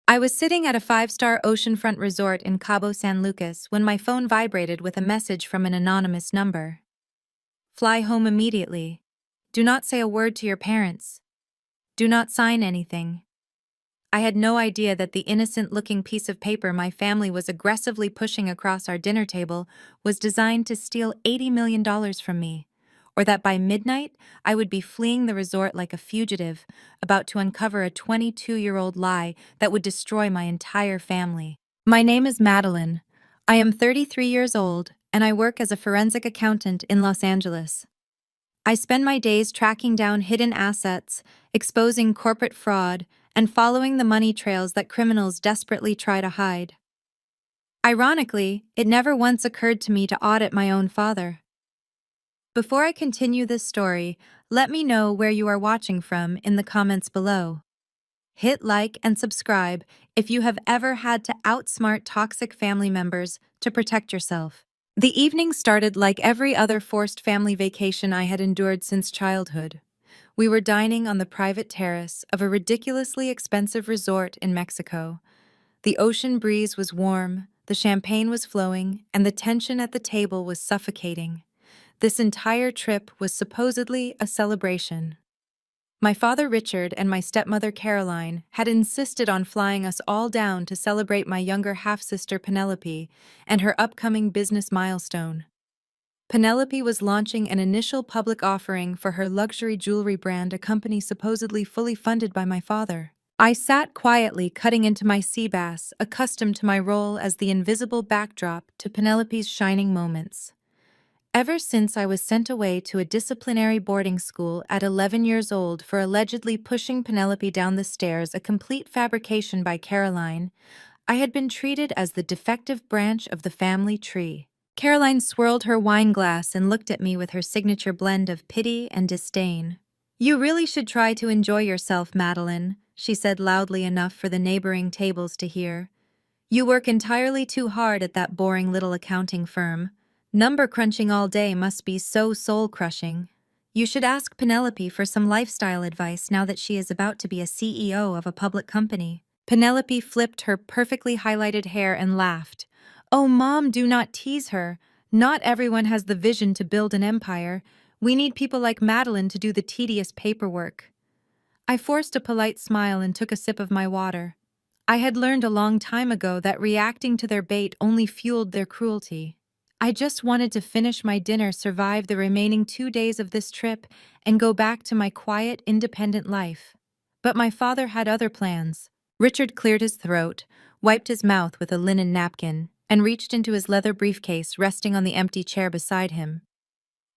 I was sitting at a five-star oceanfront resort in Cabo San Lucas when my phone vibrated with a message from an anonymous number. Fly home immediately. Do not say a word to your parents. Do not sign anything. I had no idea that the innocent-looking piece of paper my family was aggressively pushing across our dinner table was designed to steal $80 million from me, or that by midnight I would be fleeing the resort like a fugitive, about to uncover a 22-year-old lie that would destroy my entire family. My name is Madeline. I am 33 years old, and I work as a forensic accountant in Los Angeles. I spend my days tracking down hidden assets, exposing corporate fraud, and following the money trails that criminals desperately try to hide. Ironically, it never once occurred to me to audit my own father. Before I continue this story, let me know where you are watching from in the comments below. Hit like and subscribe if you have ever had to outsmart toxic family members to protect yourself. The evening started like every other forced family vacation I had endured since childhood. We were dining on the private terrace of a ridiculously expensive resort in Mexico. The ocean breeze was warm, the champagne was flowing, and the tension at the table was suffocating. This entire trip was supposedly a celebration. My father Richard and my stepmother Caroline had insisted on flying us all down to celebrate my younger half-sister Penelope and her upcoming business milestone. Penelope was launching an initial public offering for her luxury jewelry brand, a company supposedly fully funded by my father. I sat quietly cutting into my sea bass, accustomed to my role as the invisible backdrop to Penelope's shining moments. Ever since I was sent away to a disciplinary boarding school at 11 years old for allegedly pushing Penelope down the stairs, a complete fabrication by Caroline, I had been treated as the defective branch of the family tree. Caroline swirled her wine glass and looked at me with her signature blend of pity and disdain. "You really should try to enjoy yourself, Madeline," she said loudly enough for the neighboring tables to hear. "You work entirely too hard at that boring little accounting firm. Number crunching all day must be so soul-crushing. You should ask Penelope for some lifestyle advice now that she is about to be a CEO of a public company." Penelope flipped her perfectly highlighted hair and laughed. "Oh, Mom, do not tease her. Not everyone has the vision to build an empire. We need people like Madeline to do the tedious paperwork." I forced a polite smile and took a sip of my water. I had learned a long time ago that reacting to their bait only fueled their cruelty. I just wanted to finish my dinner, survive the remaining 2 days of this trip, and go back to my quiet, independent life. But my father had other plans. Richard cleared his throat, wiped his mouth with a linen napkin, and reached into his leather briefcase resting on the empty chair beside him.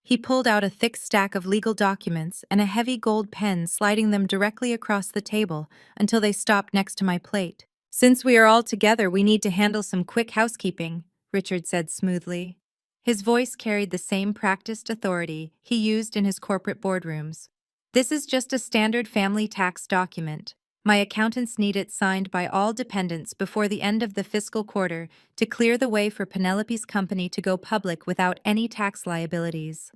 He pulled out a thick stack of legal documents and a heavy gold pen, sliding them directly across the table until they stopped next to my plate. "Since we are all together, we need to handle some quick housekeeping," Richard said smoothly. His voice carried the same practiced authority he used in his corporate boardrooms. "This is just a standard family tax document. My accountants need it signed by all dependents before the end of the fiscal quarter to clear the way for Penelope's company to go public without any tax liabilities.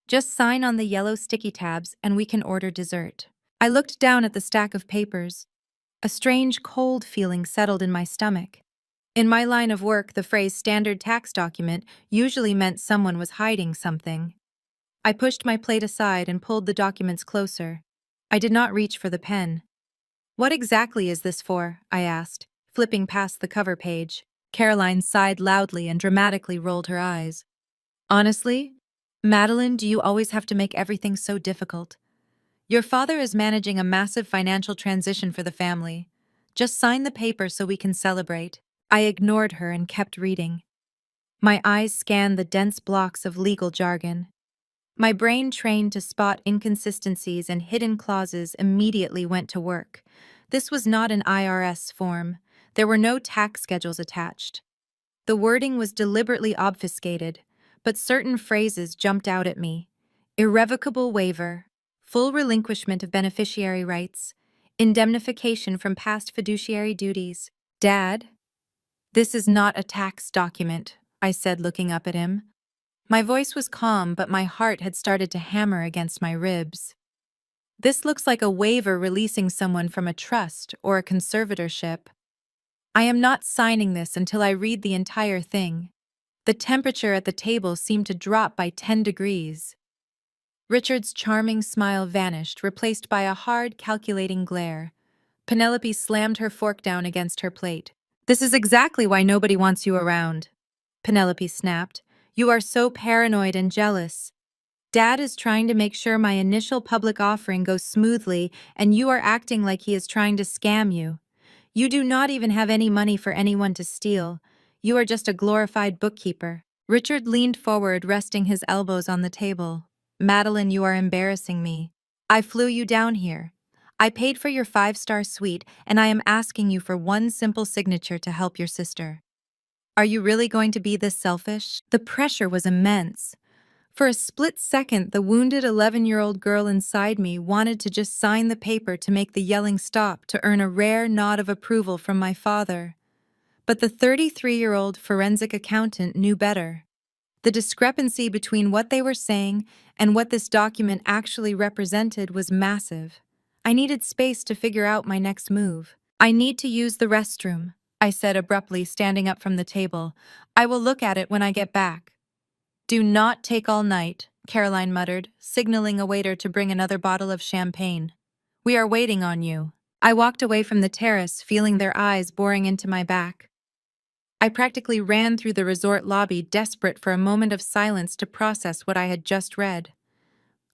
Just sign on the yellow sticky tabs and we can order dessert." I looked down at the stack of papers. A strange cold feeling settled in my stomach. In my line of work, the phrase standard tax document usually meant someone was hiding something. I pushed my plate aside and pulled the documents closer. I did not reach for the pen. "What exactly is this for?" I asked, flipping past the cover page. Caroline sighed loudly and dramatically rolled her eyes. "Honestly, Madeline, do you always have to make everything so difficult? Your father is managing a massive financial transition for the family. Just sign the paper so we can celebrate." I ignored her and kept reading. My eyes scanned the dense blocks of legal jargon. My brain, trained to spot inconsistencies and hidden clauses, immediately went to work. This was not an IRS form. There were no tax schedules attached. The wording was deliberately obfuscated, but certain phrases jumped out at me. Irrevocable waiver, full relinquishment of beneficiary rights, indemnification from past fiduciary duties. "Dad, this is not a tax document," I said, looking up at him. My voice was calm, but my heart had started to hammer against my ribs. "This looks like a waiver releasing someone from a trust or a conservatorship." I am not signing this until I read the entire thing. The temperature at the table seemed to drop by 10 degrees. Richard's charming smile vanished, replaced by a hard, calculating glare. Penelope slammed her fork down against her plate. "This is exactly why nobody wants you around," Penelope snapped. "You are so paranoid and jealous. Dad is trying to make sure my initial public offering goes smoothly, and you are acting like he is trying to scam you. You do not even have any money for anyone to steal. You are just a glorified bookkeeper." Richard leaned forward, resting his elbows on the table. "Madeline, you are embarrassing me. I flew you down here. I paid for your five-star suite, and I am asking you for one simple signature to help your sister. Are you really going to be this selfish?" The pressure was immense. For a split second, the wounded 11-year-old girl inside me wanted to just sign the paper to make the yelling stop, to earn a rare nod of approval from my father. But the 33-year-old forensic accountant knew better. The discrepancy between what they were saying and what this document actually represented was massive. I needed space to figure out my next move. "I need to use the restroom," I said abruptly, standing up from the table. "I will look at it when I get back." "Do not take all night," Caroline muttered, signaling a waiter to bring another bottle of champagne. "We are waiting on you." I walked away from the terrace, feeling their eyes boring into my back. I practically ran through the resort lobby, desperate for a moment of silence to process what I had just read.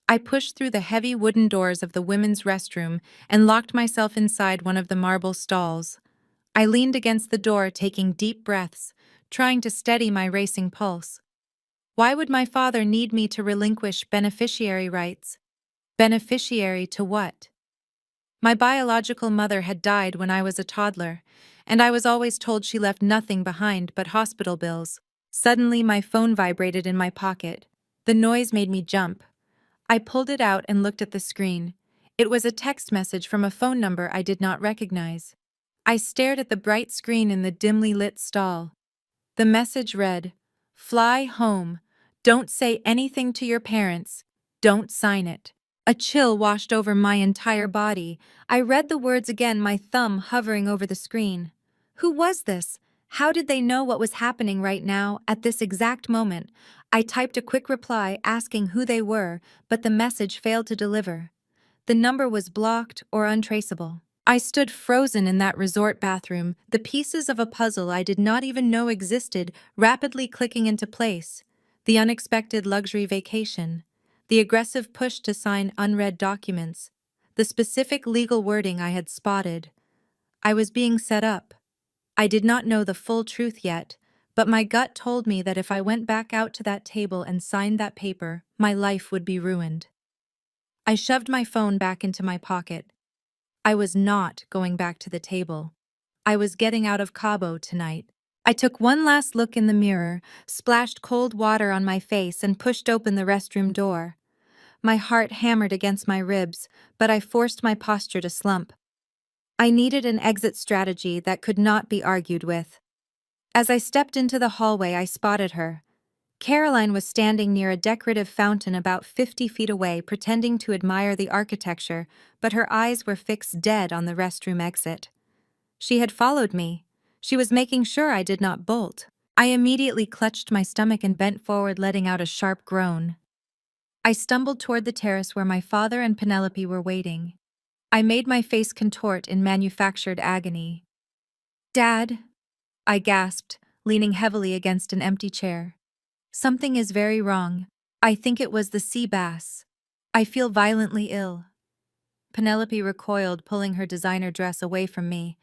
I pushed through the heavy wooden doors of the women's restroom and locked myself inside one of the marble stalls. I leaned against the door, taking deep breaths, trying to steady my racing pulse. Why would my father need me to relinquish beneficiary rights? Beneficiary to what? My biological mother had died when I was a toddler, and I was always told she left nothing behind but hospital bills. Suddenly, my phone vibrated in my pocket. The noise made me jump. I pulled it out and looked at the screen. It was a text message from a phone number I did not recognize. I stared at the bright screen in the dimly lit stall. The message read, "Fly home. Don't say anything to your parents. Don't sign it." A chill washed over my entire body. I read the words again, my thumb hovering over the screen. Who was this? How did they know what was happening right now, at this exact moment? I typed a quick reply asking who they were, but the message failed to deliver. The number was blocked or untraceable. I stood frozen in that resort bathroom, the pieces of a puzzle I did not even know existed rapidly clicking into place. The unexpected luxury vacation, the aggressive push to sign unread documents, the specific legal wording I had spotted. I was being set up. I did not know the full truth yet, but my gut told me that if I went back out to that table and signed that paper, my life would be ruined. I shoved my phone back into my pocket. I was not going back to the table. I was getting out of Cabo tonight. I took one last look in the mirror, splashed cold water on my face, and pushed open the restroom door. My heart hammered against my ribs, but I forced my posture to slump. I needed an exit strategy that could not be argued with. As I stepped into the hallway, I spotted her. Caroline was standing near a decorative fountain about 50 feet away, pretending to admire the architecture, but her eyes were fixed dead on the restroom exit. She had followed me. She was making sure I did not bolt. I immediately clutched my stomach and bent forward, letting out a sharp groan. I stumbled toward the terrace where my father and Penelope were waiting. I made my face contort in manufactured agony. "Dad," I gasped, leaning heavily against an empty chair. "Something is very wrong. I think it was the sea bass. I feel violently ill." Penelope recoiled, pulling her designer dress away from me.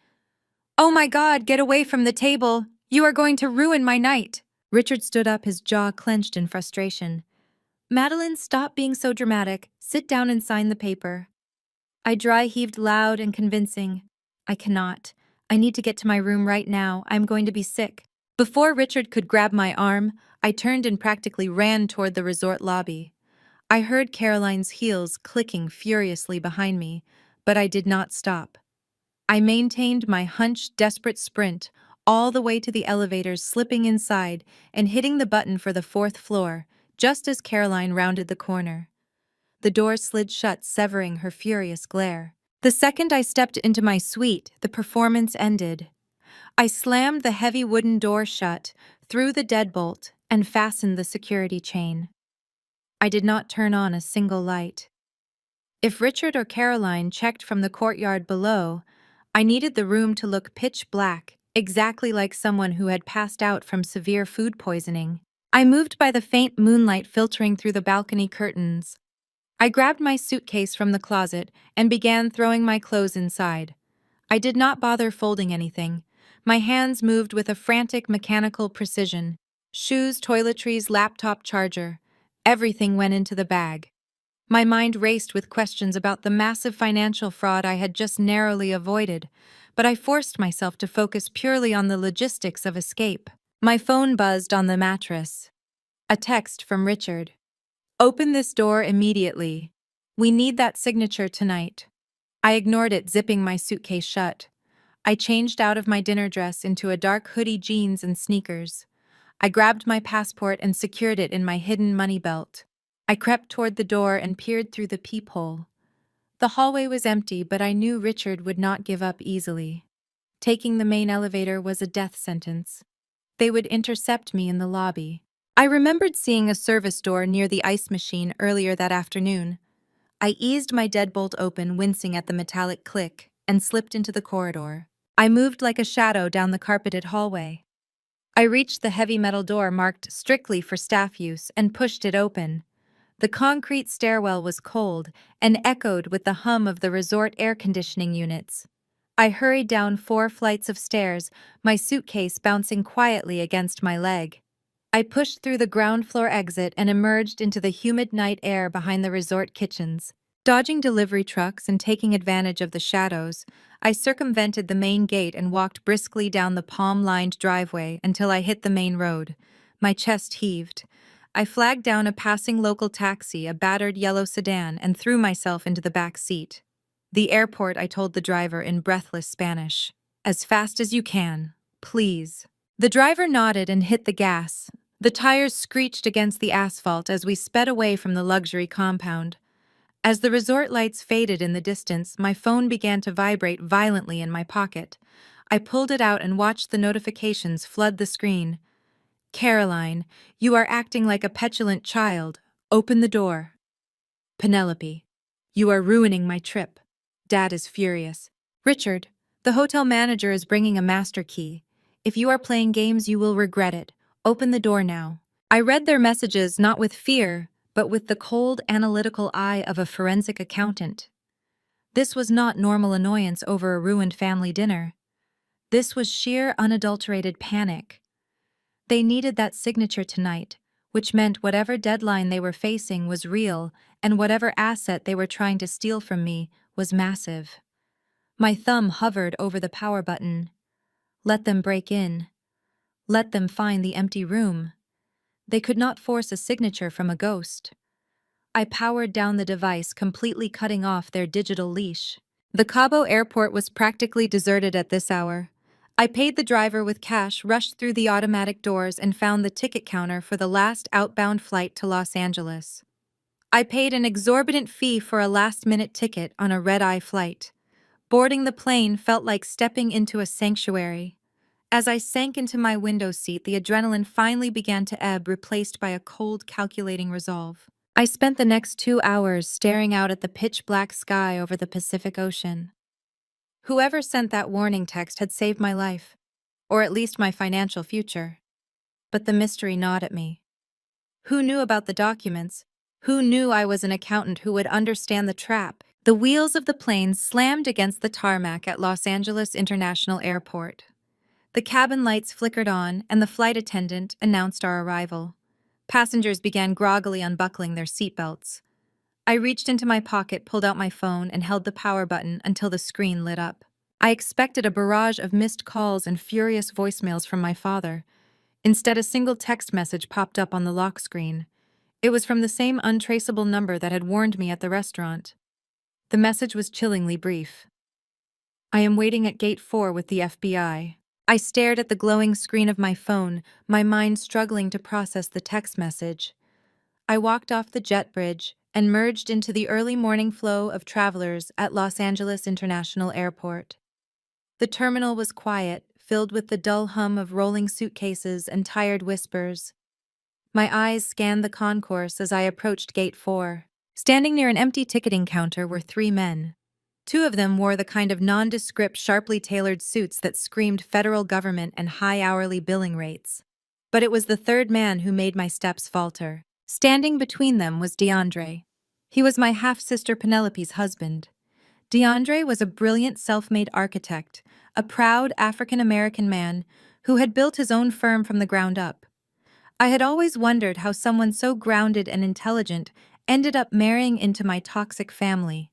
"Oh my God, get away from the table! You are going to ruin my night!" Richard stood up, his jaw clenched in frustration. "Madeline, stop being so dramatic. Sit down and sign the paper." I dry heaved loud and convincing. "I cannot. I need to get to my room right now. I'm going to be sick." Before Richard could grab my arm, I turned and practically ran toward the resort lobby. I heard Caroline's heels clicking furiously behind me, but I did not stop. I maintained my hunched, desperate sprint all the way to the elevators, slipping inside and hitting the button for the fourth floor, just as Caroline rounded the corner. The door slid shut, severing her furious glare. The second I stepped into my suite, the performance ended. I slammed the heavy wooden door shut, threw the deadbolt, and fastened the security chain. I did not turn on a single light. If Richard or Caroline checked from the courtyard below, I needed the room to look pitch black, exactly like someone who had passed out from severe food poisoning. I moved by the faint moonlight filtering through the balcony curtains. I grabbed my suitcase from the closet and began throwing my clothes inside. I did not bother folding anything. My hands moved with a frantic mechanical precision. Shoes, toiletries, laptop charger. Everything went into the bag. My mind raced with questions about the massive financial fraud I had just narrowly avoided, but I forced myself to focus purely on the logistics of escape. My phone buzzed on the mattress. A text from Richard. "Open this door immediately. We need that signature tonight." I ignored it, zipping my suitcase shut. I changed out of my dinner dress into a dark hoodie, jeans, and sneakers. I grabbed my passport and secured it in my hidden money belt. I crept toward the door and peered through the peephole. The hallway was empty, but I knew Richard would not give up easily. Taking the main elevator was a death sentence. They would intercept me in the lobby. I remembered seeing a service door near the ice machine earlier that afternoon. I eased my deadbolt open, wincing at the metallic click, and slipped into the corridor. I moved like a shadow down the carpeted hallway. I reached the heavy metal door marked strictly for staff use and pushed it open. The concrete stairwell was cold and echoed with the hum of the resort air conditioning units. I hurried down 4 flights of stairs, my suitcase bouncing quietly against my leg. I pushed through the ground floor exit and emerged into the humid night air behind the resort kitchens. Dodging delivery trucks and taking advantage of the shadows, I circumvented the main gate and walked briskly down the palm-lined driveway until I hit the main road. My chest heaved. I flagged down a passing local taxi, a battered yellow sedan, and threw myself into the back seat. "The airport," I told the driver in breathless Spanish. "As fast as you can, please." The driver nodded and hit the gas. The tires screeched against the asphalt as we sped away from the luxury compound. As the resort lights faded in the distance, my phone began to vibrate violently in my pocket. I pulled it out and watched the notifications flood the screen. "Caroline, you are acting like a petulant child. Open the door." "Penelope, you are ruining my trip. Dad is furious." "Richard, the hotel manager is bringing a master key. If you are playing games, you will regret it. Open the door now." I read their messages not with fear, but with the cold, analytical eye of a forensic accountant. This was not normal annoyance over a ruined family dinner. This was sheer, unadulterated panic. They needed that signature tonight, which meant whatever deadline they were facing was real, and whatever asset they were trying to steal from me was massive. My thumb hovered over the power button. Let them break in. Let them find the empty room. They could not force a signature from a ghost. I powered down the device, completely cutting off their digital leash. The Cabo airport was practically deserted at this hour. I paid the driver with cash, rushed through the automatic doors, and found the ticket counter for the last outbound flight to Los Angeles. I paid an exorbitant fee for a last-minute ticket on a red-eye flight. Boarding the plane felt like stepping into a sanctuary. As I sank into my window seat, the adrenaline finally began to ebb, replaced by a cold, calculating resolve. I spent the next 2 hours staring out at the pitch-black sky over the Pacific Ocean. Whoever sent that warning text had saved my life, or at least my financial future. But the mystery gnawed at me. Who knew about the documents? Who knew I was an accountant who would understand the trap? The wheels of the plane slammed against the tarmac at Los Angeles International Airport. The cabin lights flickered on, and the flight attendant announced our arrival. Passengers began groggily unbuckling their seatbelts. I reached into my pocket, pulled out my phone, and held the power button until the screen lit up. I expected a barrage of missed calls and furious voicemails from my father. Instead, a single text message popped up on the lock screen. It was from the same untraceable number that had warned me at the restaurant. The message was chillingly brief. "I am waiting at Gate 4 with the FBI." I stared at the glowing screen of my phone, my mind struggling to process the text message. I walked off the jet bridge and merged into the early morning flow of travelers at Los Angeles International Airport. The terminal was quiet, filled with the dull hum of rolling suitcases and tired whispers. My eyes scanned the concourse as I approached Gate 4. Standing near an empty ticketing counter were 3 men. 2 of them wore the kind of nondescript, sharply tailored suits that screamed federal government and high hourly billing rates. But it was the 3rd man who made my steps falter. Standing between them was DeAndre. He was my half-sister Penelope's husband. DeAndre was a brilliant self-made architect, a proud African-American man who had built his own firm from the ground up. I had always wondered how someone so grounded and intelligent ended up marrying into my toxic family.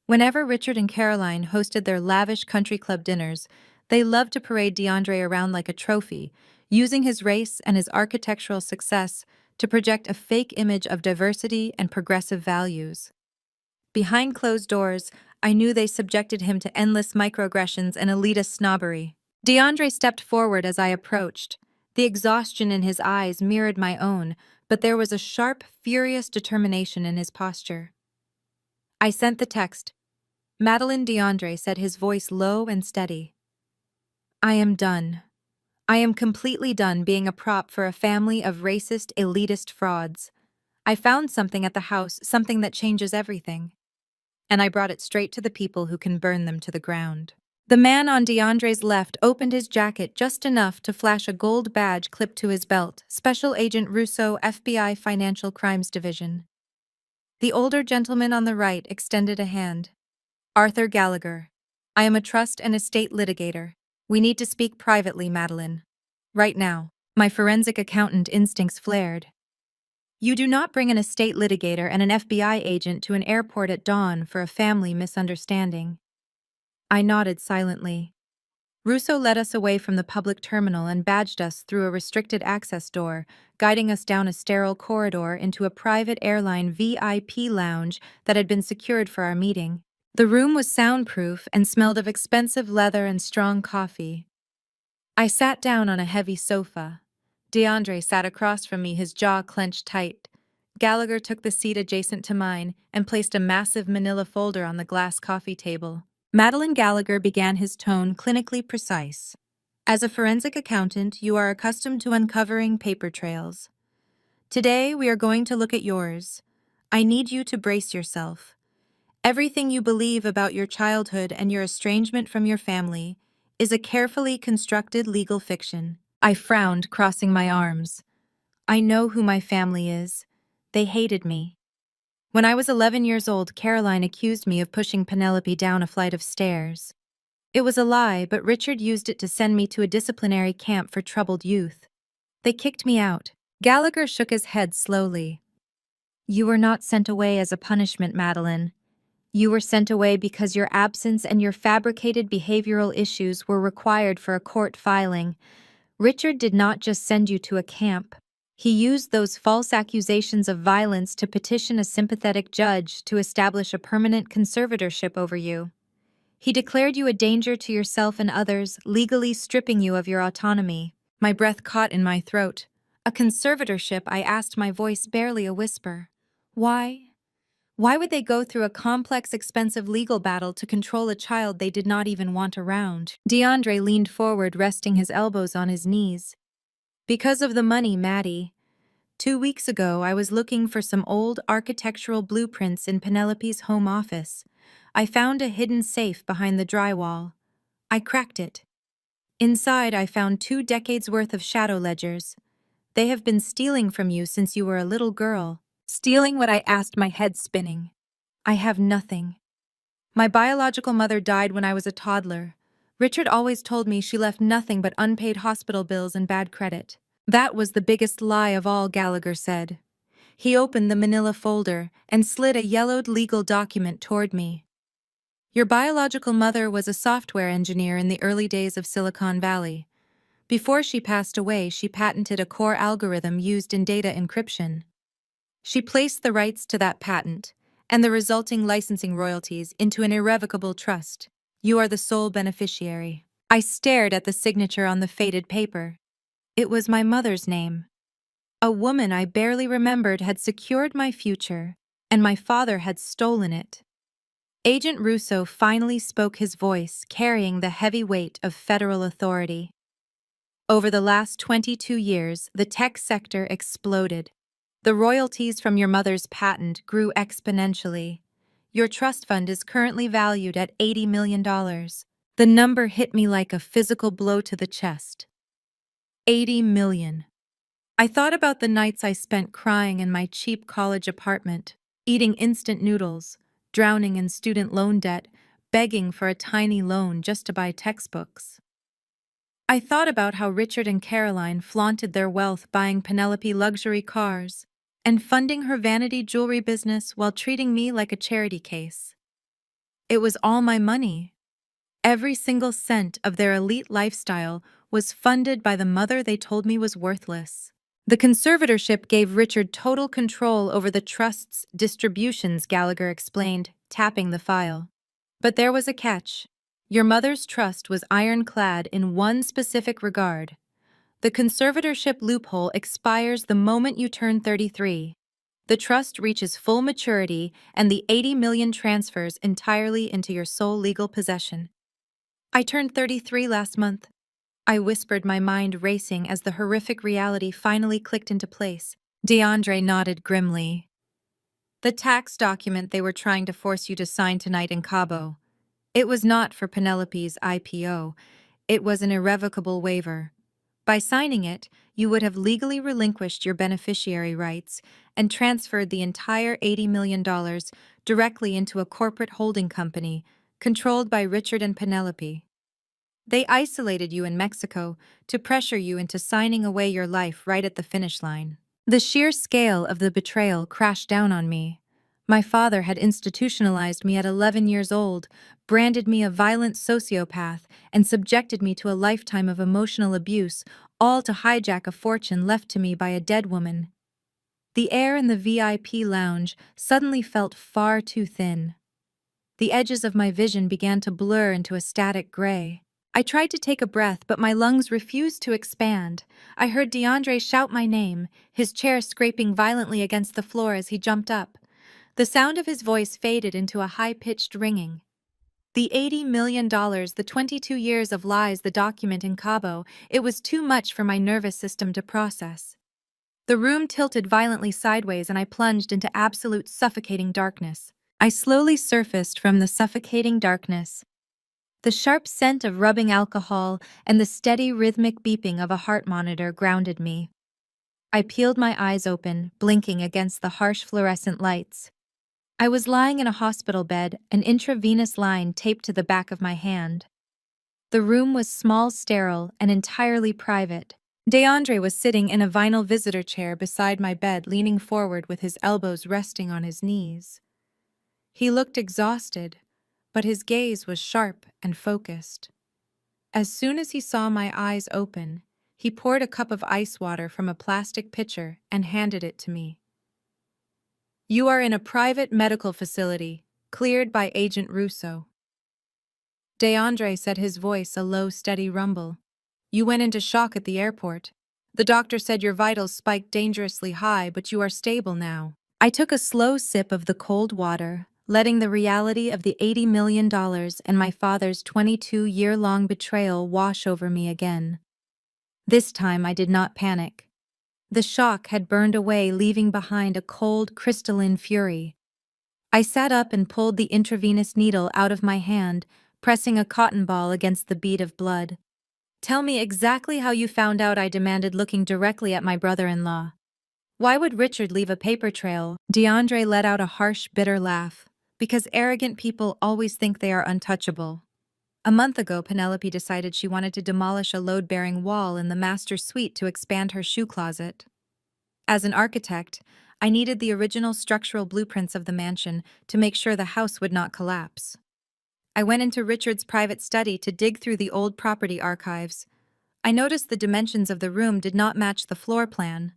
Whenever Richard and Caroline hosted their lavish country club dinners, they loved to parade DeAndre around like a trophy, using his race and his architectural success to project a fake image of diversity and progressive values. Behind closed doors, I knew they subjected him to endless microaggressions and elitist snobbery. DeAndre stepped forward as I approached. The exhaustion in his eyes mirrored my own, but there was a sharp, furious determination in his posture. I sent the text. Madeline, DeAndre said, his voice low and steady. I am done. I am completely done being a prop for a family of racist, elitist frauds. I found something at the house, something that changes everything. And I brought it straight to the people who can burn them to the ground. The man on DeAndre's left opened his jacket just enough to flash a gold badge clipped to his belt, Special Agent Russo, FBI Financial Crimes Division. The older gentleman on the right extended a hand. Arthur Gallagher. I am a trust and estate litigator. We need to speak privately, Madeline. Right now. My forensic accountant instincts flared. You do not bring an estate litigator and an FBI agent to an airport at dawn for a family misunderstanding. I nodded silently. Russo led us away from the public terminal and badged us through a restricted access door, guiding us down a sterile corridor into a private airline VIP lounge that had been secured for our meeting. The room was soundproof and smelled of expensive leather and strong coffee. I sat down on a heavy sofa. DeAndre sat across from me, his jaw clenched tight. Gallagher took the seat adjacent to mine and placed a massive manila folder on the glass coffee table. Madeline Gallagher began, his tone clinically precise. As a forensic accountant, you are accustomed to uncovering paper trails. Today, we are going to look at yours. I need you to brace yourself. Everything you believe about your childhood and your estrangement from your family is a carefully constructed legal fiction. I frowned, crossing my arms. I know who my family is. They hated me. When I was 11 years old, Caroline accused me of pushing Penelope down a flight of stairs. It was a lie, but Richard used it to send me to a disciplinary camp for troubled youth. They kicked me out. Gallagher shook his head slowly. You were not sent away as a punishment, Madeline. You were sent away because your absence and your fabricated behavioral issues were required for a court filing. Richard did not just send you to a camp. He used those false accusations of violence to petition a sympathetic judge to establish a permanent conservatorship over you. He declared you a danger to yourself and others, legally stripping you of your autonomy. My breath caught in my throat. A conservatorship, I asked, my voice barely a whisper. Why? Why would they go through a complex, expensive legal battle to control a child they did not even want around? DeAndre leaned forward, resting his elbows on his knees. Because of the money, Maddie. 2 weeks ago, I was looking for some old architectural blueprints in Penelope's home office. I found a hidden safe behind the drywall. I cracked it. Inside, I found 2 decades worth of shadow ledgers. They have been stealing from you since you were a little girl. Stealing what? I asked, my head spinning. I have nothing. My biological mother died when I was a toddler. Richard always told me she left nothing but unpaid hospital bills and bad credit. That was the biggest lie of all, Gallagher said. He opened the manila folder and slid a yellowed legal document toward me. Your biological mother was a software engineer in the early days of Silicon Valley. Before she passed away, she patented a core algorithm used in data encryption. She placed the rights to that patent and the resulting licensing royalties into an irrevocable trust. You are the sole beneficiary. I stared at the signature on the faded paper. It was my mother's name. A woman I barely remembered had secured my future, and my father had stolen it. Agent Russo finally spoke his voice, carrying the heavy weight of federal authority. Over the last 22 years, the tech sector exploded. The royalties from your mother's patent grew exponentially. Your trust fund is currently valued at $80 million. The number hit me like a physical blow to the chest. 80 million. I thought about the nights I spent crying in my cheap college apartment, eating instant noodles, drowning in student loan debt, begging for a tiny loan just to buy textbooks. I thought about how Richard and Caroline flaunted their wealth buying Penelope luxury cars and funding her vanity jewelry business while treating me like a charity case. It was all my money. Every single cent of their elite lifestyle was funded by the mother they told me was worthless. The conservatorship gave Richard total control over the trust's distributions, Gallagher explained, tapping the file. But there was a catch. Your mother's trust was ironclad in one specific regard. The conservatorship loophole expires the moment you turn 33. The trust reaches full maturity and the 80 million transfers entirely into your sole legal possession. I turned 33 last month. I whispered, my mind racing as the horrific reality finally clicked into place. DeAndre nodded grimly. The tax document they were trying to force you to sign tonight in Cabo. It was not for Penelope's IPO. It was an irrevocable waiver. By signing it, you would have legally relinquished your beneficiary rights and transferred the entire $80 million directly into a corporate holding company controlled by Richard and Penelope. They isolated you in Mexico to pressure you into signing away your life right at the finish line. The sheer scale of the betrayal crashed down on me. My father had institutionalized me at 11 years old, branded me a violent sociopath, and subjected me to a lifetime of emotional abuse, all to hijack a fortune left to me by a dead woman. The air in the VIP lounge suddenly felt far too thin. The edges of my vision began to blur into a static gray. I tried to take a breath, but my lungs refused to expand. I heard DeAndre shout my name, his chair scraping violently against the floor as he jumped up. The sound of his voice faded into a high-pitched ringing. The $80 million, the 22 years of lies, the document in Cabo, it was too much for my nervous system to process. The room tilted violently sideways and I plunged into absolute suffocating darkness. I slowly surfaced from the suffocating darkness. The sharp scent of rubbing alcohol and the steady rhythmic beeping of a heart monitor grounded me. I peeled my eyes open, blinking against the harsh fluorescent lights. I was lying in a hospital bed, an intravenous line taped to the back of my hand. The room was small, sterile, and entirely private. DeAndre was sitting in a vinyl visitor chair beside my bed, leaning forward with his elbows resting on his knees. He looked exhausted, but his gaze was sharp and focused. As soon as he saw my eyes open, he poured a cup of ice water from a plastic pitcher and handed it to me. You are in a private medical facility, cleared by Agent Russo. DeAndre said, his voice a low, steady rumble. You went into shock at the airport. The doctor said your vitals spiked dangerously high, but you are stable now. I took a slow sip of the cold water, letting the reality of the $80 million and my father's 22-year-long betrayal wash over me again. This time I did not panic. The shock had burned away, leaving behind a cold, crystalline fury. I sat up and pulled the intravenous needle out of my hand, pressing a cotton ball against the bead of blood. Tell me exactly how you found out, I demanded, looking directly at my brother-in-law. Why would Richard leave a paper trail? DeAndre let out a harsh, bitter laugh. Because arrogant people always think they are untouchable. A month ago, Penelope decided she wanted to demolish a load-bearing wall in the master suite to expand her shoe closet. As an architect, I needed the original structural blueprints of the mansion to make sure the house would not collapse. I went into Richard's private study to dig through the old property archives. I noticed the dimensions of the room did not match the floor plan.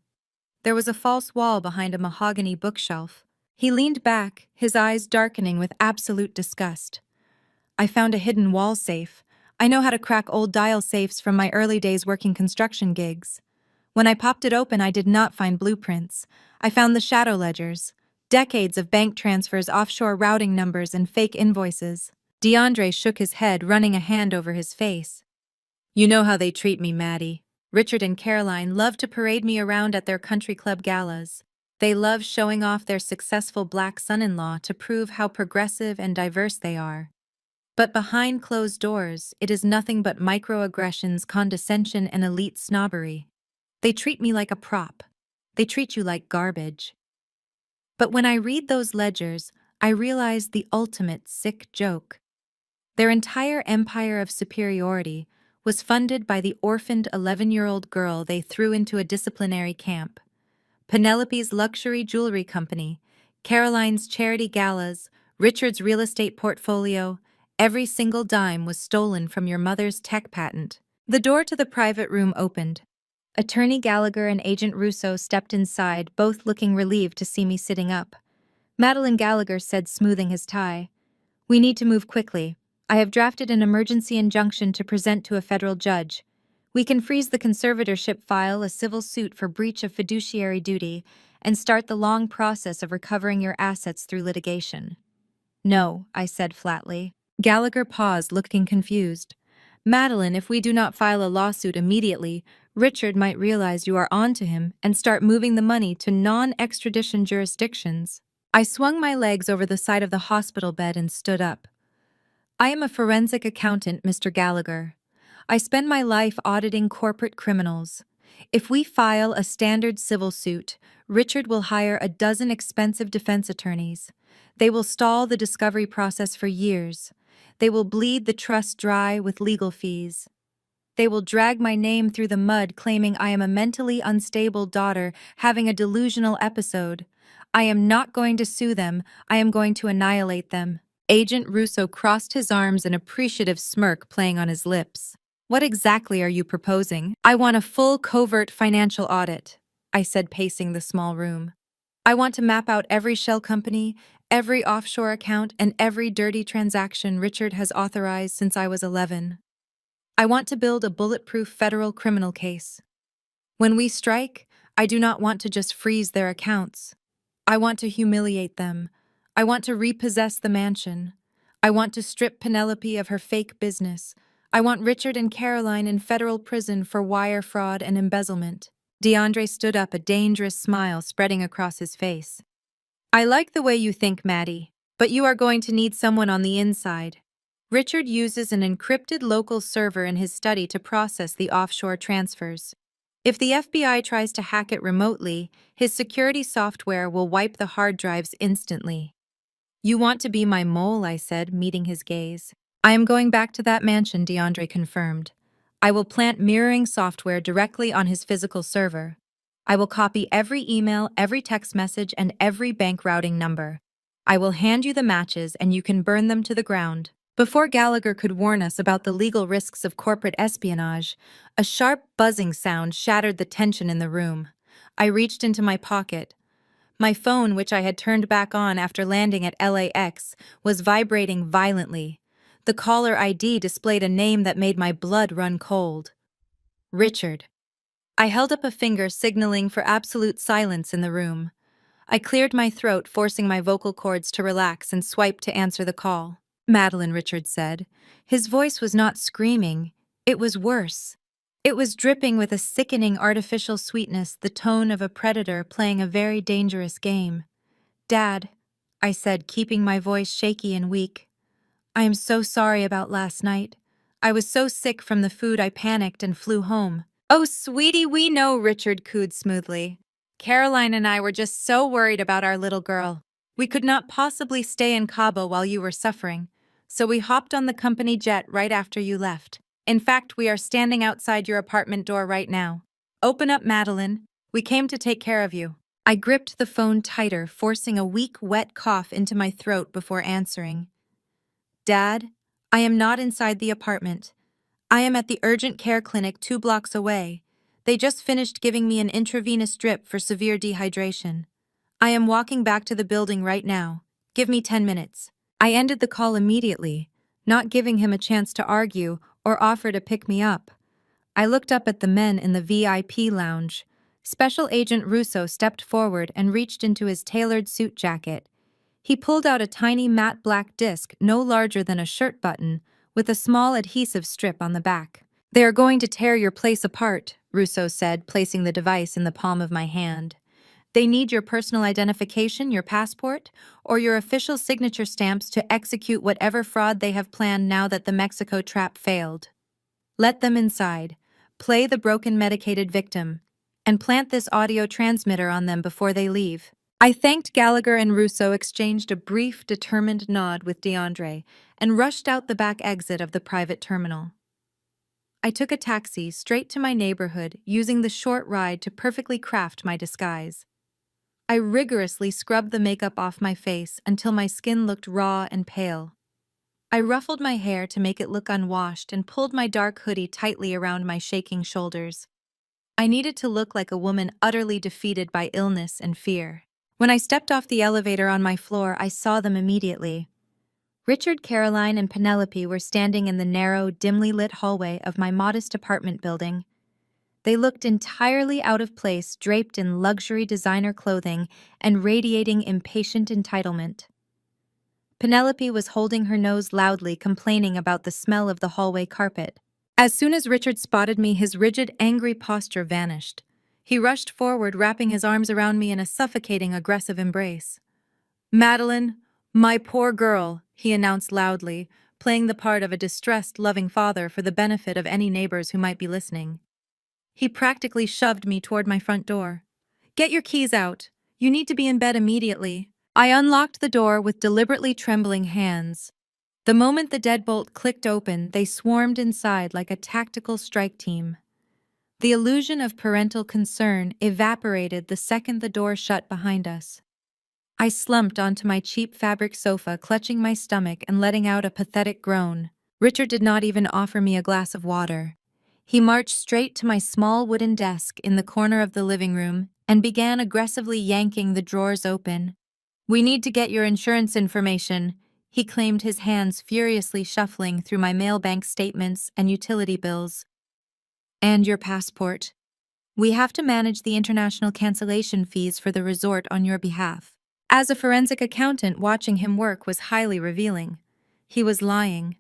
There was a false wall behind a mahogany bookshelf. He leaned back, his eyes darkening with absolute disgust. I found a hidden wall safe. I know how to crack old dial safes from my early days working construction gigs. When I popped it open, I did not find blueprints. I found the shadow ledgers, Decades of bank transfers, offshore routing numbers, and fake invoices. DeAndre shook his head, running a hand over his face. You know how they treat me, Maddie. Richard and Caroline love to parade me around at their country club galas. They love showing off their successful black son-in-law to prove how progressive and diverse they are. But behind closed doors, it is nothing but microaggressions, condescension, and elite snobbery. They treat me like a prop. They treat you like garbage. But when I read those ledgers, I realize the ultimate sick joke. Their entire empire of superiority was funded by the orphaned 11-year-old girl they threw into a disciplinary camp. Penelope's luxury jewelry company, Caroline's charity galas, Richard's real estate portfolio, every single dime was stolen from your mother's tech patent. The door to the private room opened. Attorney Gallagher and Agent Russo stepped inside, both looking relieved to see me sitting up. Madeline Gallagher said, smoothing his tie, "We need to move quickly. I have drafted an emergency injunction to present to a federal judge. We can freeze the conservatorship, file a civil suit for breach of fiduciary duty, and start the long process of recovering your assets through litigation." "No," I said flatly. Gallagher paused, looking confused. "Madeline, if we do not file a lawsuit immediately, Richard might realize you are on to him and start moving the money to non-extradition jurisdictions." I swung my legs over the side of the hospital bed and stood up. "I am a forensic accountant, Mr. Gallagher. I spend my life auditing corporate criminals. If we file a standard civil suit, Richard will hire a dozen expensive defense attorneys. They will stall the discovery process for years. They will bleed the trust dry with legal fees. They will drag my name through the mud, claiming I am a mentally unstable daughter having a delusional episode. I am not going to sue them. I am going to annihilate them." Agent Russo crossed his arms, an appreciative smirk playing on his lips. "What exactly are you proposing?" "I want a full covert financial audit," I said, pacing the small room. "I want to map out every shell company, every offshore account, and every dirty transaction Richard has authorized since I was 11. I want to build a bulletproof federal criminal case. When we strike, I do not want to just freeze their accounts. I want to humiliate them. I want to repossess the mansion. I want to strip Penelope of her fake business. I want Richard and Caroline in federal prison for wire fraud and embezzlement." DeAndre stood up, a dangerous smile spreading across his face. "I like the way you think, Maddie, but you are going to need someone on the inside. Richard uses an encrypted local server in his study to process the offshore transfers. If the FBI tries to hack it remotely, his security software will wipe the hard drives instantly." "You want to be my mole," I said, meeting his gaze. "I am going back to that mansion," DeAndre confirmed. "I will plant mirroring software directly on his physical server. I will copy every email, every text message, and every bank routing number. I will hand you the matches and you can burn them to the ground." Before Gallagher could warn us about the legal risks of corporate espionage, a sharp buzzing sound shattered the tension in the room. I reached into my pocket. My phone, which I had turned back on after landing at LAX, was vibrating violently. The caller ID displayed a name that made my blood run cold. Richard. I held up a finger, signaling for absolute silence in the room. I cleared my throat, forcing my vocal cords to relax, and swiped to answer the call. "Madeline," Richard said. His voice was not screaming. It was worse. It was dripping with a sickening artificial sweetness, the tone of a predator playing a very dangerous game. "Dad," I said, keeping my voice shaky and weak. "I am so sorry about last night. I was so sick from the food I panicked and flew home." "Oh, sweetie, we know," Richard cooed smoothly. "Caroline and I were just so worried about our little girl. We could not possibly stay in Cabo while you were suffering, so we hopped on the company jet right after you left. In fact, we are standing outside your apartment door right now. Open up, Madeline. We came to take care of you." I gripped the phone tighter, forcing a weak, wet cough into my throat before answering. "Dad, I am not inside the apartment. I am at the urgent care clinic 2 blocks away. They just finished giving me an intravenous drip for severe dehydration. I am walking back to the building right now. Give me 10 minutes. I ended the call immediately, not giving him a chance to argue or offer to pick me up. I looked up at the men in the VIP lounge. Special Agent Russo stepped forward and reached into his tailored suit jacket. He pulled out a tiny matte black disc no larger than a shirt button, with a small adhesive strip on the back. "They are going to tear your place apart," Russo said, placing the device in the palm of my hand. "They need your personal identification, your passport, or your official signature stamps to execute whatever fraud they have planned now that the Mexico trap failed. Let them inside, play the broken medicated victim, and plant this audio transmitter on them before they leave." I thanked Gallagher, and Russo exchanged a brief, determined nod with DeAndre and rushed out the back exit of the private terminal. I took a taxi straight to my neighborhood, using the short ride to perfectly craft my disguise. I rigorously scrubbed the makeup off my face until my skin looked raw and pale. I ruffled my hair to make it look unwashed and pulled my dark hoodie tightly around my shaking shoulders. I needed to look like a woman utterly defeated by illness and fear. When I stepped off the elevator on my floor, I saw them immediately. Richard, Caroline, and Penelope were standing in the narrow, dimly lit hallway of my modest apartment building. They looked entirely out of place, draped in luxury designer clothing and radiating impatient entitlement. Penelope was holding her nose loudly, complaining about the smell of the hallway carpet. As soon as Richard spotted me, his rigid, angry posture vanished. He rushed forward, wrapping his arms around me in a suffocating, aggressive embrace. "Madeline, my poor girl," he announced loudly, playing the part of a distressed, loving father for the benefit of any neighbors who might be listening. He practically shoved me toward my front door. "Get your keys out. You need to be in bed immediately." I unlocked the door with deliberately trembling hands. The moment the deadbolt clicked open, they swarmed inside like a tactical strike team. The illusion of parental concern evaporated the second the door shut behind us. I slumped onto my cheap fabric sofa, clutching my stomach and letting out a pathetic groan. Richard did not even offer me a glass of water. He marched straight to my small wooden desk in the corner of the living room and began aggressively yanking the drawers open. "We need to get your insurance information," he claimed, his hands furiously shuffling through my mail bank statements and utility bills. "And your passport. We have to manage the international cancellation fees for the resort on your behalf." As a forensic accountant, watching him work was highly revealing. He was lying.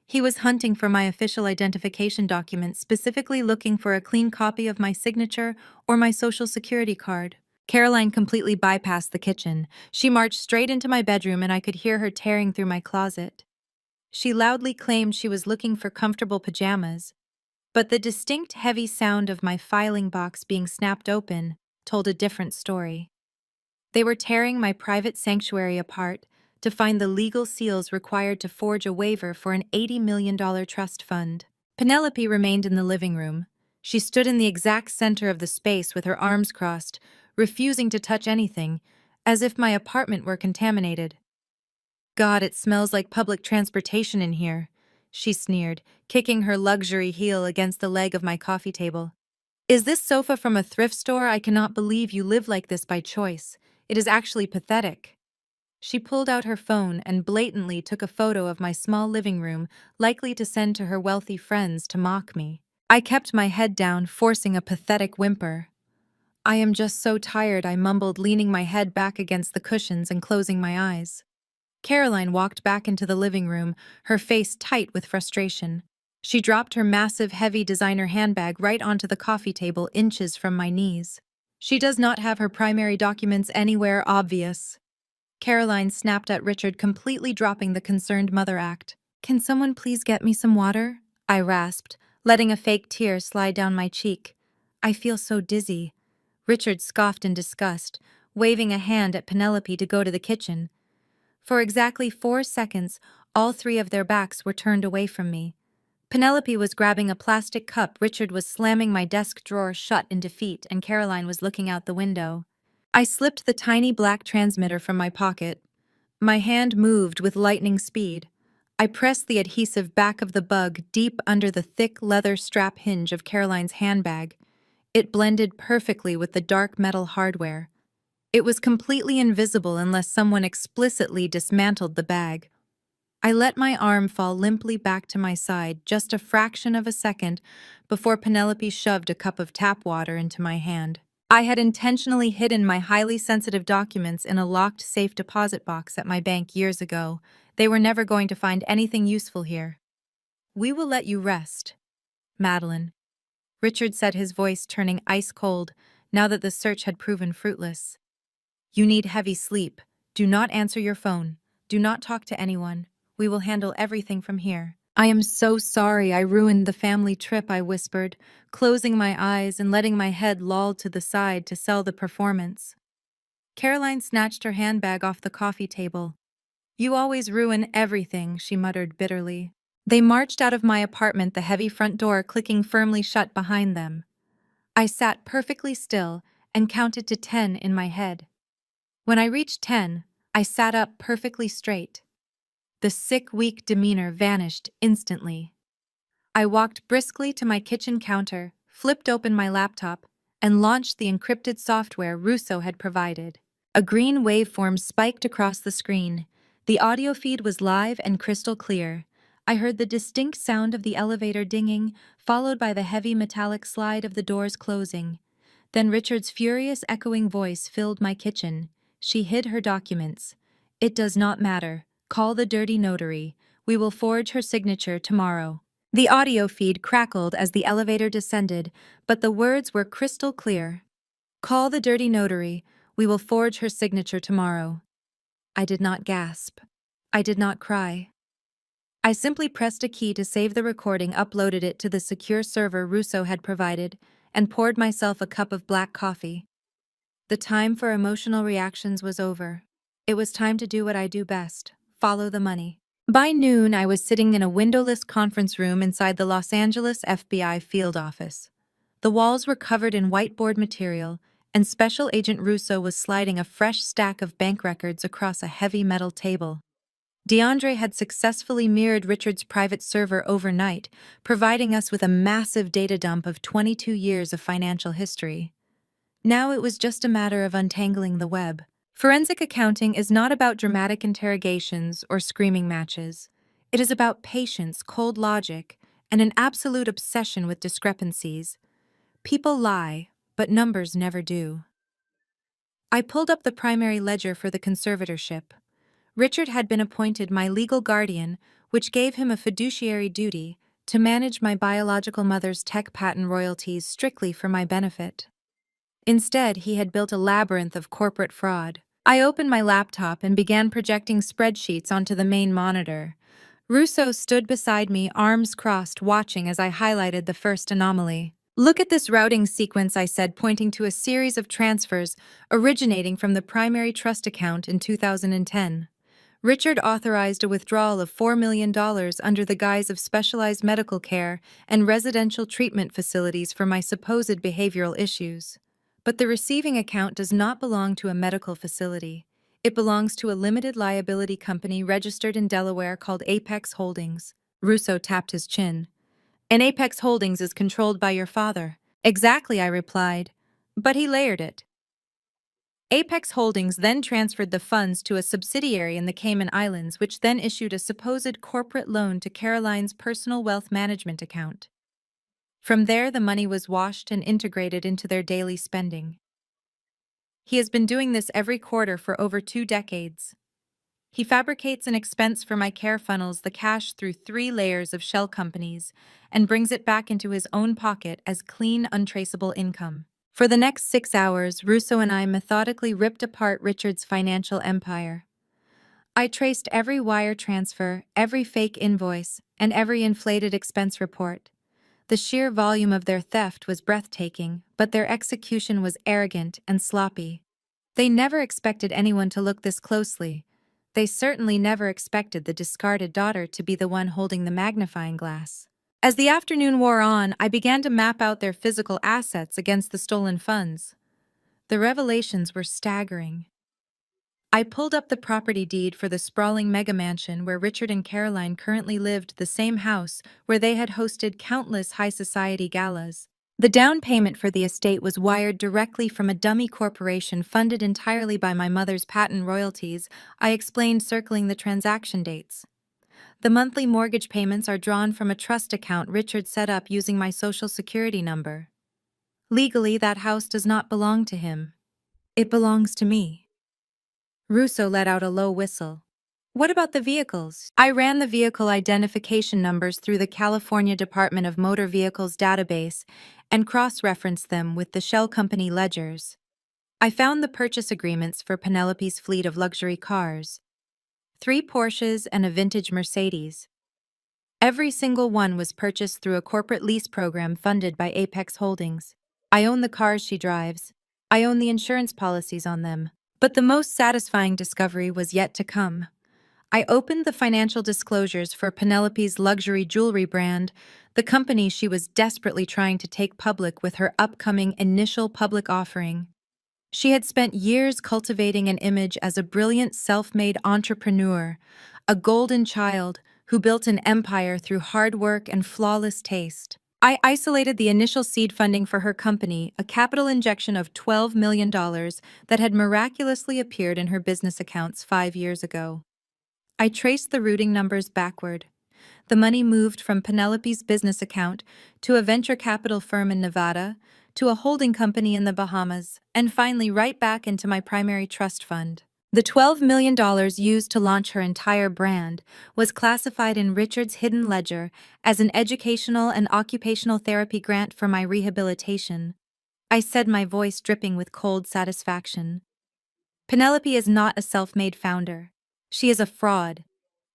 He was hunting for my official identification documents, specifically looking for a clean copy of my signature or my social security card. Caroline completely bypassed the kitchen. She marched straight into my bedroom, and I could hear her tearing through my closet. She loudly claimed she was looking for comfortable pajamas, but the distinct heavy sound of my filing box being snapped open told a different story. They were tearing my private sanctuary apart to find the legal seals required to forge a waiver for an $80 million trust fund. Penelope remained in the living room. She stood in the exact center of the space with her arms crossed, refusing to touch anything, as if my apartment were contaminated. "God, it smells like public transportation in here," she sneered, kicking her luxury heel against the leg of my coffee table. "Is this sofa from a thrift store? I cannot believe you live like this by choice. It is actually pathetic." She pulled out her phone and blatantly took a photo of my small living room, likely to send to her wealthy friends to mock me. I kept my head down, forcing a pathetic whimper. "I am just so tired," I mumbled, leaning my head back against the cushions and closing my eyes. Caroline walked back into the living room, her face tight with frustration. She dropped her massive, heavy designer handbag right onto the coffee table, inches from my knees. "She does not have her primary documents anywhere obvious." Caroline snapped at Richard, completely dropping the concerned mother act. "Can someone please get me some water?" I rasped, letting a fake tear slide down my cheek. "I feel so dizzy." Richard scoffed in disgust, waving a hand at Penelope to go to the kitchen. For exactly 4 seconds, all three of their backs were turned away from me. Penelope was grabbing a plastic cup, Richard was slamming my desk drawer shut in defeat, and Caroline was looking out the window. I slipped the tiny black transmitter from my pocket. My hand moved with lightning speed. I pressed the adhesive back of the bug deep under the thick leather strap hinge of Caroline's handbag. It blended perfectly with the dark metal hardware. It was completely invisible unless someone explicitly dismantled the bag. I let my arm fall limply back to my side just a fraction of a second before Penelope shoved a cup of tap water into my hand. I had intentionally hidden my highly sensitive documents in a locked safe deposit box at my bank years ago. They were never going to find anything useful here. We will let you rest, Madeline. Richard said, his voice turning ice cold now that the search had proven fruitless. You need heavy sleep. Do not answer your phone. Do not talk to anyone. We will handle everything from here. I am so sorry I ruined the family trip, I whispered, closing my eyes and letting my head loll to the side to sell the performance. Caroline snatched her handbag off the coffee table. You always ruin everything, she muttered bitterly. They marched out of my apartment, the heavy front door clicking firmly shut behind them. I sat perfectly still and counted to 10 in my head. When I reached 10, I sat up perfectly straight. The sick, weak demeanor vanished instantly. I walked briskly to my kitchen counter, flipped open my laptop, and launched the encrypted software Russo had provided. A green waveform spiked across the screen. The audio feed was live and crystal clear. I heard the distinct sound of the elevator dinging, followed by the heavy metallic slide of the doors closing. Then Richard's furious, echoing voice filled my kitchen. She hid her documents. It does not matter. Call the dirty notary. We will forge her signature tomorrow. The audio feed crackled as the elevator descended, but the words were crystal clear. Call the dirty notary. We will forge her signature tomorrow. I did not gasp. I did not cry. I simply pressed a key to save the recording, uploaded it to the secure server Russo had provided, and poured myself a cup of black coffee. The time for emotional reactions was over. It was time to do what I do best: follow the money. By noon, I was sitting in a windowless conference room inside the Los Angeles FBI field office. The walls were covered in whiteboard material, and Special Agent Russo was sliding a fresh stack of bank records across a heavy metal table. DeAndre had successfully mirrored Richard's private server overnight, providing us with a massive data dump of 22 years of financial history. Now it was just a matter of untangling the web. Forensic accounting is not about dramatic interrogations or screaming matches. It is about patience, cold logic, and an absolute obsession with discrepancies. People lie, but numbers never do. I pulled up the primary ledger for the conservatorship. Richard had been appointed my legal guardian, which gave him a fiduciary duty to manage my biological mother's tech patent royalties strictly for my benefit. Instead, he had built a labyrinth of corporate fraud. I opened my laptop and began projecting spreadsheets onto the main monitor. Russo stood beside me, arms crossed, watching as I highlighted the first anomaly. Look at this routing sequence, I said, pointing to a series of transfers originating from the primary trust account in 2010. Richard authorized a withdrawal of $4 million under the guise of specialized medical care and residential treatment facilities for my supposed behavioral issues. But the receiving account does not belong to a medical facility. It belongs to a limited liability company registered in Delaware called Apex Holdings. Russo tapped his chin. And Apex Holdings is controlled by your father. Exactly, I replied. But he layered it. Apex Holdings then transferred the funds to a subsidiary in the Cayman Islands, which then issued a supposed corporate loan to Caroline's personal wealth management account. From there, the money was washed and integrated into their daily spending. He has been doing this every quarter for over 2 decades. He fabricates an expense for my care, funnels the cash through 3 layers of shell companies, and brings it back into his own pocket as clean, untraceable income. For the next 6 hours, Russo and I methodically ripped apart Richard's financial empire. I traced every wire transfer, every fake invoice, and every inflated expense report. The sheer volume of their theft was breathtaking, but their execution was arrogant and sloppy. They never expected anyone to look this closely. They certainly never expected the discarded daughter to be the one holding the magnifying glass. As the afternoon wore on, I began to map out their physical assets against the stolen funds. The revelations were staggering. I pulled up the property deed for the sprawling mega mansion where Richard and Caroline currently lived, the same house where they had hosted countless high society galas. The down payment for the estate was wired directly from a dummy corporation funded entirely by my mother's patent royalties, I explained, circling the transaction dates. The monthly mortgage payments are drawn from a trust account Richard set up using my social security number. Legally, that house does not belong to him. It belongs to me. Russo let out a low whistle. What about the vehicles? I ran the vehicle identification numbers through the California Department of Motor Vehicles database and cross-referenced them with the Shell Company ledgers. I found the purchase agreements for Penelope's fleet of luxury cars. 3 Porsches and a vintage Mercedes. Every single one was purchased through a corporate lease program funded by Apex Holdings. I own the cars she drives. I own the insurance policies on them. But the most satisfying discovery was yet to come. I opened the financial disclosures for Penelope's luxury jewelry brand, the company she was desperately trying to take public with her upcoming initial public offering. She had spent years cultivating an image as a brilliant self-made entrepreneur, a golden child who built an empire through hard work and flawless taste. I isolated the initial seed funding for her company, a capital injection of $12 million that had miraculously appeared in her business accounts 5 years ago. I traced the routing numbers backward. The money moved from Penelope's business account to a venture capital firm in Nevada, to a holding company in the Bahamas, and finally right back into my primary trust fund. The $12 million used to launch her entire brand was classified in Richard's hidden ledger as an educational and occupational therapy grant for my rehabilitation. I said, my voice dripping with cold satisfaction. Penelope is not a self-made founder. She is a fraud.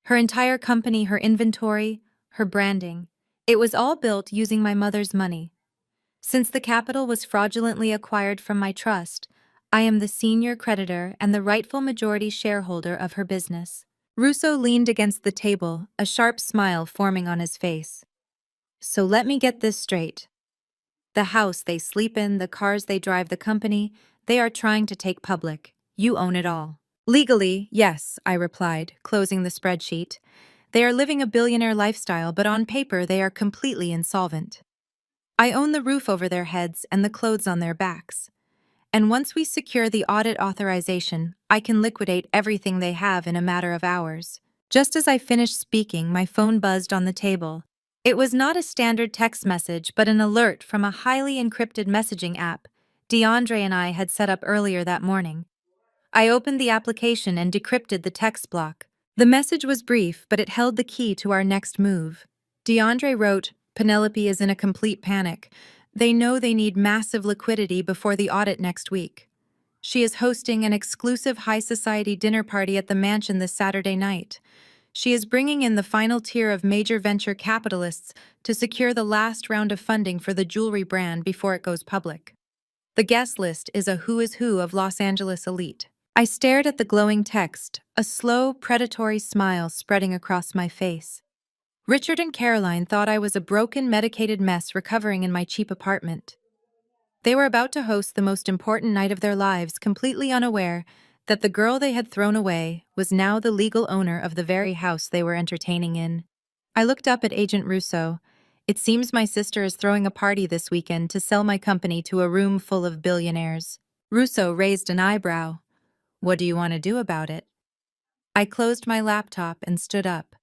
Her entire company, her inventory, her branding, it was all built using my mother's money. Since the capital was fraudulently acquired from my trust, I am the senior creditor and the rightful majority shareholder of her business. Russo leaned against the table, a sharp smile forming on his face. So let me get this straight. The house they sleep in, the cars they drive, the company, they are trying to take public. You own it all. Legally, yes, I replied, closing the spreadsheet. They are living a billionaire lifestyle, but on paper they are completely insolvent. I own the roof over their heads and the clothes on their backs. And once we secure the audit authorization, I can liquidate everything they have in a matter of hours. Just as I finished speaking, my phone buzzed on the table. It was not a standard text message, but an alert from a highly encrypted messaging app DeAndre and I had set up earlier that morning. I opened the application and decrypted the text block. The message was brief, but it held the key to our next move. DeAndre wrote, Penelope is in a complete panic. They know they need massive liquidity before the audit next week. She is hosting an exclusive high society dinner party at the mansion this Saturday night. She is bringing in the final tier of major venture capitalists to secure the last round of funding for the jewelry brand before it goes public. The guest list is a who is who of Los Angeles elite. I stared at the glowing text, a slow, predatory smile spreading across my face. Richard and Caroline thought I was a broken, medicated mess recovering in my cheap apartment. They were about to host the most important night of their lives, completely unaware that the girl they had thrown away was now the legal owner of the very house they were entertaining in. I looked up at Agent Russo. It seems my sister is throwing a party this weekend to sell my company to a room full of billionaires. Russo raised an eyebrow. What do you want to do about it? I closed my laptop and stood up.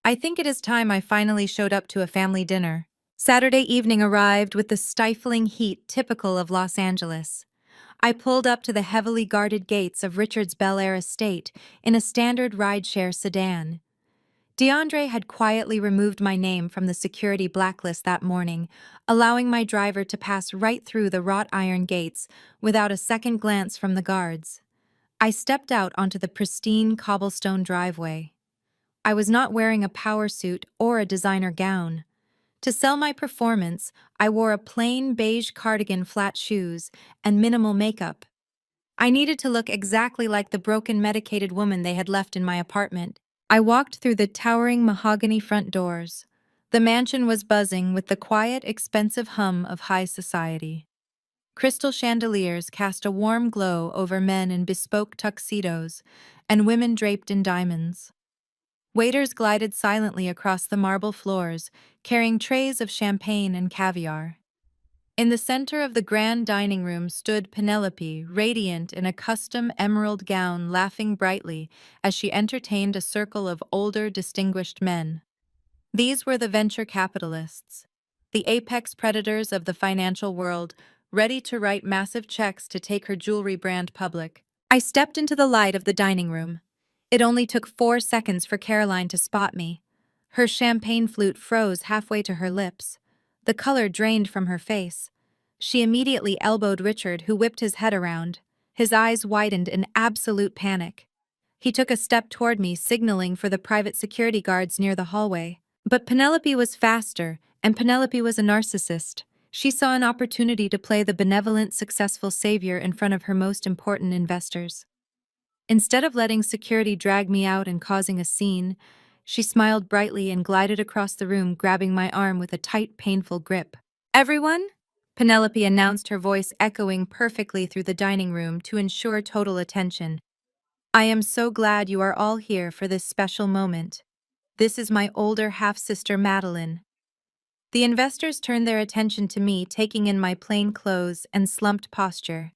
I think it is time I finally showed up to a family dinner. Saturday evening arrived with the stifling heat typical of Los Angeles. I pulled up to the heavily guarded gates of Richard's Bel Air estate in a standard rideshare sedan. DeAndre had quietly removed my name from the security blacklist that morning, allowing my driver to pass right through the wrought iron gates without a second glance from the guards. I stepped out onto the pristine cobblestone driveway. I was not wearing a power suit or a designer gown. To sell my performance, I wore a plain beige cardigan, flat shoes, and minimal makeup. I needed to look exactly like the broken, medicated woman they had left in my apartment. I walked through the towering mahogany front doors. The mansion was buzzing with the quiet, expensive hum of high society. Crystal chandeliers cast a warm glow over men in bespoke tuxedos and women draped in diamonds. Waiters glided silently across the marble floors, carrying trays of champagne and caviar. In the center of the grand dining room stood Penelope, radiant in a custom emerald gown, laughing brightly as she entertained a circle of older, distinguished men. These were the venture capitalists. the apex predators of the financial world, ready to write massive checks to take her jewelry brand public. I stepped into the light of the dining room. It only took 4 seconds for Caroline to spot me. Her champagne flute froze halfway to her lips. The color drained from her face. She immediately elbowed Richard, who whipped his head around. His eyes widened in absolute panic. He took a step toward me, signaling for the private security guards near the hallway. But Penelope was faster, and Penelope was a narcissist. She saw an opportunity to play the benevolent, successful savior in front of her most important investors. Instead of letting security drag me out and causing a scene, she smiled brightly and glided across the room, grabbing my arm with a tight, painful grip. "Everyone?" Penelope announced, her voice echoing perfectly through the dining room to ensure total attention. "I am so glad you are all here for this special moment. This is my older half-sister Madeline." The investors turned their attention to me, taking in my plain clothes and slumped posture.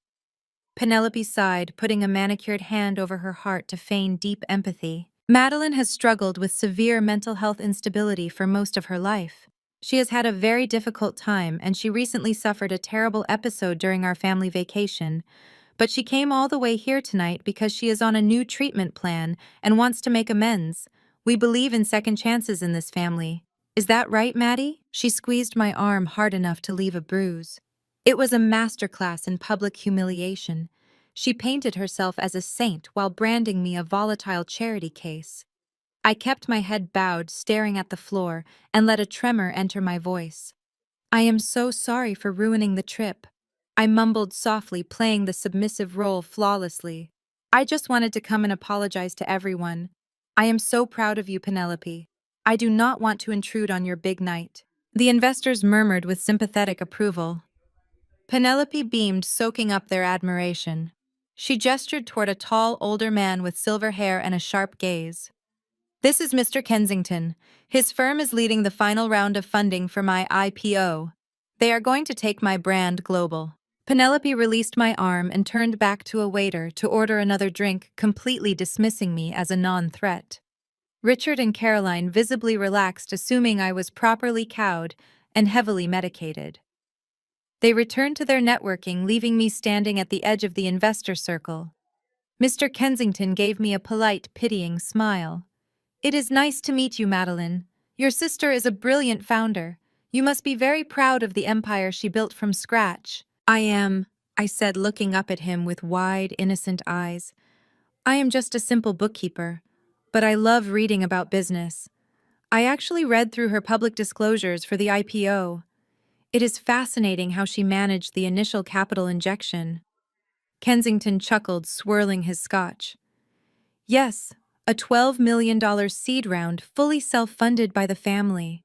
Penelope sighed, putting a manicured hand over her heart to feign deep empathy. Madeline has struggled with severe mental health instability for most of her life. She has had a very difficult time, and she recently suffered a terrible episode during our family vacation. But she came all the way here tonight because she is on a new treatment plan and wants to make amends. We believe in second chances in this family. Is that right, Maddie? She squeezed my arm hard enough to leave a bruise. It was a masterclass in public humiliation. She painted herself as a saint while branding me a volatile charity case. I kept my head bowed, staring at the floor, and let a tremor enter my voice. "I am so sorry for ruining the trip," I mumbled softly, playing the submissive role flawlessly. "I just wanted to come and apologize to everyone. I am so proud of you, Penelope. I do not want to intrude on your big night." The investors murmured with sympathetic approval. Penelope beamed, soaking up their admiration. She gestured toward a tall, older man with silver hair and a sharp gaze. "This is Mr. Kensington. His firm is leading the final round of funding for my IPO. They are going to take my brand global." Penelope released my arm and turned back to a waiter to order another drink, completely dismissing me as a non-threat. Richard and Caroline visibly relaxed, assuming I was properly cowed and heavily medicated. They returned to their networking, leaving me standing at the edge of the investor circle. Mr. Kensington gave me a polite, pitying smile. "It is nice to meet you, Madeline. Your sister is a brilliant founder. You must be very proud of the empire she built from scratch." "I am," I said, looking up at him with wide, innocent eyes. "I am just a simple bookkeeper, but I love reading about business. I actually read through her public disclosures for the IPO. It is fascinating how she managed the initial capital injection." Kensington chuckled, swirling his scotch. "Yes, a $12 million seed round, fully self-funded by the family.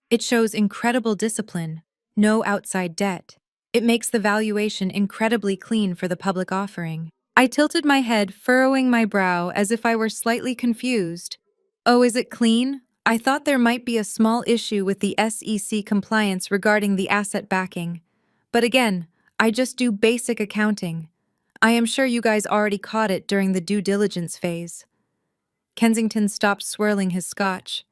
It shows incredible discipline, no outside debt. It makes the valuation incredibly clean for the public offering." I tilted my head, furrowing my brow as if I were slightly confused. "Oh, is it clean? I thought there might be a small issue with the SEC compliance regarding the asset backing. But again, I just do basic accounting. I am sure you guys already caught it during the due diligence phase." Kensington stopped swirling his scotch.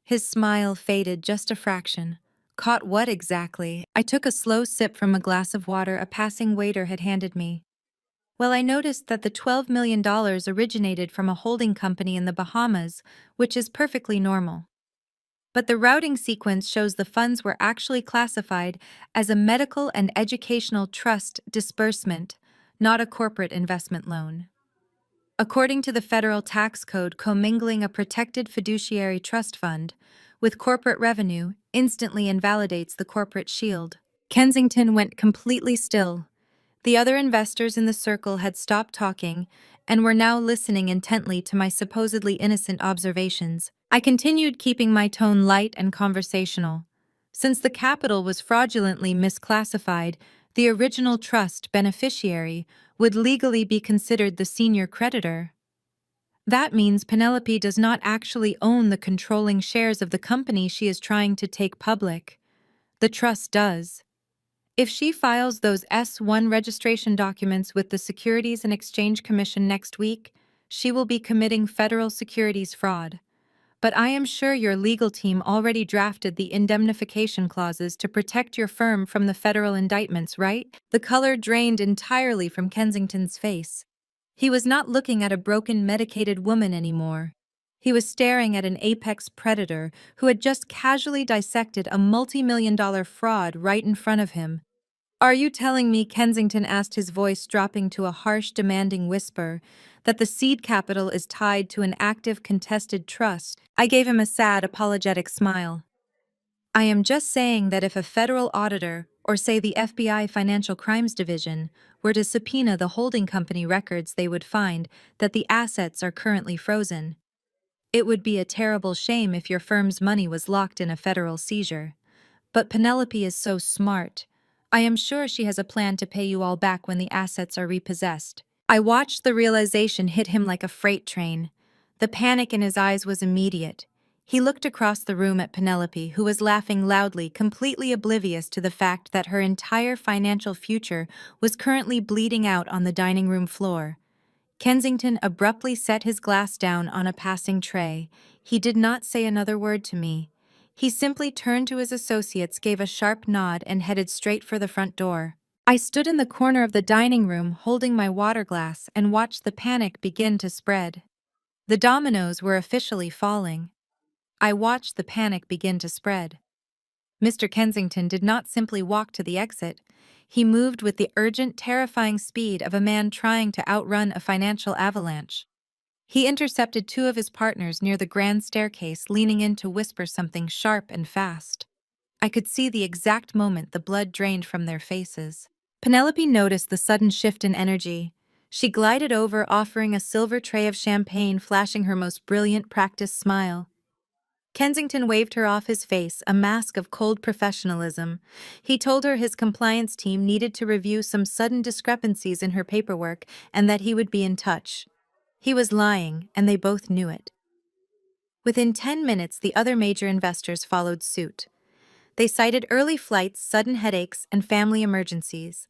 His smile faded just a fraction. "Caught what exactly?" I took a slow sip from a glass of water a passing waiter had handed me. "Well, I noticed that the $12 million originated from a holding company in the Bahamas, which is perfectly normal. But the routing sequence shows the funds were actually classified as a medical and educational trust disbursement, not a corporate investment loan. According to the federal tax code, commingling a protected fiduciary trust fund with corporate revenue instantly invalidates the corporate shield." Kensington went completely still. The other investors in the circle had stopped talking and were now listening intently to my supposedly innocent observations. I continued, keeping my tone light and conversational. Since the capital was fraudulently misclassified, the original trust beneficiary would legally be considered the senior creditor. That means Penelope does not actually own the controlling shares of the company she is trying to take public. The trust does. If she files those S-1 registration documents with the Securities and Exchange Commission next week, she will be committing federal securities fraud. But I am sure your legal team already drafted the indemnification clauses to protect your firm from the federal indictments, right? The color drained entirely from Kensington's face. He was not looking at a broken, medicated woman anymore. He was staring at an apex predator who had just casually dissected a multi-million-dollar fraud right in front of him. Are you telling me, Kensington asked, his voice dropping to a harsh, demanding whisper, that the seed capital is tied to an active, contested trust? I gave him a sad, apologetic smile. I am just saying that if a federal auditor, or say the FBI Financial Crimes Division, were to subpoena the holding company records, they would find that the assets are currently frozen. It would be a terrible shame if your firm's money was locked in a federal seizure. But Penelope is so smart. I am sure she has a plan to pay you all back when the assets are repossessed. I watched the realization hit him like a freight train. The panic in his eyes was immediate. He looked across the room at Penelope, who was laughing loudly, completely oblivious to the fact that her entire financial future was currently bleeding out on the dining room floor. Kensington abruptly set his glass down on a passing tray. He did not say another word to me. He simply turned to his associates, gave a sharp nod, and headed straight for the front door. I stood in the corner of the dining room, holding my water glass, and watched the panic begin to spread. The dominoes were officially falling. I watched the panic begin to spread. Mr. Kensington did not simply walk to the exit. He moved with the urgent, terrifying speed of a man trying to outrun a financial avalanche. He intercepted two of his partners near the grand staircase, leaning in to whisper something sharp and fast. I could see the exact moment the blood drained from their faces. Penelope noticed the sudden shift in energy. She glided over, offering a silver tray of champagne, flashing her most brilliant, practiced smile. Kensington waved her off, his face a mask of cold professionalism. He told her his compliance team needed to review some sudden discrepancies in her paperwork and that he would be in touch. He was lying, and they both knew it. Within 10 minutes, the other major investors followed suit. They cited early flights, sudden headaches, and family emergencies.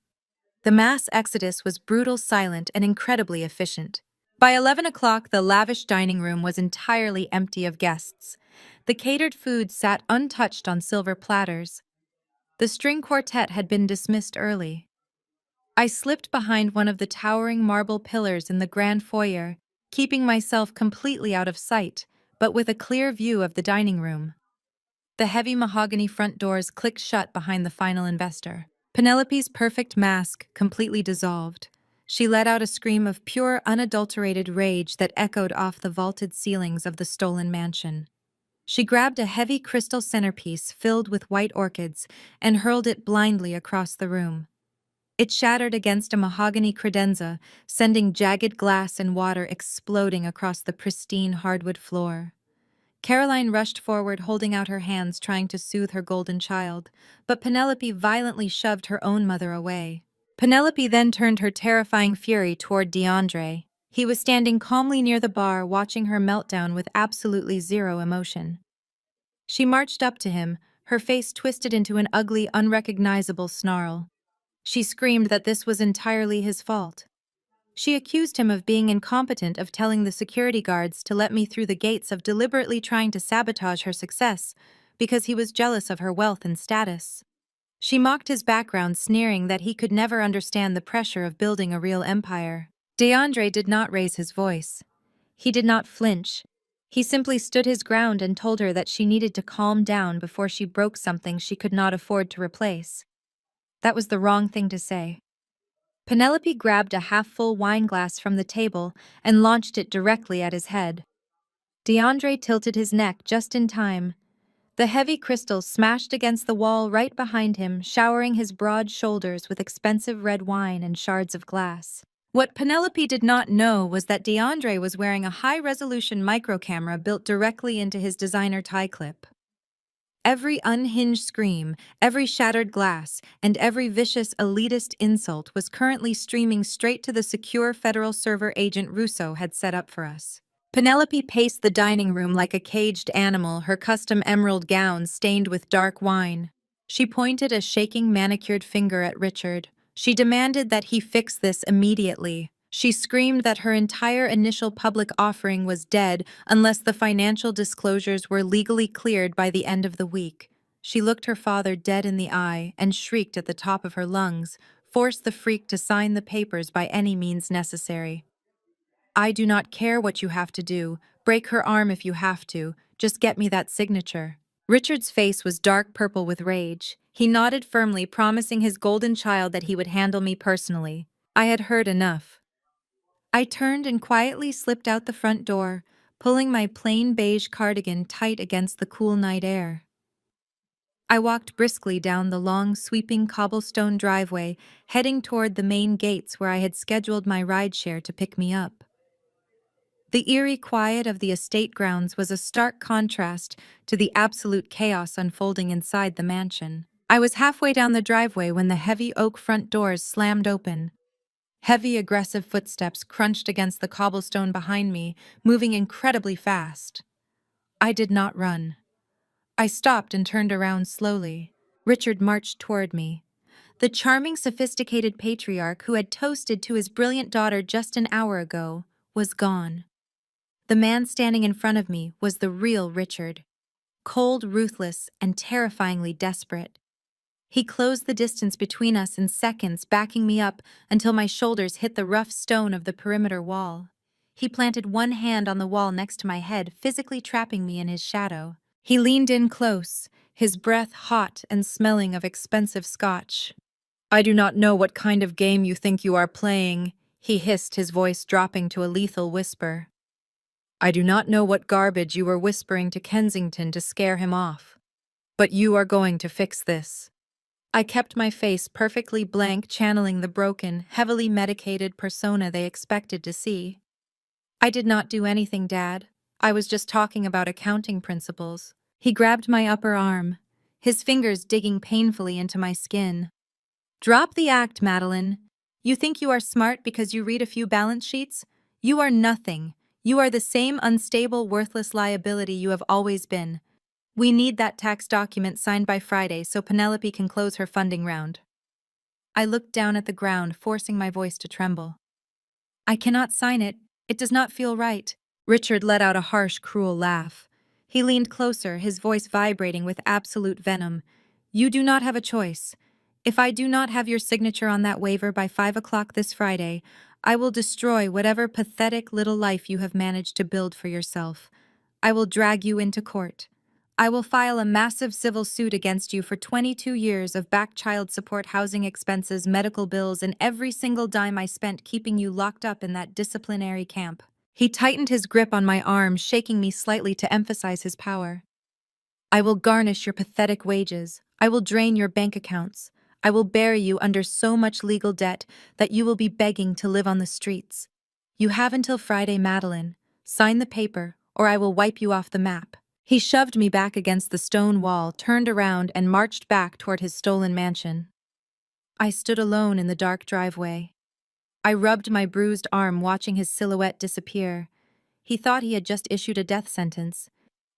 The mass exodus was brutal, silent, and incredibly efficient. By 11 o'clock, the lavish dining room was entirely empty of guests. The catered food sat untouched on silver platters. The string quartet had been dismissed early. I slipped behind one of the towering marble pillars in the grand foyer, keeping myself completely out of sight, but with a clear view of the dining room. The heavy mahogany front doors clicked shut behind the final investor. Penelope's perfect mask completely dissolved. She let out a scream of pure, unadulterated rage that echoed off the vaulted ceilings of the stolen mansion. She grabbed a heavy crystal centerpiece filled with white orchids and hurled it blindly across the room. It shattered against a mahogany credenza, sending jagged glass and water exploding across the pristine hardwood floor. Caroline rushed forward, holding out her hands, trying to soothe her golden child, but Penelope violently shoved her own mother away. Penelope then turned her terrifying fury toward DeAndre. He was standing calmly near the bar, watching her meltdown with absolutely zero emotion. She marched up to him, her face twisted into an ugly, unrecognizable snarl. She screamed that this was entirely his fault. She accused him of being incompetent, of telling the security guards to let me through the gates, of deliberately trying to sabotage her success because he was jealous of her wealth and status. She mocked his background, sneering that he could never understand the pressure of building a real empire. DeAndre did not raise his voice. He did not flinch. He simply stood his ground and told her that she needed to calm down before she broke something she could not afford to replace. That was the wrong thing to say. Penelope grabbed a half-full wine glass from the table and launched it directly at his head. DeAndre tilted his neck just in time. The heavy crystal smashed against the wall right behind him, showering his broad shoulders with expensive red wine and shards of glass. What Penelope did not know was that DeAndre was wearing a high-resolution microcamera built directly into his designer tie clip. Every unhinged scream, every shattered glass, and every vicious elitist insult was currently streaming straight to the secure federal server Agent Russo had set up for us. Penelope paced the dining room like a caged animal, her custom emerald gown stained with dark wine. She pointed a shaking manicured finger at Richard. She demanded that he fix this immediately. She screamed that her entire initial public offering was dead unless the financial disclosures were legally cleared by the end of the week. She looked her father dead in the eye and shrieked at the top of her lungs, forced the freak to sign the papers by any means necessary. I do not care what you have to do. Break her arm if you have to. Just get me that signature. Richard's face was dark purple with rage. He nodded firmly, promising his golden child that he would handle me personally. I had heard enough. I turned and quietly slipped out the front door, pulling my plain beige cardigan tight against the cool night air. I walked briskly down the long, sweeping cobblestone driveway, heading toward the main gates where I had scheduled my rideshare to pick me up. The eerie quiet of the estate grounds was a stark contrast to the absolute chaos unfolding inside the mansion. I was halfway down the driveway when the heavy oak front doors slammed open. Heavy, aggressive footsteps crunched against the cobblestone behind me, moving incredibly fast. I did not run. I stopped and turned around slowly. Richard marched toward me. The charming, sophisticated patriarch who had toasted to his brilliant daughter just an hour ago was gone. The man standing in front of me was the real Richard, cold, ruthless, and terrifyingly desperate. He closed the distance between us in seconds, backing me up until my shoulders hit the rough stone of the perimeter wall. He planted one hand on the wall next to my head, physically trapping me in his shadow. He leaned in close, his breath hot and smelling of expensive scotch. "I do not know what kind of game you think you are playing," he hissed, his voice dropping to a lethal whisper. "I do not know what garbage you were whispering to Kensington to scare him off. But you are going to fix this." I kept my face perfectly blank, channeling the broken, heavily medicated persona they expected to see. "I did not do anything, Dad. I was just talking about accounting principles." He grabbed my upper arm, his fingers digging painfully into my skin. "Drop the act, Madeline. You think you are smart because you read a few balance sheets? You are nothing. You are the same unstable, worthless liability you have always been. We need that tax document signed by Friday so Penelope can close her funding round." I looked down at the ground, forcing my voice to tremble. "I cannot sign it. It does not feel right." Richard let out a harsh, cruel laugh. He leaned closer, his voice vibrating with absolute venom. "You do not have a choice. If I do not have your signature on that waiver by 5 o'clock this Friday, I will destroy whatever pathetic little life you have managed to build for yourself. I will drag you into court. I will file a massive civil suit against you for 22 years of back child support, housing expenses, medical bills, and every single dime I spent keeping you locked up in that disciplinary camp." He tightened his grip on my arm, shaking me slightly to emphasize his power. "I will garnish your pathetic wages. I will drain your bank accounts. I will bury you under so much legal debt that you will be begging to live on the streets. You have until Friday, Madeline. Sign the paper, or I will wipe you off the map." He shoved me back against the stone wall, turned around, and marched back toward his stolen mansion. I stood alone in the dark driveway. I rubbed my bruised arm, watching his silhouette disappear. He thought he had just issued a death sentence.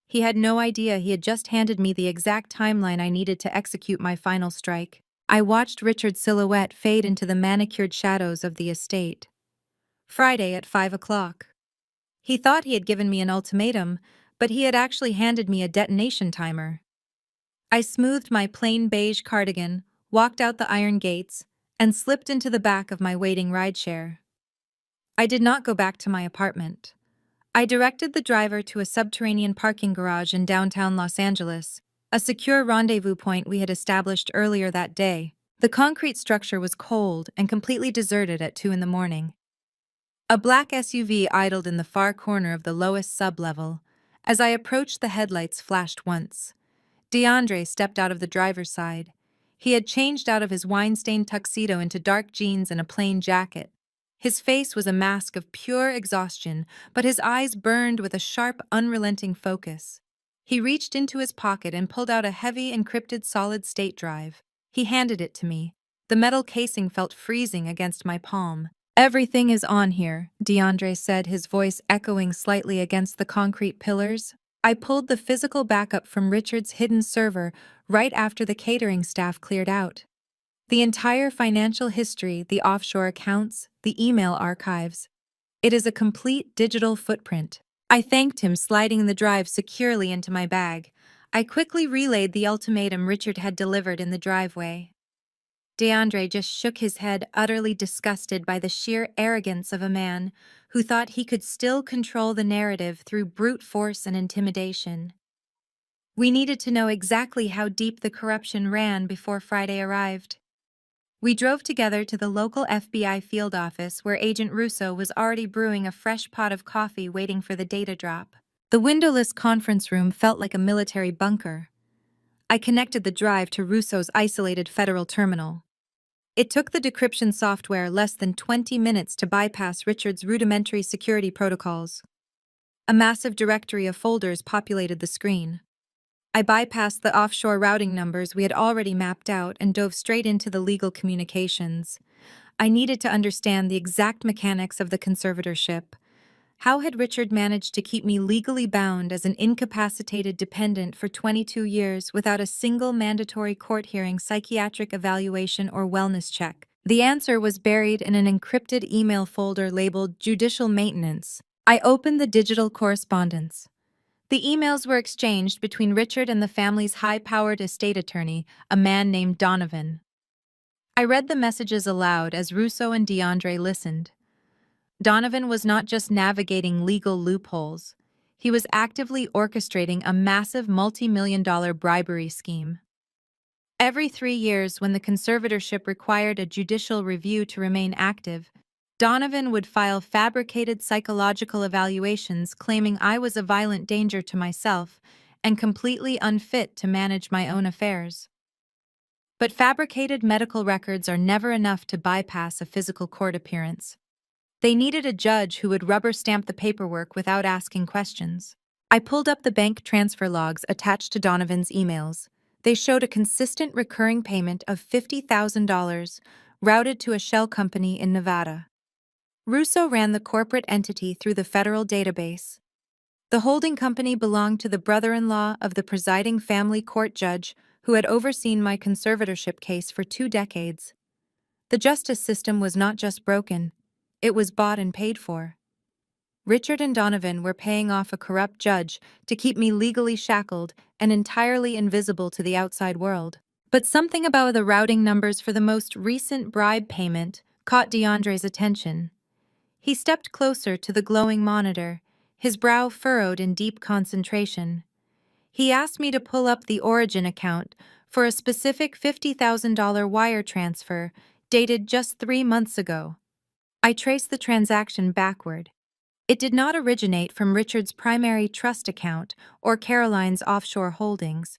He had no idea he had just handed me the exact timeline I needed to execute my final strike. I watched Richard's silhouette fade into the manicured shadows of the estate. Friday at 5 o'clock. He thought he had given me an ultimatum, but he had actually handed me a detonation timer. I smoothed my plain beige cardigan, walked out the iron gates, and slipped into the back of my waiting rideshare. I did not go back to my apartment. I directed the driver to a subterranean parking garage in downtown Los Angeles, a secure rendezvous point we had established earlier that day. The concrete structure was cold and completely deserted at 2 in the morning. A black SUV idled in the far corner of the lowest sublevel. As I approached, the headlights flashed once. DeAndre stepped out of the driver's side. He had changed out of his wine-stained tuxedo into dark jeans and a plain jacket. His face was a mask of pure exhaustion, but his eyes burned with a sharp, unrelenting focus. He reached into his pocket and pulled out a heavy, encrypted solid-state drive. He handed it to me. The metal casing felt freezing against my palm. "Everything is on here," DeAndre said, his voice echoing slightly against the concrete pillars. I pulled the physical backup from Richard's hidden server right after the catering staff cleared out. The entire financial history, the offshore accounts, the email archives. It is a complete digital footprint. I thanked him, sliding the drive securely into my bag. I quickly relayed the ultimatum Richard had delivered in the driveway. DeAndre just shook his head, utterly disgusted by the sheer arrogance of a man who thought he could still control the narrative through brute force and intimidation. We needed to know exactly how deep the corruption ran before Friday arrived. We drove together to the local FBI field office where Agent Russo was already brewing a fresh pot of coffee waiting for the data drop. The windowless conference room felt like a military bunker. I connected the drive to Russo's isolated federal terminal. It took the decryption software less than 20 minutes to bypass Richard's rudimentary security protocols. A massive directory of folders populated the screen. I bypassed the offshore routing numbers we had already mapped out and dove straight into the legal communications. I needed to understand the exact mechanics of the conservatorship. How had Richard managed to keep me legally bound as an incapacitated dependent for 22 years without a single mandatory court hearing, psychiatric evaluation, or wellness check? The answer was buried in an encrypted email folder labeled Judicial Maintenance. I opened the digital correspondence. The emails were exchanged between Richard and the family's high-powered estate attorney, a man named Donovan. I read the messages aloud as Russo and DeAndre listened. Donovan was not just navigating legal loopholes. He was actively orchestrating a massive multi-million-dollar bribery scheme. Every 3 years, when the conservatorship required a judicial review to remain active, Donovan would file fabricated psychological evaluations claiming I was a violent danger to myself and completely unfit to manage my own affairs. But fabricated medical records are never enough to bypass a physical court appearance. They needed a judge who would rubber stamp the paperwork without asking questions. I pulled up the bank transfer logs attached to Donovan's emails. They showed a consistent recurring payment of $50,000 routed to a shell company in Nevada. Russo ran the corporate entity through the federal database. The holding company belonged to the brother-in-law of the presiding family court judge who had overseen my conservatorship case for 2 decades. The justice system was not just broken, it was bought and paid for. Richard and Donovan were paying off a corrupt judge to keep me legally shackled and entirely invisible to the outside world. But something about the routing numbers for the most recent bribe payment caught DeAndre's attention. He stepped closer to the glowing monitor, his brow furrowed in deep concentration. He asked me to pull up the origin account for a specific $50,000 wire transfer dated just 3 months ago. I traced the transaction backward. It did not originate from Richard's primary trust account or Caroline's offshore holdings.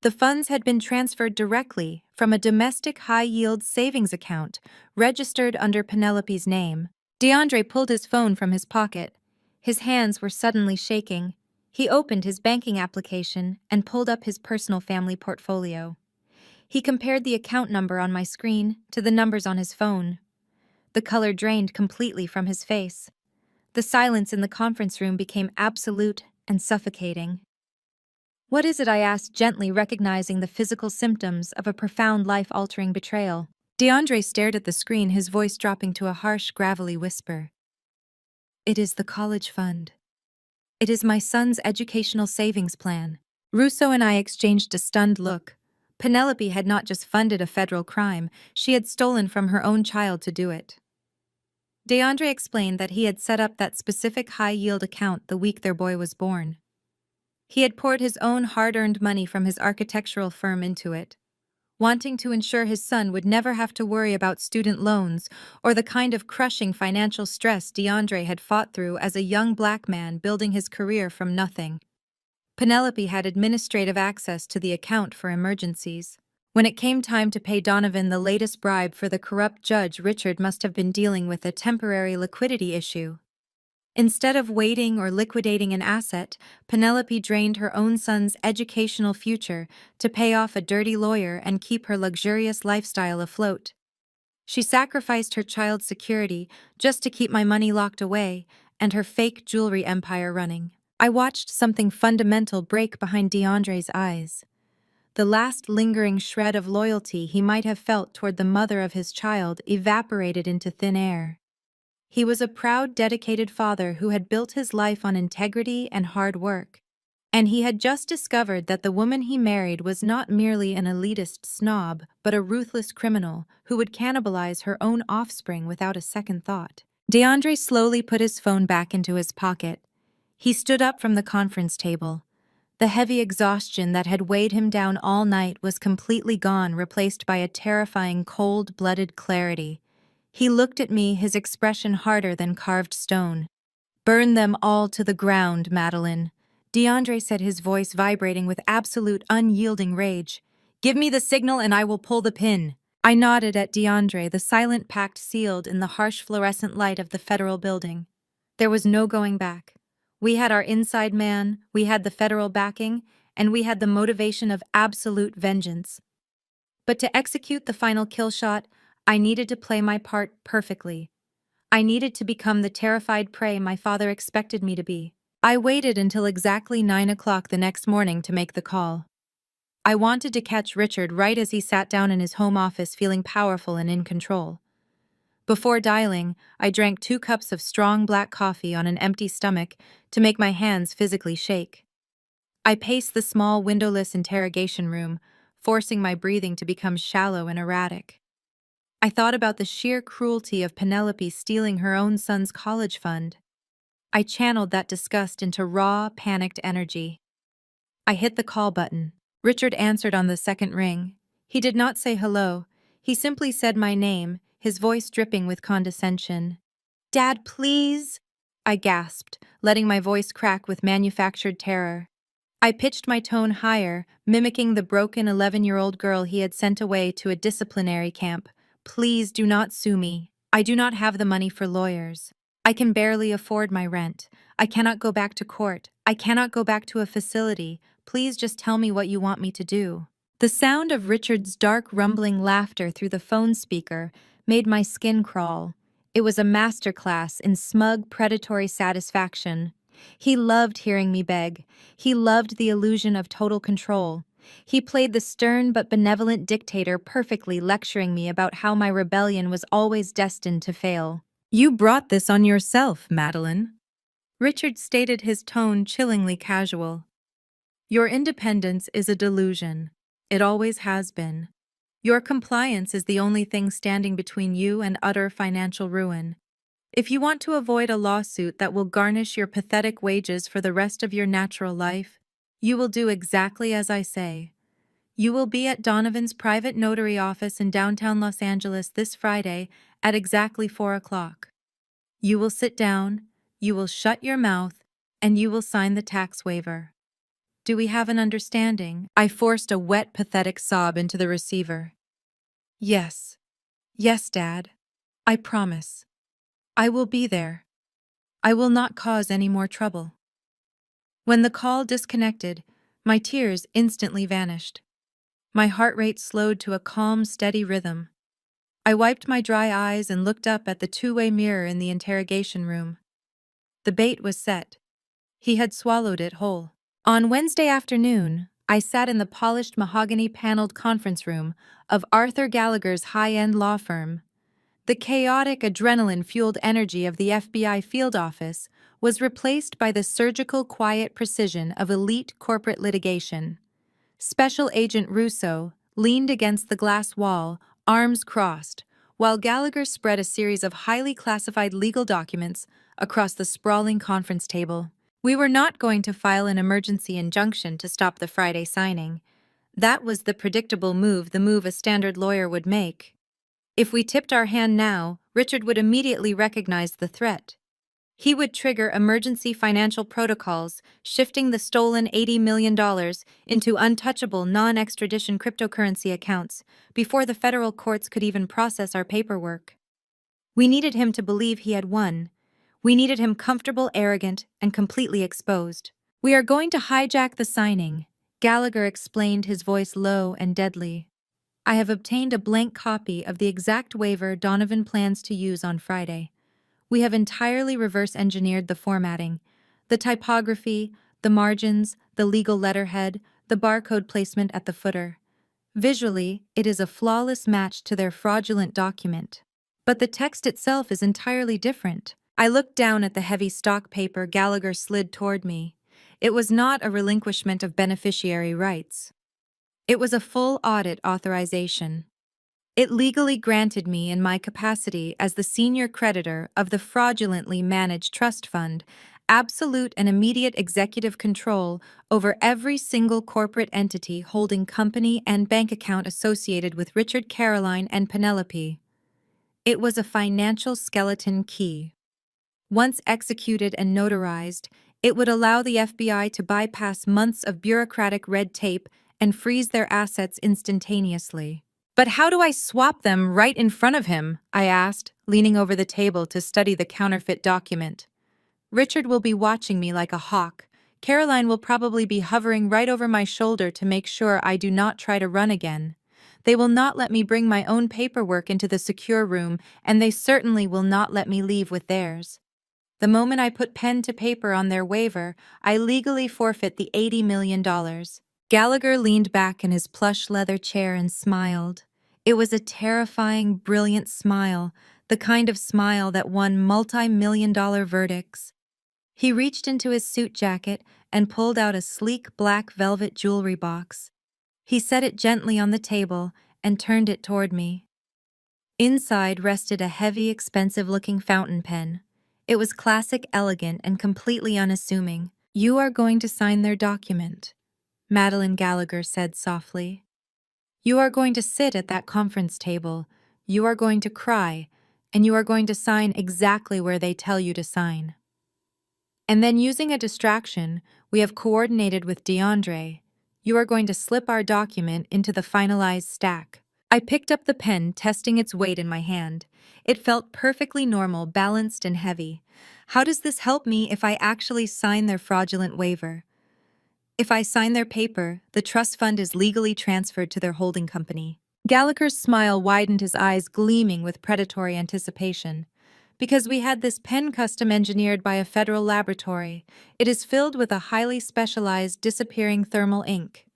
The funds had been transferred directly from a domestic high-yield savings account registered under Penelope's name. DeAndre pulled his phone from his pocket. His hands were suddenly shaking. He opened his banking application and pulled up his personal family portfolio. He compared the account number on my screen to the numbers on his phone. The color drained completely from his face. The silence in the conference room became absolute and suffocating. "What is it?" I asked gently, recognizing the physical symptoms of a profound life-altering betrayal. DeAndre stared at the screen, his voice dropping to a harsh, gravelly whisper. "It is the college fund. It is my son's educational savings plan." Russo and I exchanged a stunned look. Penelope had not just funded a federal crime, she had stolen from her own child to do it. DeAndre explained that he had set up that specific high-yield account the week their boy was born. He had poured his own hard-earned money from his architectural firm into it, wanting to ensure his son would never have to worry about student loans or the kind of crushing financial stress DeAndre had fought through as a young black man building his career from nothing. Penelope had administrative access to the account for emergencies. When it came time to pay Donovan the latest bribe for the corrupt judge, Richard must have been dealing with a temporary liquidity issue. Instead of waiting or liquidating an asset, Penelope drained her own son's educational future to pay off a dirty lawyer and keep her luxurious lifestyle afloat. She sacrificed her child's security just to keep my money locked away and her fake jewelry empire running. I watched something fundamental break behind DeAndre's eyes. The last lingering shred of loyalty he might have felt toward the mother of his child evaporated into thin air. He was a proud, dedicated father who had built his life on integrity and hard work. And he had just discovered that the woman he married was not merely an elitist snob, but a ruthless criminal who would cannibalize her own offspring without a second thought. DeAndre slowly put his phone back into his pocket. He stood up from the conference table. The heavy exhaustion that had weighed him down all night was completely gone, replaced by a terrifying cold-blooded clarity. He looked at me, his expression harder than carved stone. "Burn them all to the ground, Madeline," DeAndre said, his voice vibrating with absolute unyielding rage. "Give me the signal and I will pull the pin." I nodded at DeAndre, the silent pact sealed in the harsh fluorescent light of the federal building. There was no going back. We had our inside man, we had the federal backing, and we had the motivation of absolute vengeance. But to execute the final kill shot, I needed to play my part perfectly. I needed to become the terrified prey my father expected me to be. I waited until exactly 9 o'clock the next morning to make the call. I wanted to catch Richard right as he sat down in his home office, feeling powerful and in control. Before dialing, I drank 2 cups of strong black coffee on an empty stomach to make my hands physically shake. I paced the small windowless interrogation room, forcing my breathing to become shallow and erratic. I thought about the sheer cruelty of Penelope stealing her own son's college fund. I channeled that disgust into raw, panicked energy. I hit the call button. Richard answered on the second ring. He did not say hello. He simply said my name, his voice dripping with condescension. "Dad, please," I gasped, letting my voice crack with manufactured terror. I pitched my tone higher, mimicking the broken 11-year-old girl he had sent away to a disciplinary camp. "Please do not sue me. I do not have the money for lawyers. I can barely afford my rent. I cannot go back to court. I cannot go back to a facility. Please just tell me what you want me to do." The sound of Richard's dark, rumbling laughter through the phone speaker made my skin crawl. It was a masterclass in smug, predatory satisfaction. He loved hearing me beg. He loved the illusion of total control. He played the stern but benevolent dictator perfectly, lecturing me about how my rebellion was always destined to fail. "You brought this on yourself, Madeline." Richard stated, his tone chillingly casual. "Your independence is a delusion. It always has been. Your compliance is the only thing standing between you and utter financial ruin. If you want to avoid a lawsuit that will garnish your pathetic wages for the rest of your natural life, you will do exactly as I say. You will be at Donovan's private notary office in downtown Los Angeles this Friday at exactly 4 o'clock. You will sit down, you will shut your mouth, and you will sign the tax waiver. Do we have an understanding?" I forced a wet, pathetic sob into the receiver. "Yes. Yes, Dad. I promise. I will be there. I will not cause any more trouble." When the call disconnected, my tears instantly vanished. My heart rate slowed to a calm, steady rhythm. I wiped my dry eyes and looked up at the two-way mirror in the interrogation room. The bait was set. He had swallowed it whole. On Wednesday afternoon, I sat in the polished mahogany-paneled conference room of Arthur Gallagher's high-end law firm. The chaotic, adrenaline-fueled energy of the FBI field office was replaced by the surgical, quiet precision of elite corporate litigation. Special Agent Russo leaned against the glass wall, arms crossed, while Gallagher spread a series of highly classified legal documents across the sprawling conference table. We were not going to file an emergency injunction to stop the Friday signing. That was the predictable move, the move a standard lawyer would make. If we tipped our hand now, Richard would immediately recognize the threat. He would trigger emergency financial protocols, shifting the stolen $80 million into untouchable, non-extradition cryptocurrency accounts before the federal courts could even process our paperwork. We needed him to believe he had won. We needed him comfortable, arrogant, and completely exposed. "We are going to hijack the signing," Gallagher explained, his voice low and deadly. "I have obtained a blank copy of the exact waiver Donovan plans to use on Friday. We have entirely reverse-engineered the formatting, the typography, the margins, the legal letterhead, the barcode placement at the footer. Visually, it is a flawless match to their fraudulent document. But the text itself is entirely different. I looked down at the heavy stock paper Gallagher slid toward me. It was not a relinquishment of beneficiary rights. It was a full audit authorization. It legally granted me, in my capacity as the senior creditor of the fraudulently managed trust fund, absolute and immediate executive control over every single corporate entity holding company and bank account associated with Richard, Caroline, and Penelope. It was a financial skeleton key. Once executed and notarized, it would allow the FBI to bypass months of bureaucratic red tape and freeze their assets instantaneously. But how do I swap them right in front of him? I asked, leaning over the table to study the counterfeit document. Richard will be watching me like a hawk. Caroline will probably be hovering right over my shoulder to make sure I do not try to run again. They will not let me bring my own paperwork into the secure room, and they certainly will not let me leave with theirs. The moment I put pen to paper on their waiver, I legally forfeit the $80 million. Gallagher leaned back in his plush leather chair and smiled. It was a terrifying, brilliant smile, the kind of smile that won multi-million-dollar verdicts. He reached into his suit jacket and pulled out a sleek black velvet jewelry box. He set it gently on the table and turned it toward me. Inside rested a heavy, expensive-looking fountain pen. It was classic, elegant, and completely unassuming. "You are going to sign their document," Madeline Gallagher said softly. "You are going to sit at that conference table, you are going to cry, and you are going to sign exactly where they tell you to sign. And then, using a distraction we have coordinated with DeAndre, you are going to slip our document into the finalized stack." I picked up the pen, testing its weight in my hand. It felt perfectly normal, balanced and heavy. How does this help me if I actually sign their fraudulent waiver? If I sign their paper, the trust fund is legally transferred to their holding company. Gallagher's smile widened, his eyes gleaming with predatory anticipation. Because we had this pen custom engineered by a federal laboratory, it is filled with a highly specialized disappearing thermal ink.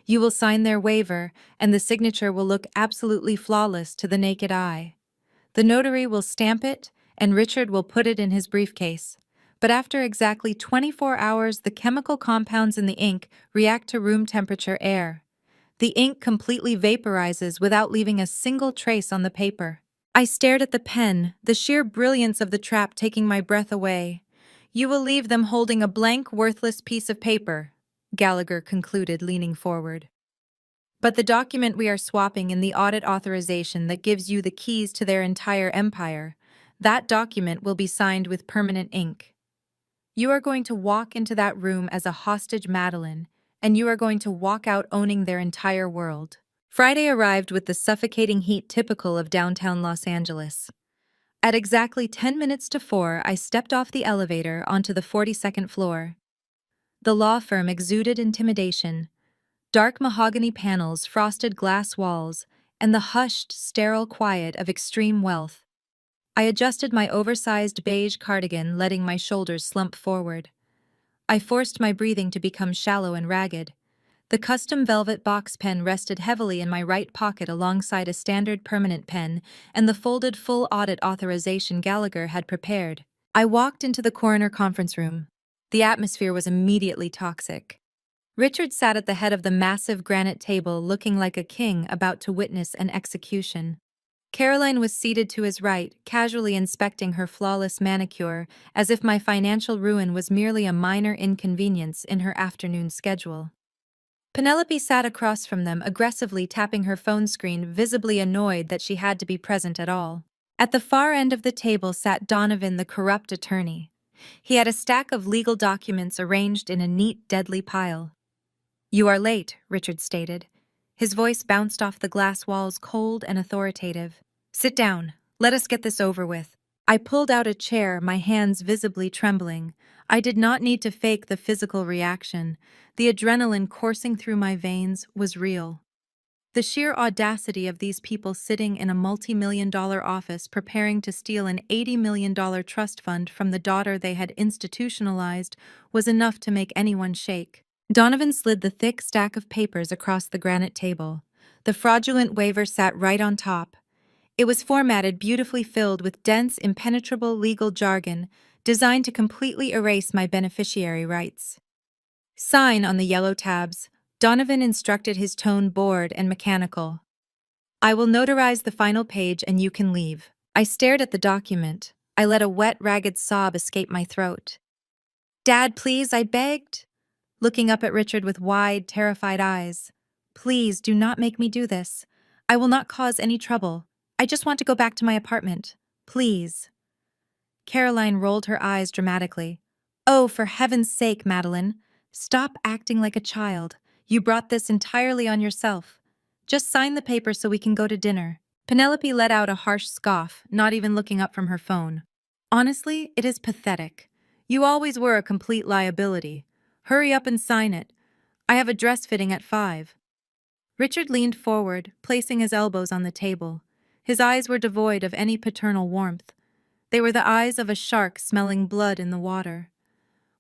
You will sign their waiver, and the signature will look absolutely flawless to the naked eye. The notary will stamp it, and Richard will put it in his briefcase. But after exactly 24 hours, the chemical compounds in the ink react to room temperature air. The ink completely vaporizes without leaving a single trace on the paper. I stared at the pen, the sheer brilliance of the trap taking my breath away. "You will leave them holding a blank, worthless piece of paper," Gallagher concluded, leaning forward. "But the document we are swapping in the audit authorization that gives you the keys to their entire empire, that document will be signed with permanent ink. You are going to walk into that room as a hostage Madeline, and you are going to walk out owning their entire world." Friday arrived with the suffocating heat typical of downtown Los Angeles. At exactly 10 minutes to 4, I stepped off the elevator onto the 42nd floor. The law firm exuded intimidation. Dark mahogany panels, frosted glass walls, and the hushed, sterile quiet of extreme wealth. I adjusted my oversized beige cardigan, letting my shoulders slump forward. I forced my breathing to become shallow and ragged. The custom velvet box pen rested heavily in my right pocket alongside a standard permanent pen and the folded full audit authorization Gallagher had prepared. I walked into the coroner conference room. The atmosphere was immediately toxic. Richard sat at the head of the massive granite table, looking like a king about to witness an execution. Caroline was seated to his right, casually inspecting her flawless manicure, as if my financial ruin was merely a minor inconvenience in her afternoon schedule. Penelope sat across from them, aggressively tapping her phone screen, visibly annoyed that she had to be present at all. At the far end of the table sat Donovan, the corrupt attorney. He had a stack of legal documents arranged in a neat, deadly pile. "You are late," Richard stated. His voice bounced off the glass walls, cold and authoritative. "Sit down. Let us get this over with." I pulled out a chair, my hands visibly trembling. I did not need to fake the physical reaction. The adrenaline coursing through my veins was real. The sheer audacity of these people sitting in a multi-million-dollar office preparing to steal an $80 million trust fund from the daughter they had institutionalized was enough to make anyone shake. Donovan slid the thick stack of papers across the granite table. The fraudulent waiver sat right on top. It was formatted beautifully filled with dense, impenetrable legal jargon designed to completely erase my beneficiary rights. Sign on the yellow tabs. Donovan instructed, his tone bored and mechanical. I will notarize the final page and you can leave. I stared at the document. I let a wet, ragged sob escape my throat. Dad, please, I begged, looking up at Richard with wide, terrified eyes. Please, do not make me do this. I will not cause any trouble. I just want to go back to my apartment. Please. Caroline rolled her eyes dramatically. Oh, for heaven's sake, Madeline. Stop acting like a child. You brought this entirely on yourself. Just sign the paper so we can go to dinner. Penelope let out a harsh scoff, not even looking up from her phone. Honestly, it is pathetic. You always were a complete liability. Hurry up and sign it. I have a dress fitting at 5. Richard leaned forward, placing his elbows on the table. His eyes were devoid of any paternal warmth. They were the eyes of a shark smelling blood in the water.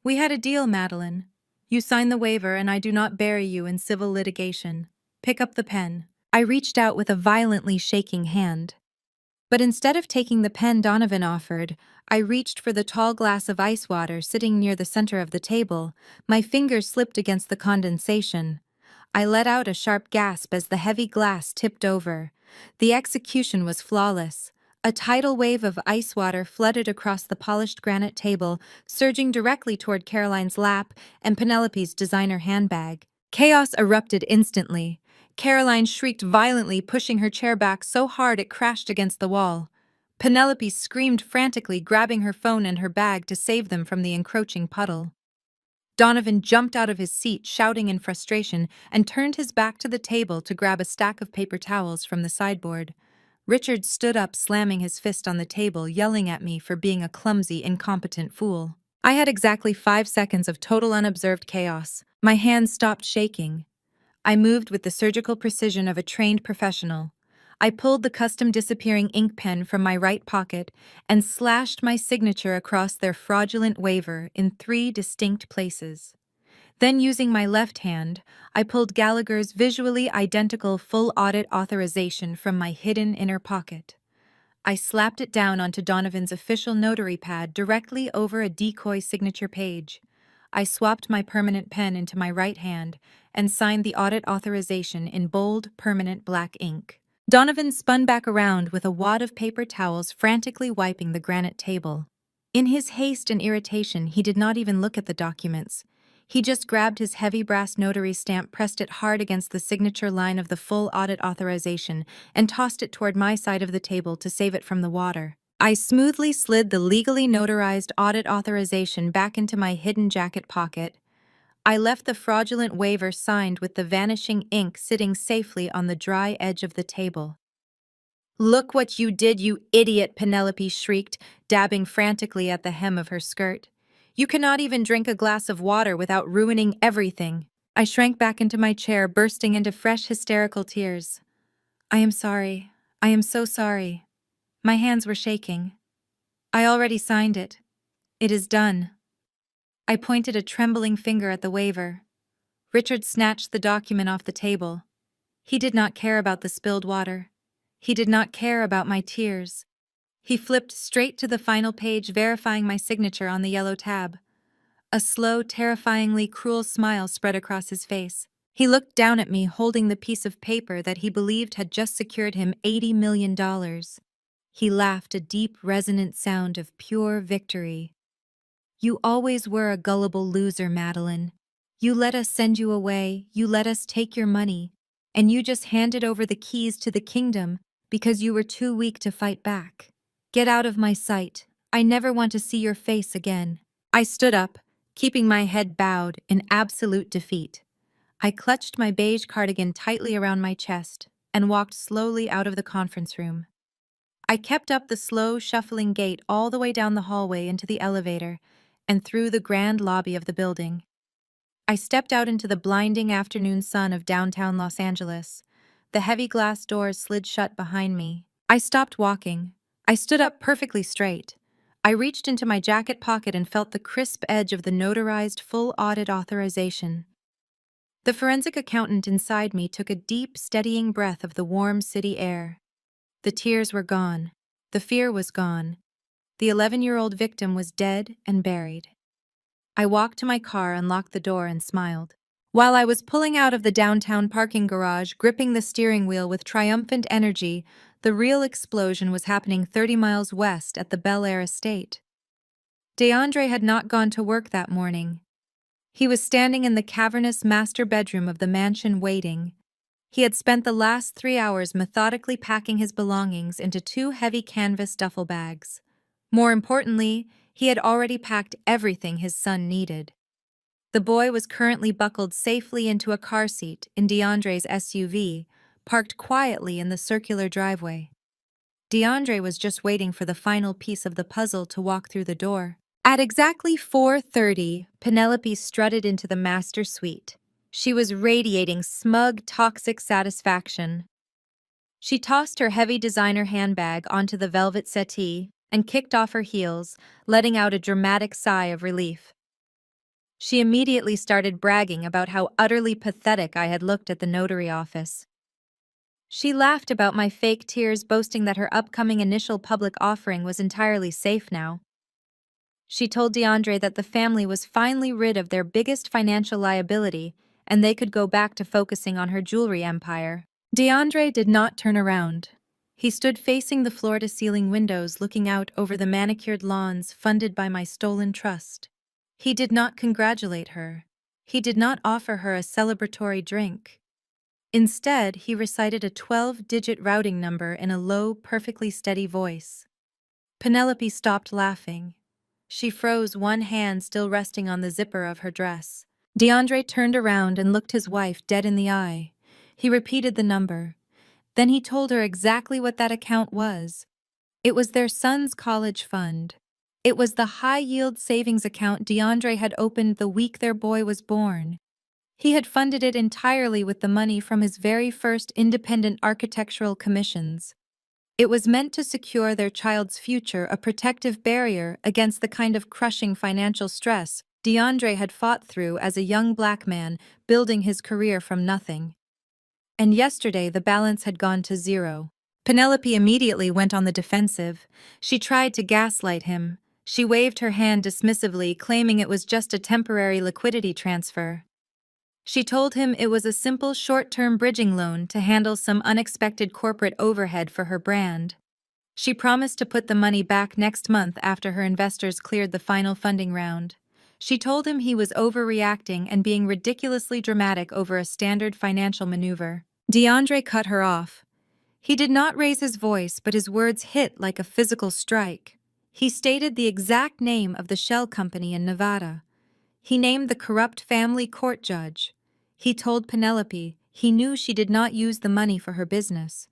We had a deal, Madeline. You sign the waiver and I do not bury you in civil litigation. Pick up the pen. I reached out with a violently shaking hand. But instead of taking the pen Donovan offered, I reached for the tall glass of ice water sitting near the center of the table. My fingers slipped against the condensation. I let out a sharp gasp as the heavy glass tipped over. The execution was flawless. A tidal wave of ice water flooded across the polished granite table, surging directly toward Caroline's lap and Penelope's designer handbag. Chaos erupted instantly. Caroline shrieked violently, pushing her chair back so hard it crashed against the wall. Penelope screamed frantically, grabbing her phone and her bag to save them from the encroaching puddle. Donovan jumped out of his seat, shouting in frustration, and turned his back to the table to grab a stack of paper towels from the sideboard. Richard stood up, slamming his fist on the table, yelling at me for being a clumsy, incompetent fool. I had exactly 5 seconds of total unobserved chaos. My hands stopped shaking. I moved with the surgical precision of a trained professional. I pulled the custom disappearing ink pen from my right pocket and slashed my signature across their fraudulent waiver in 3 distinct places. Then, using my left hand, I pulled Gallagher's visually identical full audit authorization from my hidden inner pocket. I slapped it down onto Donovan's official notary pad directly over a decoy signature page. I swapped my permanent pen into my right hand and signed the audit authorization in bold, permanent black ink. Donovan spun back around with a wad of paper towels, frantically wiping the granite table. In his haste and irritation, he did not even look at the documents. He just grabbed his heavy brass notary stamp, pressed it hard against the signature line of the full audit authorization, and tossed it toward my side of the table to save it from the water. I smoothly slid the legally notarized audit authorization back into my hidden jacket pocket. I left the fraudulent waiver signed with the vanishing ink sitting safely on the dry edge of the table. "Look what you did, you idiot," Penelope shrieked, dabbing frantically at the hem of her skirt. "You cannot even drink a glass of water without ruining everything." I shrank back into my chair, bursting into fresh hysterical tears. "I am sorry. I am so sorry." My hands were shaking. "I already signed it. It is done." I pointed a trembling finger at the waiver. Richard snatched the document off the table. He did not care about the spilled water. He did not care about my tears. He flipped straight to the final page, verifying my signature on the yellow tab. A slow, terrifyingly cruel smile spread across his face. He looked down at me, holding the piece of paper that he believed had just secured him $80 million. He laughed, a deep, resonant sound of pure victory. "You always were a gullible loser, Madeline. You let us send you away, you let us take your money, and you just handed over the keys to the kingdom because you were too weak to fight back. Get out of my sight. I never want to see your face again." I stood up, keeping my head bowed in absolute defeat. I clutched my beige cardigan tightly around my chest and walked slowly out of the conference room. I kept up the slow, shuffling gait all the way down the hallway into the elevator and through the grand lobby of the building. I stepped out into the blinding afternoon sun of downtown Los Angeles. The heavy glass doors slid shut behind me. I stopped walking. I stood up perfectly straight. I reached into my jacket pocket and felt the crisp edge of the notarized full audit authorization. The forensic accountant inside me took a deep, steadying breath of the warm city air. The tears were gone. The fear was gone. The 11-year-old victim was dead and buried. I walked to my car, unlocked the door, and smiled. While I was pulling out of the downtown parking garage, gripping the steering wheel with triumphant energy, the real explosion was happening 30 miles west at the Bel Air estate. DeAndre had not gone to work that morning. He was standing in the cavernous master bedroom of the mansion waiting. He had spent the last 3 hours methodically packing his belongings into 2 heavy canvas duffel bags. More importantly, he had already packed everything his son needed. The boy was currently buckled safely into a car seat in DeAndre's SUV, parked quietly in the circular driveway. DeAndre was just waiting for the final piece of the puzzle to walk through the door. At exactly 4:30, Penelope strutted into the master suite. She was radiating smug, toxic satisfaction. She tossed her heavy designer handbag onto the velvet settee and kicked off her heels, letting out a dramatic sigh of relief. She immediately started bragging about how utterly pathetic I had looked at the notary office. She laughed about my fake tears, boasting that her upcoming initial public offering was entirely safe now. She told DeAndre that the family was finally rid of their biggest financial liability and they could go back to focusing on her jewelry empire. DeAndre did not turn around. He stood facing the floor-to-ceiling windows, looking out over the manicured lawns funded by my stolen trust. He did not congratulate her. He did not offer her a celebratory drink. Instead, he recited a 12-digit routing number in a low, perfectly steady voice. Penelope stopped laughing. She froze, one hand still resting on the zipper of her dress. DeAndre turned around and looked his wife dead in the eye. He repeated the number. Then he told her exactly what that account was. It was their son's college fund. It was the high-yield savings account DeAndre had opened the week their boy was born. He had funded it entirely with the money from his very first independent architectural commissions. It was meant to secure their child's future, a protective barrier against the kind of crushing financial stress DeAndre had fought through as a young black man building his career from nothing. And yesterday the balance had gone to zero. Penelope immediately went on the defensive. She tried to gaslight him. She waved her hand dismissively, claiming it was just a temporary liquidity transfer. She told him it was a simple short-term bridging loan to handle some unexpected corporate overhead for her brand. She promised to put the money back next month after her investors cleared the final funding round. She told him he was overreacting and being ridiculously dramatic over a standard financial maneuver. DeAndre cut her off. He did not raise his voice, but his words hit like a physical strike. He stated the exact name of the shell company in Nevada. He named the corrupt family court judge. He told Penelope he knew she did not use the money for her business.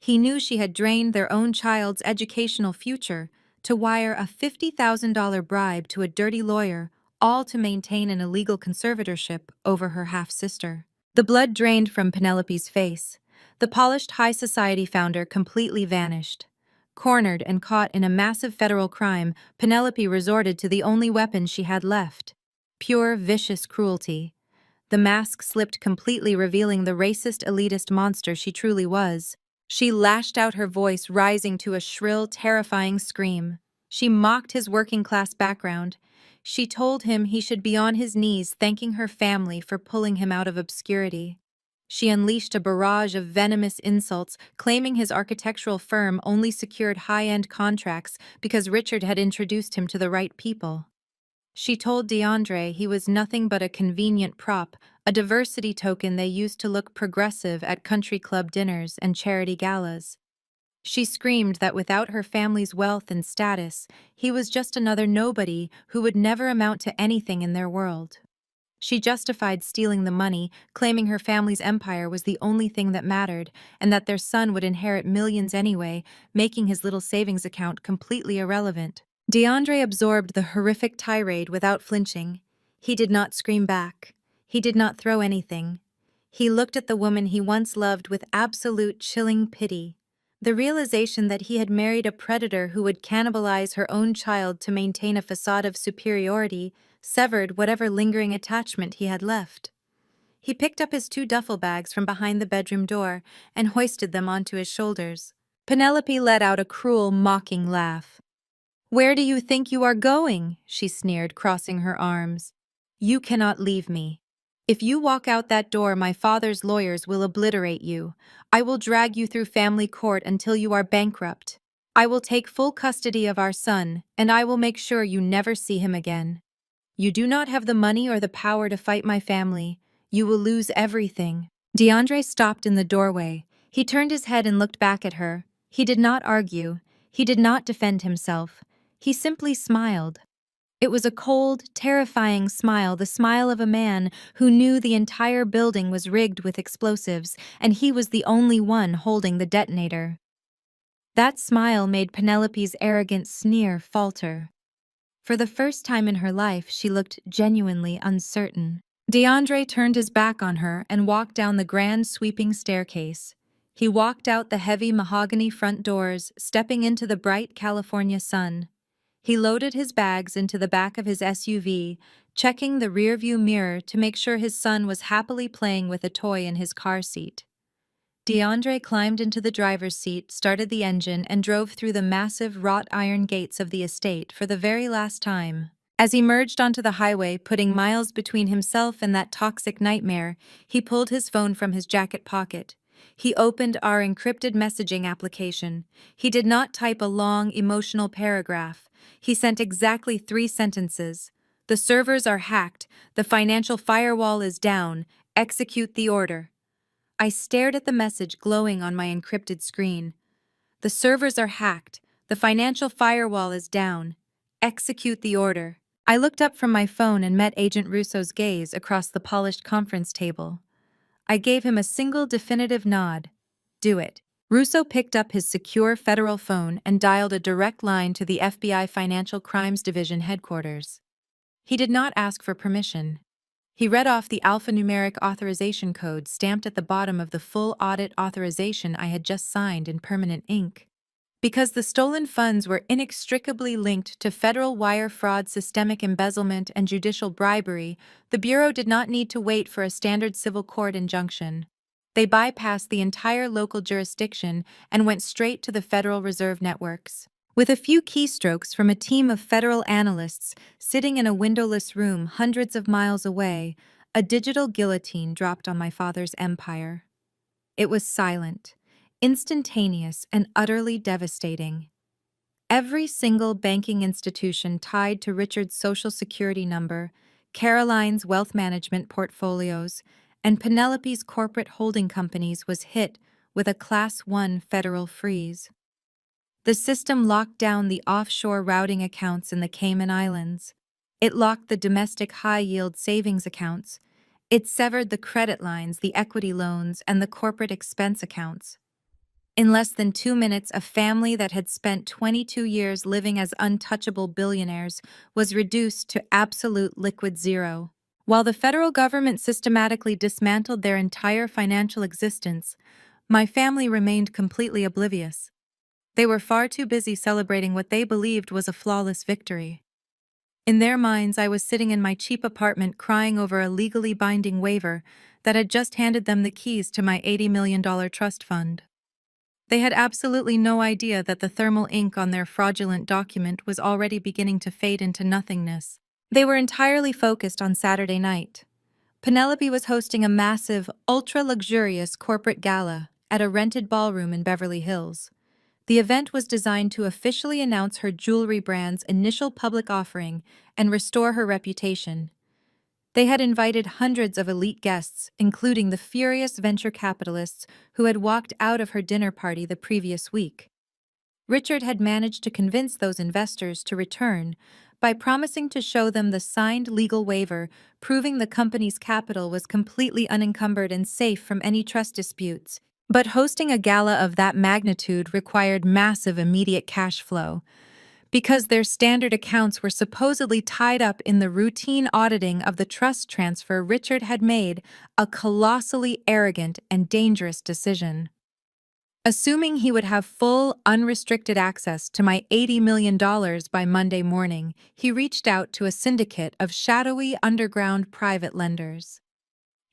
He knew she had drained their own child's educational future to wire a $50,000 bribe to a dirty lawyer, all to maintain an illegal conservatorship over her half-sister. The blood drained from Penelope's face. The polished high society founder completely vanished. Cornered and caught in a massive federal crime, Penelope resorted to the only weapon she had left. Pure, vicious cruelty. The mask slipped completely, revealing the racist, elitist monster she truly was. She lashed out, her voice rising to a shrill, terrifying scream. She mocked his working-class background. She told him he should be on his knees thanking her family for pulling him out of obscurity. She unleashed a barrage of venomous insults, claiming his architectural firm only secured high-end contracts because Richard had introduced him to the right people. She told DeAndre he was nothing but a convenient prop, a diversity token they used to look progressive at country club dinners and charity galas. She screamed that without her family's wealth and status, he was just another nobody who would never amount to anything in their world. She justified stealing the money, claiming her family's empire was the only thing that mattered, and that their son would inherit millions anyway, making his little savings account completely irrelevant. DeAndre absorbed the horrific tirade without flinching. He did not scream back. He did not throw anything. He looked at the woman he once loved with absolute chilling pity. The realization that he had married a predator who would cannibalize her own child to maintain a facade of superiority severed whatever lingering attachment he had left. He picked up his 2 duffel bags from behind the bedroom door and hoisted them onto his shoulders. Penelope let out a cruel, mocking laugh. "Where do you think you are going?" she sneered, crossing her arms. "You cannot leave me. If you walk out that door, my father's lawyers will obliterate you. I will drag you through family court until you are bankrupt. I will take full custody of our son, and I will make sure you never see him again. You do not have the money or the power to fight my family. You will lose everything." DeAndre stopped in the doorway. He turned his head and looked back at her. He did not argue. He did not defend himself. He simply smiled. It was a cold, terrifying smile, the smile of a man who knew the entire building was rigged with explosives, and he was the only one holding the detonator. That smile made Penelope's arrogant sneer falter. For the first time in her life, she looked genuinely uncertain. DeAndre turned his back on her and walked down the grand sweeping staircase. He walked out the heavy mahogany front doors, stepping into the bright California sun. He loaded his bags into the back of his SUV, checking the rearview mirror to make sure his son was happily playing with a toy in his car seat. DeAndre climbed into the driver's seat, started the engine, and drove through the massive wrought iron gates of the estate for the very last time. As he merged onto the highway, putting miles between himself and that toxic nightmare, he pulled his phone from his jacket pocket. He opened our encrypted messaging application. He did not type a long, emotional paragraph. He sent exactly 3 sentences. "The servers are hacked. The financial firewall is down. Execute the order." I stared at the message glowing on my encrypted screen. "The servers are hacked. The financial firewall is down. Execute the order." I looked up from my phone and met Agent Russo's gaze across the polished conference table. I gave him a single definitive nod. "Do it." Russo picked up his secure federal phone and dialed a direct line to the FBI Financial Crimes Division headquarters. He did not ask for permission. He read off the alphanumeric authorization code stamped at the bottom of the full audit authorization I had just signed in permanent ink. Because the stolen funds were inextricably linked to federal wire fraud, systemic embezzlement, and judicial bribery, the Bureau did not need to wait for a standard civil court injunction. They bypassed the entire local jurisdiction and went straight to the Federal Reserve networks. With a few keystrokes from a team of federal analysts sitting in a windowless room hundreds of miles away, a digital guillotine dropped on my father's empire. It was silent, instantaneous, and utterly devastating. Every single banking institution tied to Richard's Social Security number, Caroline's wealth management portfolios, and Penelope's corporate holding companies was hit with a Class 1 federal freeze. The system locked down the offshore routing accounts in the Cayman Islands. It locked the domestic high-yield savings accounts. It severed the credit lines, the equity loans, and the corporate expense accounts. In less than 2 minutes, a family that had spent 22 years living as untouchable billionaires was reduced to absolute liquid zero. While the federal government systematically dismantled their entire financial existence, my family remained completely oblivious. They were far too busy celebrating what they believed was a flawless victory. In their minds, I was sitting in my cheap apartment crying over a legally binding waiver that had just handed them the keys to my $80 million trust fund. They had absolutely no idea that the thermal ink on their fraudulent document was already beginning to fade into nothingness. They were entirely focused on Saturday night. Penelope was hosting a massive, ultra-luxurious corporate gala at a rented ballroom in Beverly Hills. The event was designed to officially announce her jewelry brand's initial public offering and restore her reputation. They had invited hundreds of elite guests, including the furious venture capitalists who had walked out of her dinner party the previous week. Richard had managed to convince those investors to return by promising to show them the signed legal waiver proving the company's capital was completely unencumbered and safe from any trust disputes. But hosting a gala of that magnitude required massive immediate cash flow. Because their standard accounts were supposedly tied up in the routine auditing of the trust transfer, Richard had made a colossally arrogant and dangerous decision. Assuming he would have full, unrestricted access to my $80 million by Monday morning, he reached out to a syndicate of shadowy underground private lenders.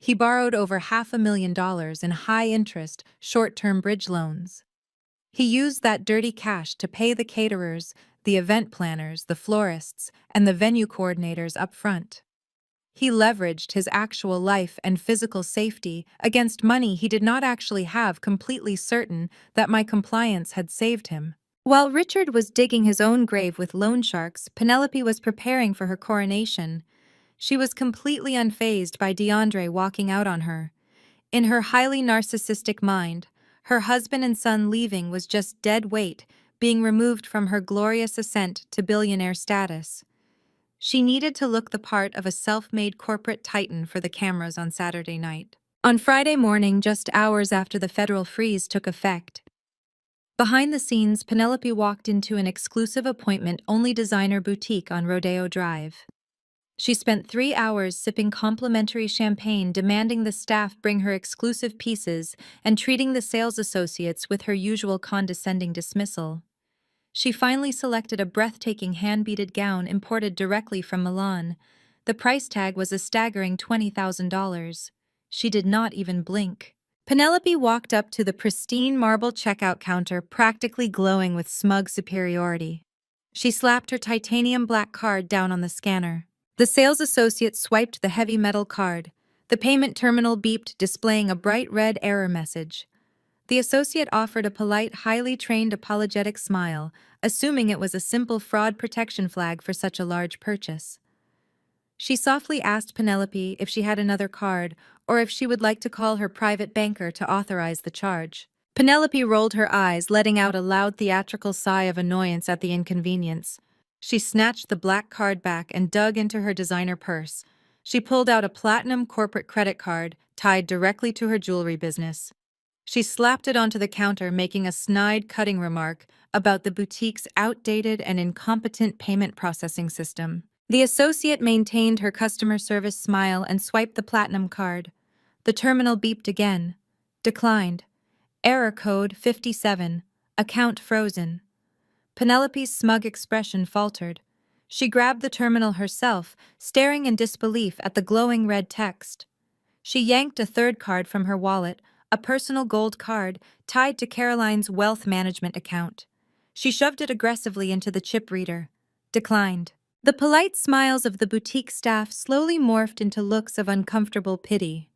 He borrowed over $500,000 in high-interest, short-term bridge loans. He used that dirty cash to pay the caterers, the event planners, the florists, and the venue coordinators up front. He leveraged his actual life and physical safety against money he did not actually have, completely certain that my compliance had saved him. While Richard was digging his own grave with loan sharks, Penelope was preparing for her coronation. She was completely unfazed by DeAndre walking out on her. In her highly narcissistic mind, her husband and son leaving was just dead weight, being removed from her glorious ascent to billionaire status. She needed to look the part of a self-made corporate titan for the cameras on Saturday night. On Friday morning, just hours after the federal freeze took effect, behind the scenes, Penelope walked into an exclusive appointment-only designer boutique on Rodeo Drive. She spent 3 hours sipping complimentary champagne, demanding the staff bring her exclusive pieces, and treating the sales associates with her usual condescending dismissal. She finally selected a breathtaking hand-beaded gown imported directly from Milan. The price tag was a staggering $20,000. She did not even blink. Penelope walked up to the pristine marble checkout counter, practically glowing with smug superiority. She slapped her titanium black card down on the scanner. The sales associate swiped the heavy metal card. The payment terminal beeped, displaying a bright red error message. The associate offered a polite, highly trained apologetic smile, assuming it was a simple fraud protection flag for such a large purchase. She softly asked Penelope if she had another card, or if she would like to call her private banker to authorize the charge. Penelope rolled her eyes, letting out a loud theatrical sigh of annoyance at the inconvenience. She snatched the black card back and dug into her designer purse. She pulled out a platinum corporate credit card tied directly to her jewelry business. She slapped it onto the counter, making a snide, cutting remark about the boutique's outdated and incompetent payment processing system. The associate maintained her customer service smile and swiped the platinum card. The terminal beeped again. Declined. Error code 57. Account frozen. Penelope's smug expression faltered. She grabbed the terminal herself, staring in disbelief at the glowing red text. She yanked a third card from her wallet, a personal gold card tied to Caroline's wealth management account. She shoved it aggressively into the chip reader. Declined. The polite smiles of the boutique staff slowly morphed into looks of uncomfortable pity.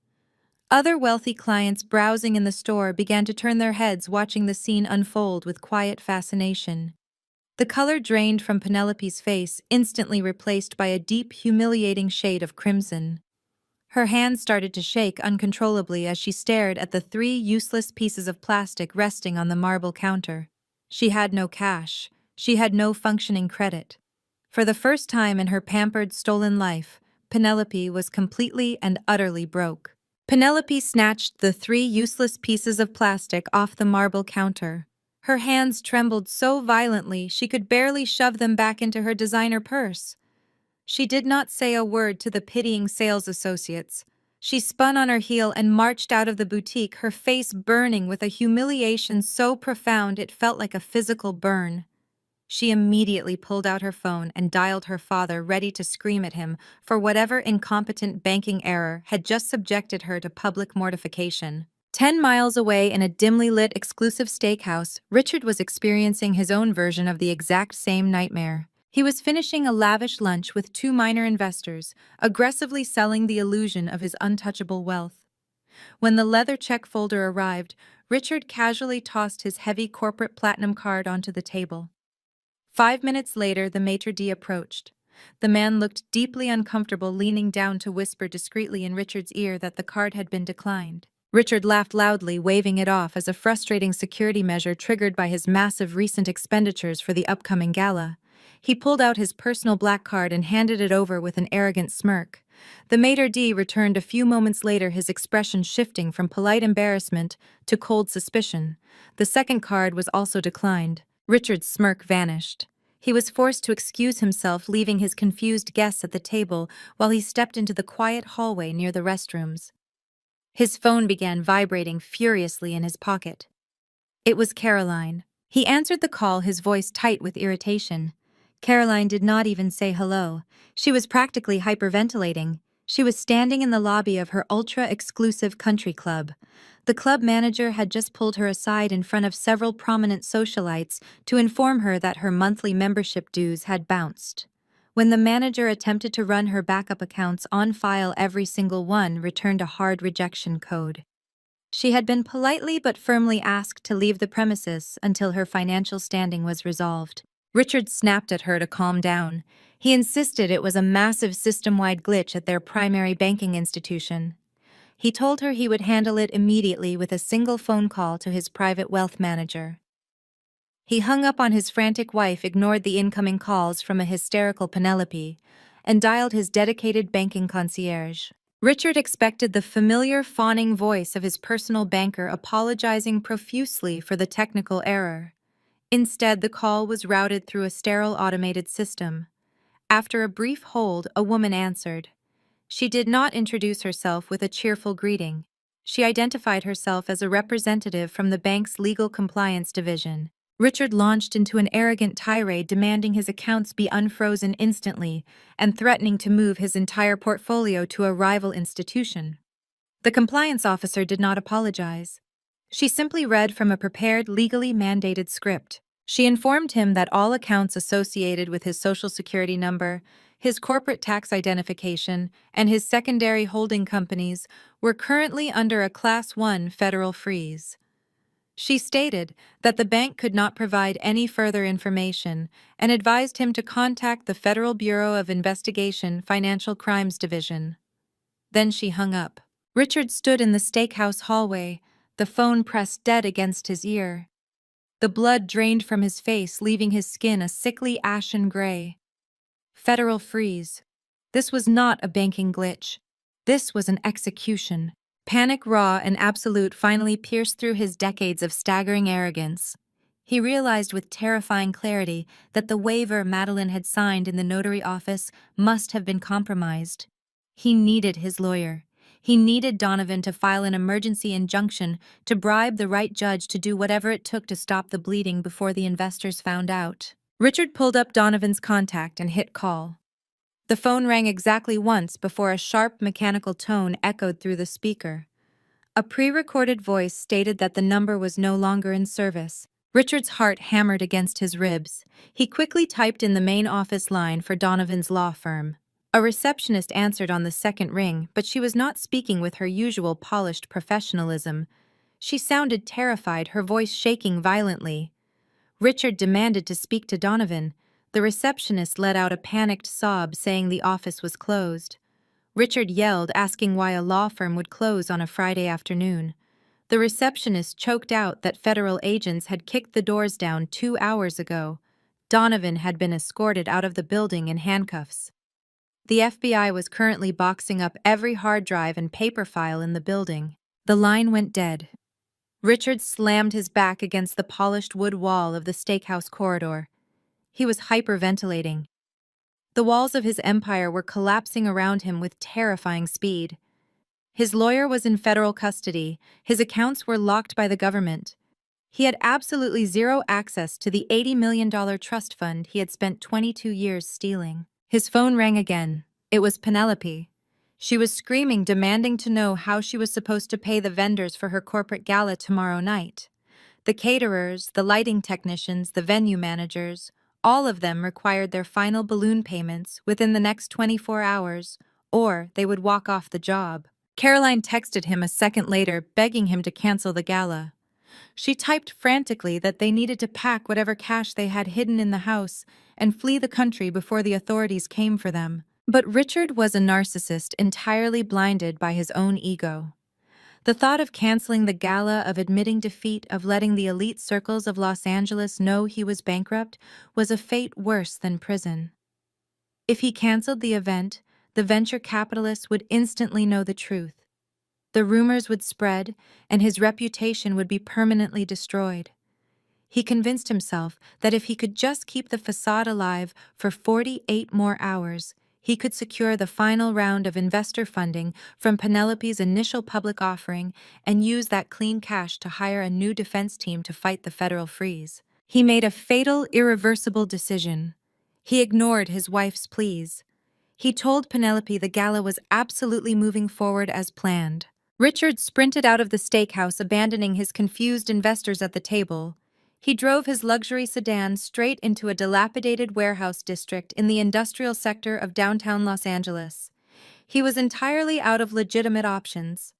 Other wealthy clients browsing in the store began to turn their heads, watching the scene unfold with quiet fascination. The color drained from Penelope's face, instantly replaced by a deep, humiliating shade of crimson. Her hands started to shake uncontrollably as she stared at the 3 useless pieces of plastic resting on the marble counter. She had no cash. She had no functioning credit. For the first time in her pampered, stolen life, Penelope was completely and utterly broke. Penelope snatched the 3 useless pieces of plastic off the marble counter. Her hands trembled so violently she could barely shove them back into her designer purse. She did not say a word to the pitying sales associates. She spun on her heel and marched out of the boutique, her face burning with a humiliation so profound it felt like a physical burn. She immediately pulled out her phone and dialed her father, ready to scream at him for whatever incompetent banking error had just subjected her to public mortification. 10 miles away in a dimly lit exclusive steakhouse, Richard was experiencing his own version of the exact same nightmare. He was finishing a lavish lunch with 2 minor investors, aggressively selling the illusion of his untouchable wealth. When the leather check folder arrived, Richard casually tossed his heavy corporate platinum card onto the table. 5 minutes later, the maitre d' approached. The man looked deeply uncomfortable, leaning down to whisper discreetly in Richard's ear that the card had been declined. Richard laughed loudly, waving it off as a frustrating security measure triggered by his massive recent expenditures for the upcoming gala. He pulled out his personal black card and handed it over with an arrogant smirk. The maitre d' returned a few moments later, his expression shifting from polite embarrassment to cold suspicion. The second card was also declined. Richard's smirk vanished. He was forced to excuse himself, leaving his confused guests at the table while he stepped into the quiet hallway near the restrooms. His phone began vibrating furiously in his pocket. It was Caroline. He answered the call, his voice tight with irritation. Caroline did not even say hello. She was practically hyperventilating. She was standing in the lobby of her ultra-exclusive country club. The club manager had just pulled her aside in front of several prominent socialites to inform her that her monthly membership dues had bounced. When the manager attempted to run her backup accounts on file, every single one returned a hard rejection code. She had been politely but firmly asked to leave the premises until her financial standing was resolved. Richard snapped at her to calm down. He insisted it was a massive system-wide glitch at their primary banking institution. He told her he would handle it immediately with a single phone call to his private wealth manager. He hung up on his frantic wife, ignored the incoming calls from a hysterical Penelope, and dialed his dedicated banking concierge. Richard expected the familiar fawning voice of his personal banker apologizing profusely for the technical error. Instead, the call was routed through a sterile automated system. After a brief hold, a woman answered. She did not introduce herself with a cheerful greeting. She identified herself as a representative from the bank's legal compliance division. Richard launched into an arrogant tirade demanding his accounts be unfrozen instantly and threatening to move his entire portfolio to a rival institution. The compliance officer did not apologize. She simply read from a prepared, legally mandated script. She informed him that all accounts associated with his Social Security number, his corporate tax identification, and his secondary holding companies were currently under a Class 1 federal freeze. She stated that the bank could not provide any further information and advised him to contact the Federal Bureau of Investigation Financial Crimes Division. Then she hung up. Richard stood in the steakhouse hallway, the phone pressed dead against his ear. The blood drained from his face, leaving his skin a sickly ashen gray. Federal freeze. This was not a banking glitch. This was an execution. Panic, raw and absolute, finally pierced through his decades of staggering arrogance. He realized with terrifying clarity that the waiver Madeline had signed in the notary office must have been compromised. He needed his lawyer. He needed Donovan to file an emergency injunction to bribe the right judge to do whatever it took to stop the bleeding before the investors found out. Richard pulled up Donovan's contact and hit call. The phone rang exactly once before a sharp mechanical tone echoed through the speaker. A pre-recorded voice stated that the number was no longer in service. Richard's heart hammered against his ribs. He quickly typed in the main office line for Donovan's law firm. A receptionist answered on the second ring, but she was not speaking with her usual polished professionalism. She sounded terrified, her voice shaking violently. Richard demanded to speak to Donovan. The receptionist let out a panicked sob, saying the office was closed. Richard yelled, asking why a law firm would close on a Friday afternoon. The receptionist choked out that federal agents had kicked the doors down 2 hours ago. Donovan had been escorted out of the building in handcuffs. The FBI was currently boxing up every hard drive and paper file in the building. The line went dead. Richard slammed his back against the polished wood wall of the steakhouse corridor. He was hyperventilating. The walls of his empire were collapsing around him with terrifying speed. His lawyer was in federal custody. His accounts were locked by the government. He had absolutely zero access to the $80 million trust fund he had spent 22 years stealing. His phone rang again. It was Penelope. She was screaming, demanding to know how she was supposed to pay the vendors for her corporate gala tomorrow night. The caterers, the lighting technicians, the venue managers, all of them required their final balloon payments within the next 24 hours, or they would walk off the job. Caroline texted him a second later, begging him to cancel the gala. She typed frantically that they needed to pack whatever cash they had hidden in the house and flee the country before the authorities came for them. But Richard was a narcissist entirely blinded by his own ego. The thought of canceling the gala, of admitting defeat, of letting the elite circles of Los Angeles know he was bankrupt was a fate worse than prison. If he canceled the event, the venture capitalists would instantly know the truth. The rumors would spread, and his reputation would be permanently destroyed. He convinced himself that if he could just keep the facade alive for 48 more hours, he could secure the final round of investor funding from Penelope's initial public offering and use that clean cash to hire a new defense team to fight the federal freeze. He made a fatal, irreversible decision. He ignored his wife's pleas. He told Penelope the gala was absolutely moving forward as planned. Richard sprinted out of the steakhouse, abandoning his confused investors at the table. He drove his luxury sedan straight into a dilapidated warehouse district in the industrial sector of downtown Los Angeles. He was entirely out of legitimate options.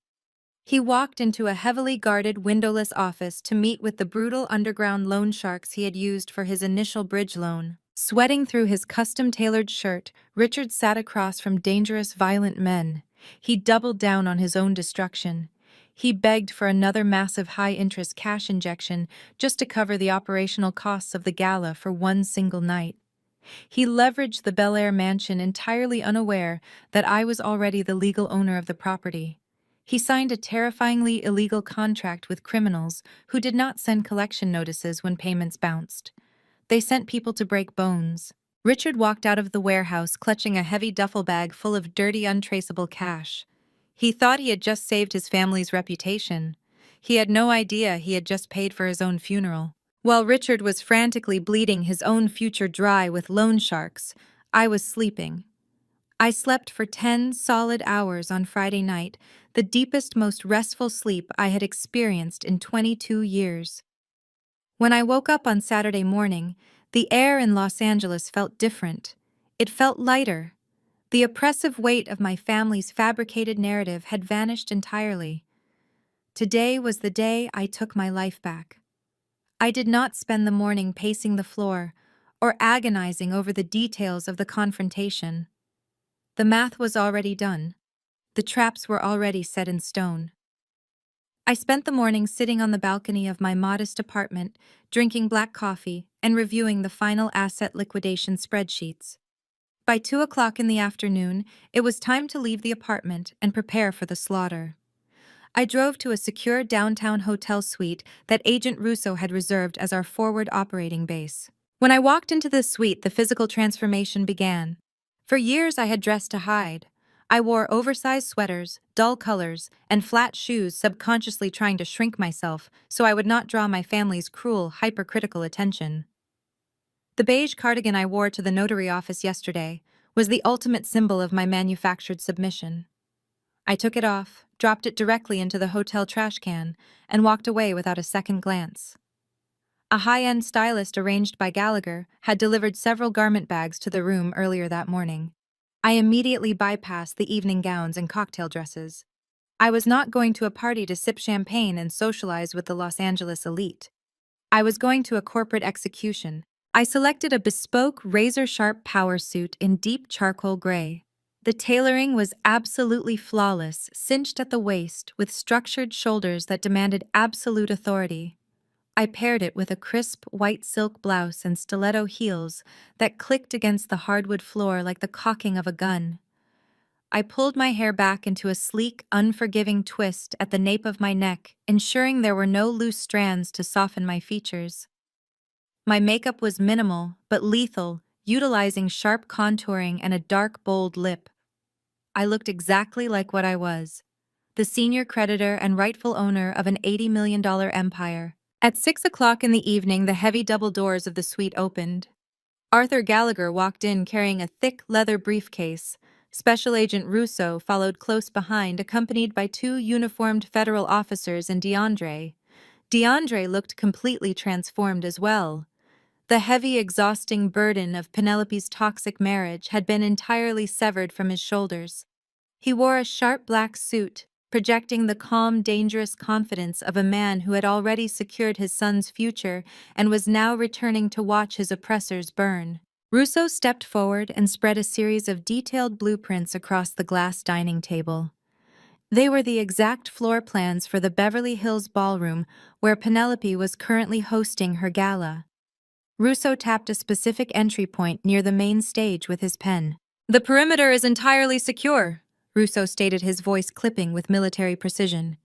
He walked into a heavily guarded, windowless office to meet with the brutal underground loan sharks he had used for his initial bridge loan. Sweating through his custom-tailored shirt, Richard sat across from dangerous, violent men. He doubled down on his own destruction. He begged for another massive high-interest cash injection just to cover the operational costs of the gala for one single night. He leveraged the Bel Air mansion entirely unaware that I was already the legal owner of the property. He signed a terrifyingly illegal contract with criminals who did not send collection notices when payments bounced. They sent people to break bones. Richard walked out of the warehouse clutching a heavy duffel bag full of dirty, untraceable cash. He thought he had just saved his family's reputation. He had no idea he had just paid for his own funeral. While Richard was frantically bleeding his own future dry with loan sharks, I was sleeping. I slept for 10 solid hours on Friday night, the deepest, most restful sleep I had experienced in 22 years. When I woke up on Saturday morning, the air in Los Angeles felt different. It felt lighter. The oppressive weight of my family's fabricated narrative had vanished entirely. Today was the day I took my life back. I did not spend the morning pacing the floor or agonizing over the details of the confrontation. The math was already done. The traps were already set in stone. I spent the morning sitting on the balcony of my modest apartment, drinking black coffee and reviewing the final asset liquidation spreadsheets. By 2 o'clock in the afternoon, it was time to leave the apartment and prepare for the slaughter. I drove to a secure downtown hotel suite that Agent Russo had reserved as our forward operating base. When I walked into the suite, the physical transformation began. For years I had dressed to hide. I wore oversized sweaters, dull colors, and flat shoes, subconsciously trying to shrink myself so I would not draw my family's cruel, hypercritical attention. The beige cardigan I wore to the notary office yesterday was the ultimate symbol of my manufactured submission. I took it off, dropped it directly into the hotel trash can, and walked away without a second glance. A high-end stylist arranged by Gallagher had delivered several garment bags to the room earlier that morning. I immediately bypassed the evening gowns and cocktail dresses. I was not going to a party to sip champagne and socialize with the Los Angeles elite. I was going to a corporate execution. I selected a bespoke, razor-sharp power suit in deep charcoal gray. The tailoring was absolutely flawless, cinched at the waist with structured shoulders that demanded absolute authority. I paired it with a crisp white silk blouse and stiletto heels that clicked against the hardwood floor like the cocking of a gun. I pulled my hair back into a sleek, unforgiving twist at the nape of my neck, ensuring there were no loose strands to soften my features. My makeup was minimal but lethal, utilizing sharp contouring and a dark, bold lip. I looked exactly like what I was, the senior creditor and rightful owner of an $80 million empire. At 6 o'clock in the evening, the heavy double doors of the suite opened. Arthur Gallagher walked in carrying a thick leather briefcase. Special Agent Russo followed close behind, accompanied by 2 uniformed federal officers and DeAndre. DeAndre looked completely transformed as well. The heavy, exhausting burden of Penelope's toxic marriage had been entirely severed from his shoulders. He wore a sharp black suit, projecting the calm, dangerous confidence of a man who had already secured his son's future and was now returning to watch his oppressors burn. Russo stepped forward and spread a series of detailed blueprints across the glass dining table. They were the exact floor plans for the Beverly Hills ballroom where Penelope was currently hosting her gala. Russo tapped a specific entry point near the main stage with his pen. "The perimeter is entirely secure," Russo stated, his voice clipping with military precision.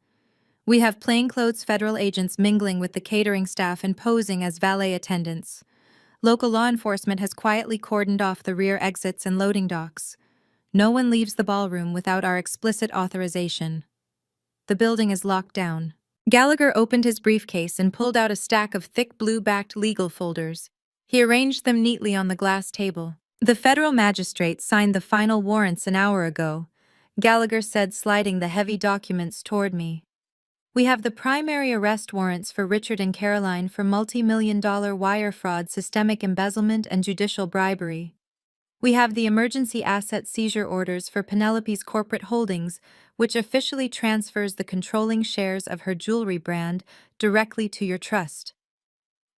"We have plainclothes federal agents mingling with the catering staff and posing as valet attendants. Local law enforcement has quietly cordoned off the rear exits and loading docks. No one leaves the ballroom without our explicit authorization. The building is locked down." Gallagher opened his briefcase and pulled out a stack of thick blue-backed legal folders. He arranged them neatly on the glass table. The federal magistrate signed the final warrants an hour ago, Gallagher said, sliding the heavy documents toward me. We have the primary arrest warrants for Richard and Caroline for multi-million-dollar wire fraud, systemic embezzlement, and judicial bribery. We have the emergency asset seizure orders for Penelope's corporate holdings, which officially transfers the controlling shares of her jewelry brand directly to your trust.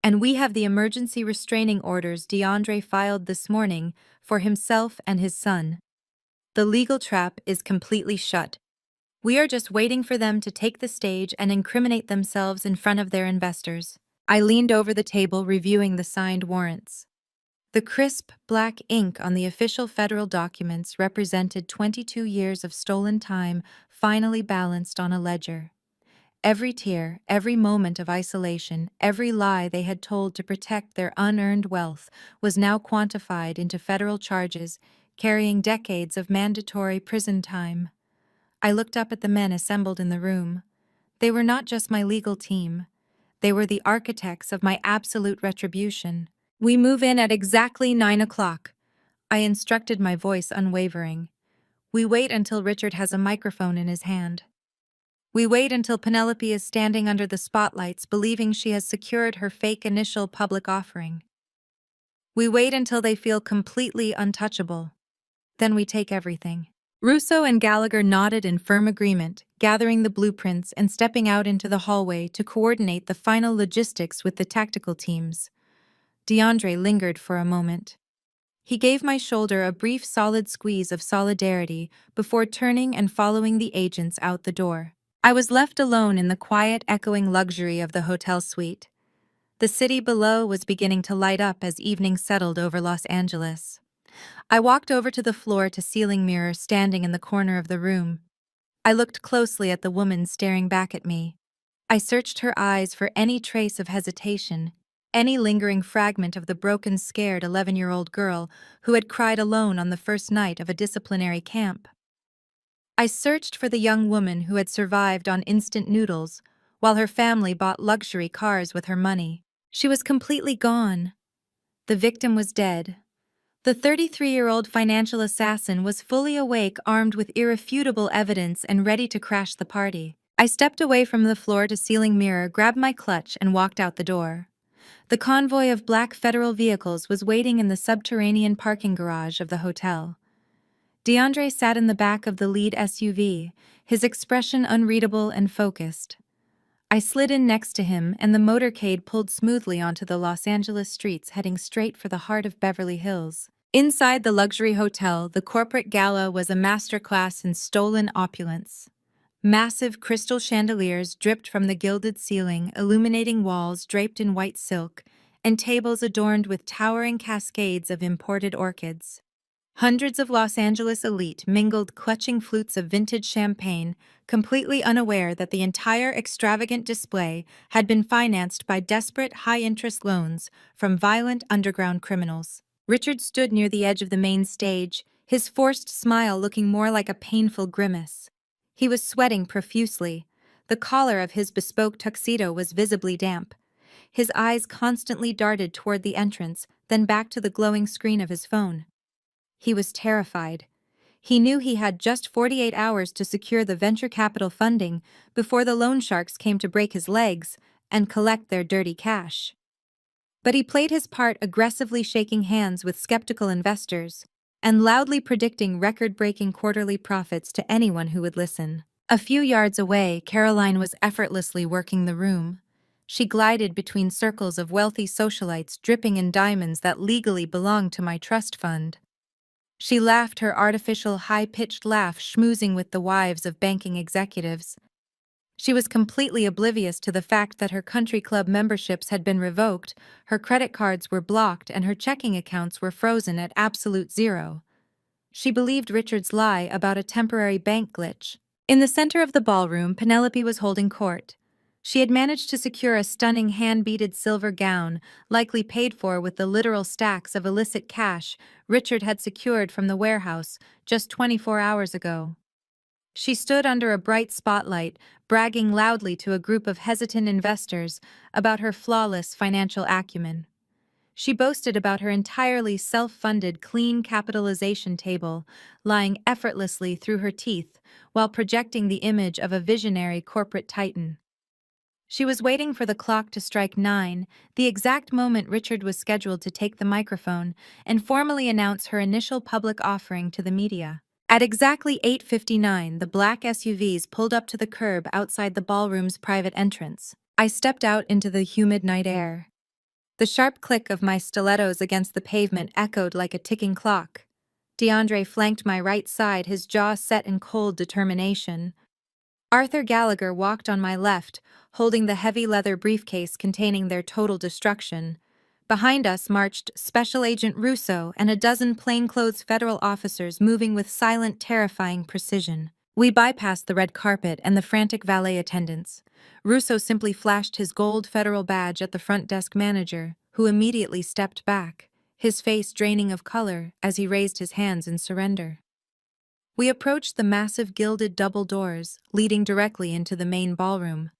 And we have the emergency restraining orders DeAndre filed this morning for himself and his son. The legal trap is completely shut. We are just waiting for them to take the stage and incriminate themselves in front of their investors. I leaned over the table reviewing the signed warrants. The crisp, black ink on the official federal documents represented 22 years of stolen time finally balanced on a ledger. Every tear, every moment of isolation, every lie they had told to protect their unearned wealth was now quantified into federal charges, carrying decades of mandatory prison time. I looked up at the men assembled in the room. They were not just my legal team. They were the architects of my absolute retribution. We move in at exactly 9 o'clock. I instructed, my voice unwavering. We wait until Richard has a microphone in his hand. We wait until Penelope is standing under the spotlights, believing she has secured her fake initial public offering. We wait until they feel completely untouchable. Then we take everything. Russo and Gallagher nodded in firm agreement, gathering the blueprints and stepping out into the hallway to coordinate the final logistics with the tactical teams. DeAndre lingered for a moment. He gave my shoulder a brief solid squeeze of solidarity before turning and following the agents out the door. I was left alone in the quiet, echoing luxury of the hotel suite. The city below was beginning to light up as evening settled over Los Angeles. I walked over to the floor-to-ceiling mirror standing in the corner of the room. I looked closely at the woman staring back at me. I searched her eyes for any trace of hesitation, any lingering fragment of the broken, scared 11-year-old girl who had cried alone on the first night of a disciplinary camp. I searched for the young woman who had survived on instant noodles while her family bought luxury cars with her money. She was completely gone. The victim was dead. The 33-year-old financial assassin was fully awake, armed with irrefutable evidence and ready to crash the party. I stepped away from the floor-to-ceiling mirror, grabbed my clutch, and walked out the door. The convoy of black federal vehicles was waiting in the subterranean parking garage of the hotel. DeAndre sat in the back of the lead SUV, his expression unreadable and focused. I slid in next to him, and the motorcade pulled smoothly onto the Los Angeles streets, heading straight for the heart of Beverly Hills. Inside the luxury hotel, the corporate gala was a masterclass in stolen opulence. Massive crystal chandeliers dripped from the gilded ceiling, illuminating walls draped in white silk, and tables adorned with towering cascades of imported orchids. Hundreds of Los Angeles elite mingled, clutching flutes of vintage champagne, completely unaware that the entire extravagant display had been financed by desperate, high-interest loans from violent underground criminals. Richard stood near the edge of the main stage, his forced smile looking more like a painful grimace. He was sweating profusely. The collar of his bespoke tuxedo was visibly damp. His eyes constantly darted toward the entrance, then back to the glowing screen of his phone. He was terrified. He knew he had just 48 hours to secure the venture capital funding before the loan sharks came to break his legs and collect their dirty cash. But he played his part, aggressively shaking hands with skeptical investors and loudly predicting record-breaking quarterly profits to anyone who would listen. A few yards away, Caroline was effortlessly working the room. She glided between circles of wealthy socialites dripping in diamonds that legally belonged to my trust fund. She laughed her artificial, high-pitched laugh, schmoozing with the wives of banking executives. She was completely oblivious to the fact that her country club memberships had been revoked, her credit cards were blocked, and her checking accounts were frozen at absolute zero. She believed Richard's lie about a temporary bank glitch. In the center of the ballroom, Penelope was holding court. She had managed to secure a stunning hand-beaded silver gown, likely paid for with the literal stacks of illicit cash Richard had secured from the warehouse just 24 hours ago. She stood under a bright spotlight, bragging loudly to a group of hesitant investors about her flawless financial acumen. She boasted about her entirely self-funded clean capitalization table, lying effortlessly through her teeth while projecting the image of a visionary corporate titan. She was waiting for the clock to strike 9, the exact moment Richard was scheduled to take the microphone and formally announce her initial public offering to the media. At exactly 8:59, the black SUVs pulled up to the curb outside the ballroom's private entrance. I stepped out into the humid night air. The sharp click of my stilettos against the pavement echoed like a ticking clock. DeAndre flanked my right side, his jaw set in cold determination. Arthur Gallagher walked on my left, holding the heavy leather briefcase containing their total destruction. Behind us marched Special Agent Russo and a dozen plainclothes federal officers moving with silent, terrifying precision. We bypassed the red carpet and the frantic valet attendants. Russo simply flashed his gold federal badge at the front desk manager, who immediately stepped back, his face draining of color as he raised his hands in surrender. We approached the massive gilded double doors, leading directly into the main ballroom.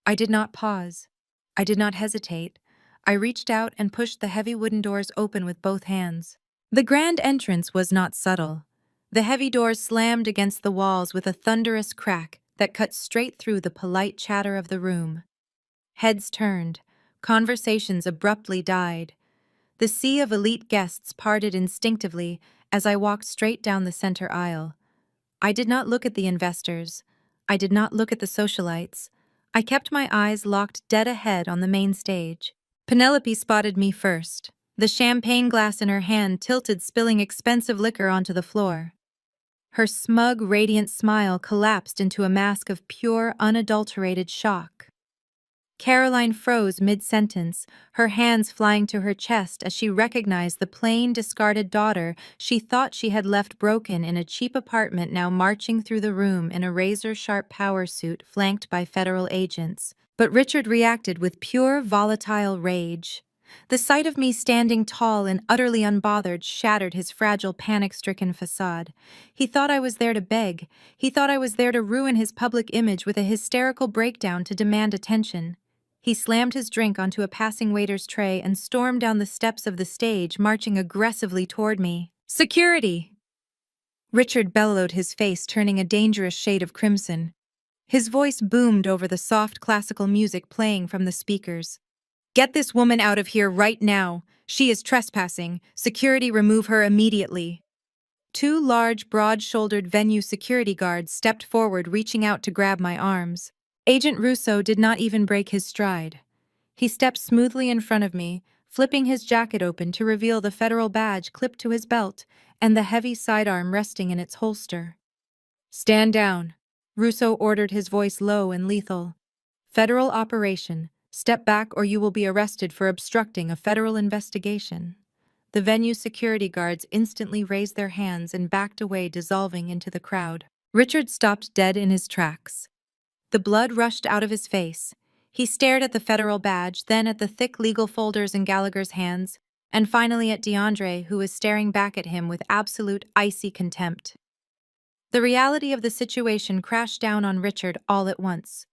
I did not pause. I did not hesitate. I reached out and pushed the heavy wooden doors open with both hands. The grand entrance was not subtle. The heavy doors slammed against the walls with a thunderous crack that cut straight through the polite chatter of the room. Heads turned. Conversations abruptly died. The sea of elite guests parted instinctively as I walked straight down the center aisle. I did not look at the investors. I did not look at the socialites. I kept my eyes locked dead ahead on the main stage. Penelope spotted me first, the champagne glass in her hand tilted, spilling expensive liquor onto the floor. Her smug, radiant smile collapsed into a mask of pure, unadulterated shock. Caroline froze mid-sentence, her hands flying to her chest as she recognized the plain, discarded daughter she thought she had left broken in a cheap apartment, now marching through the room in a razor-sharp power suit flanked by federal agents. But Richard reacted with pure, volatile rage. The sight of me standing tall and utterly unbothered shattered his fragile, panic-stricken facade. He thought I was there to beg. He thought I was there to ruin his public image with a hysterical breakdown to demand attention. He slammed his drink onto a passing waiter's tray and stormed down the steps of the stage, marching aggressively toward me. "Security!" Richard bellowed, his face turning a dangerous shade of crimson. His voice boomed over the soft classical music playing from the speakers. "Get this woman out of here right now. She is trespassing. Security, remove her immediately." Two large, broad-shouldered venue security guards stepped forward, reaching out to grab my arms. Agent Russo did not even break his stride. He stepped smoothly in front of me, flipping his jacket open to reveal the federal badge clipped to his belt and the heavy sidearm resting in its holster. "Stand down," Russo ordered, his voice low and lethal. "Federal operation. Step back or you will be arrested for obstructing a federal investigation." The venue security guards instantly raised their hands and backed away, dissolving into the crowd. Richard stopped dead in his tracks. The blood rushed out of his face. He stared at the federal badge, then at the thick legal folders in Gallagher's hands, and finally at DeAndre, who was staring back at him with absolute icy contempt. The reality of the situation crashed down on Richard all at once.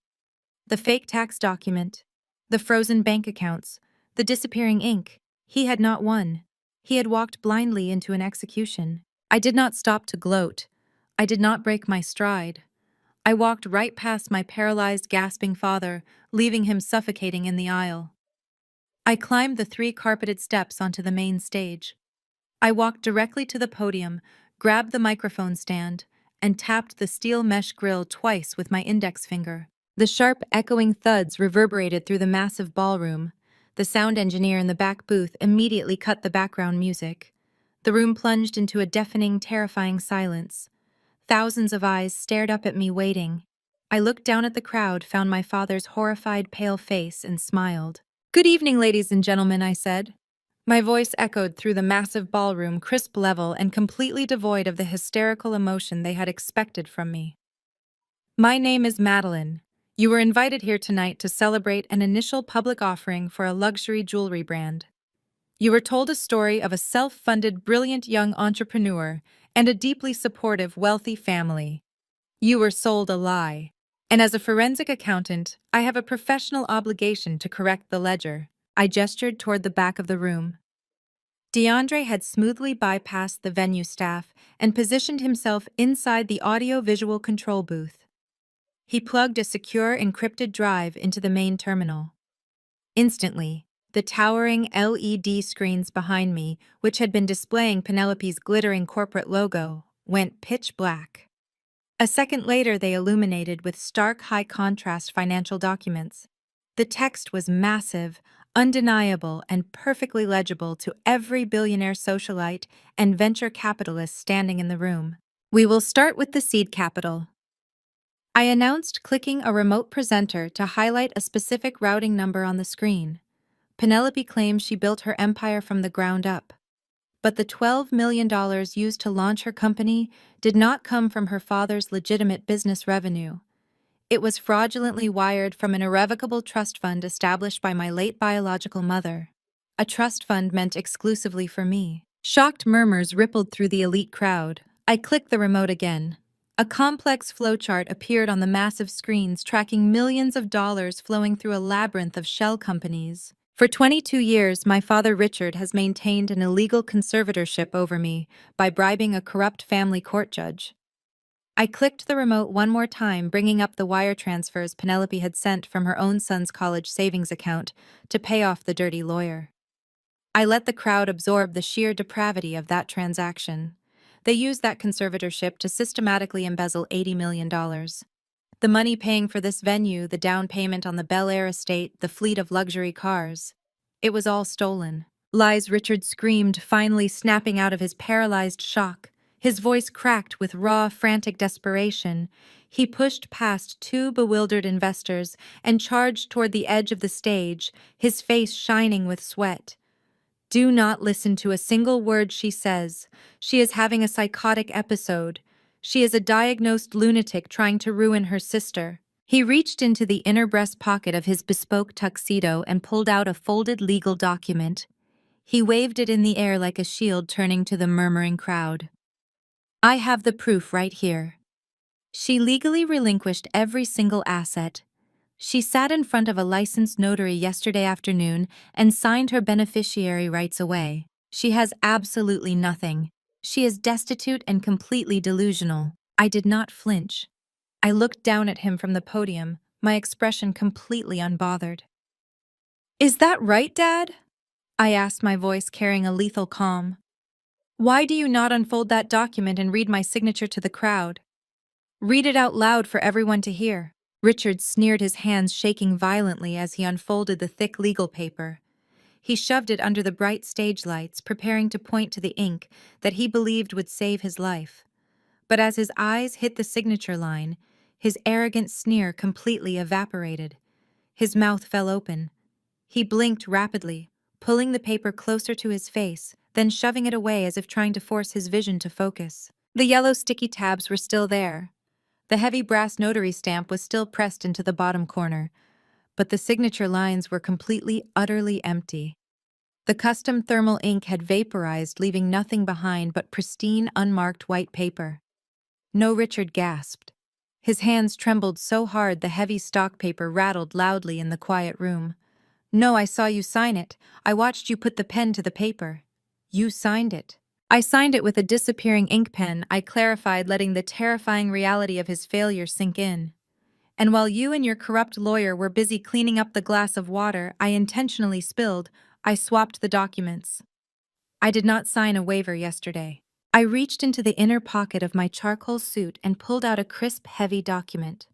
The fake tax document, the frozen bank accounts, the disappearing ink. He had not won. He had walked blindly into an execution. I did not stop to gloat. I did not break my stride. I walked right past my paralyzed, gasping father, leaving him suffocating in the aisle. I climbed the 3 carpeted steps onto the main stage. I walked directly to the podium, grabbed the microphone stand, and tapped the steel mesh grill twice with my index finger. The sharp, echoing thuds reverberated through the massive ballroom. The sound engineer in the back booth immediately cut the background music. The room plunged into a deafening, terrifying silence. Thousands of eyes stared up at me, waiting. I looked down at the crowd, found my father's horrified, pale face, and smiled. "Good evening, ladies and gentlemen," I said. My voice echoed through the massive ballroom, crisp, level, and completely devoid of the hysterical emotion they had expected from me. "My name is Madeline. You were invited here tonight to celebrate an initial public offering for a luxury jewelry brand. You were told a story of a self-funded, brilliant young entrepreneur and a deeply supportive, wealthy family. You were sold a lie. And as a forensic accountant, I have a professional obligation to correct the ledger." I gestured toward the back of the room. DeAndre had smoothly bypassed the venue staff and positioned himself inside the audio-visual control booth. He plugged a secure encrypted drive into the main terminal. Instantly, the towering LED screens behind me, which had been displaying Penelope's glittering corporate logo, went pitch black. A second later, they illuminated with stark high-contrast financial documents. The text was massive, undeniable, and perfectly legible to every billionaire socialite and venture capitalist standing in the room. We will start with the seed capital, I announced, clicking a remote presenter to highlight a specific routing number on the screen. Penelope claims she built her empire from the ground up. But the $12 million used to launch her company did not come from her father's legitimate business revenue. It was fraudulently wired from an irrevocable trust fund established by my late biological mother. A trust fund meant exclusively for me. Shocked murmurs rippled through the elite crowd. I clicked the remote again. A complex flowchart appeared on the massive screens, tracking millions of dollars flowing through a labyrinth of shell companies. For 22 years, my father Richard has maintained an illegal conservatorship over me by bribing a corrupt family court judge. I clicked the remote one more time, bringing up the wire transfers Penelope had sent from her own son's college savings account to pay off the dirty lawyer. I let the crowd absorb the sheer depravity of that transaction. They used that conservatorship to systematically embezzle $80 million. The money paying for this venue, the down payment on the Bel Air estate, the fleet of luxury cars. It was all stolen. Lies, Richard screamed, finally snapping out of his paralyzed shock. His voice cracked with raw, frantic desperation. He pushed past two bewildered investors and charged toward the edge of the stage, his face shining with sweat. Do not listen to a single word she says. She is having a psychotic episode. She is a diagnosed lunatic trying to ruin her sister. He reached into the inner breast pocket of his bespoke tuxedo and pulled out a folded legal document. He waved it in the air like a shield, turning to the murmuring crowd. I have the proof right here. She legally relinquished every single asset. She sat in front of a licensed notary yesterday afternoon and signed her beneficiary rights away. She has absolutely nothing. She is destitute and completely delusional. I did not flinch. I looked down at him from the podium, my expression completely unbothered. Is that right, Dad? I asked, my voice carrying a lethal calm. Why do you not unfold that document and read my signature to the crowd? Read it out loud for everyone to hear. Richard sneered, his hands shaking violently as he unfolded the thick legal paper. He shoved it under the bright stage lights, preparing to point to the ink that he believed would save his life. But as his eyes hit the signature line, his arrogant sneer completely evaporated. His mouth fell open. He blinked rapidly, pulling the paper closer to his face, then shoving it away as if trying to force his vision to focus. The yellow sticky tabs were still there. The heavy brass notary stamp was still pressed into the bottom corner, but the signature lines were completely, utterly empty. The custom thermal ink had vaporized, leaving nothing behind but pristine, unmarked white paper. No, Richard gasped. His hands trembled so hard the heavy stock paper rattled loudly in the quiet room. No, I saw you sign it. I watched you put the pen to the paper. You signed it. I signed it with a disappearing ink pen, I clarified, letting the terrifying reality of his failure sink in. And while you and your corrupt lawyer were busy cleaning up the glass of water I intentionally spilled, I swapped the documents. I did not sign a waiver yesterday. I reached into the inner pocket of my charcoal suit and pulled out a crisp, heavy document.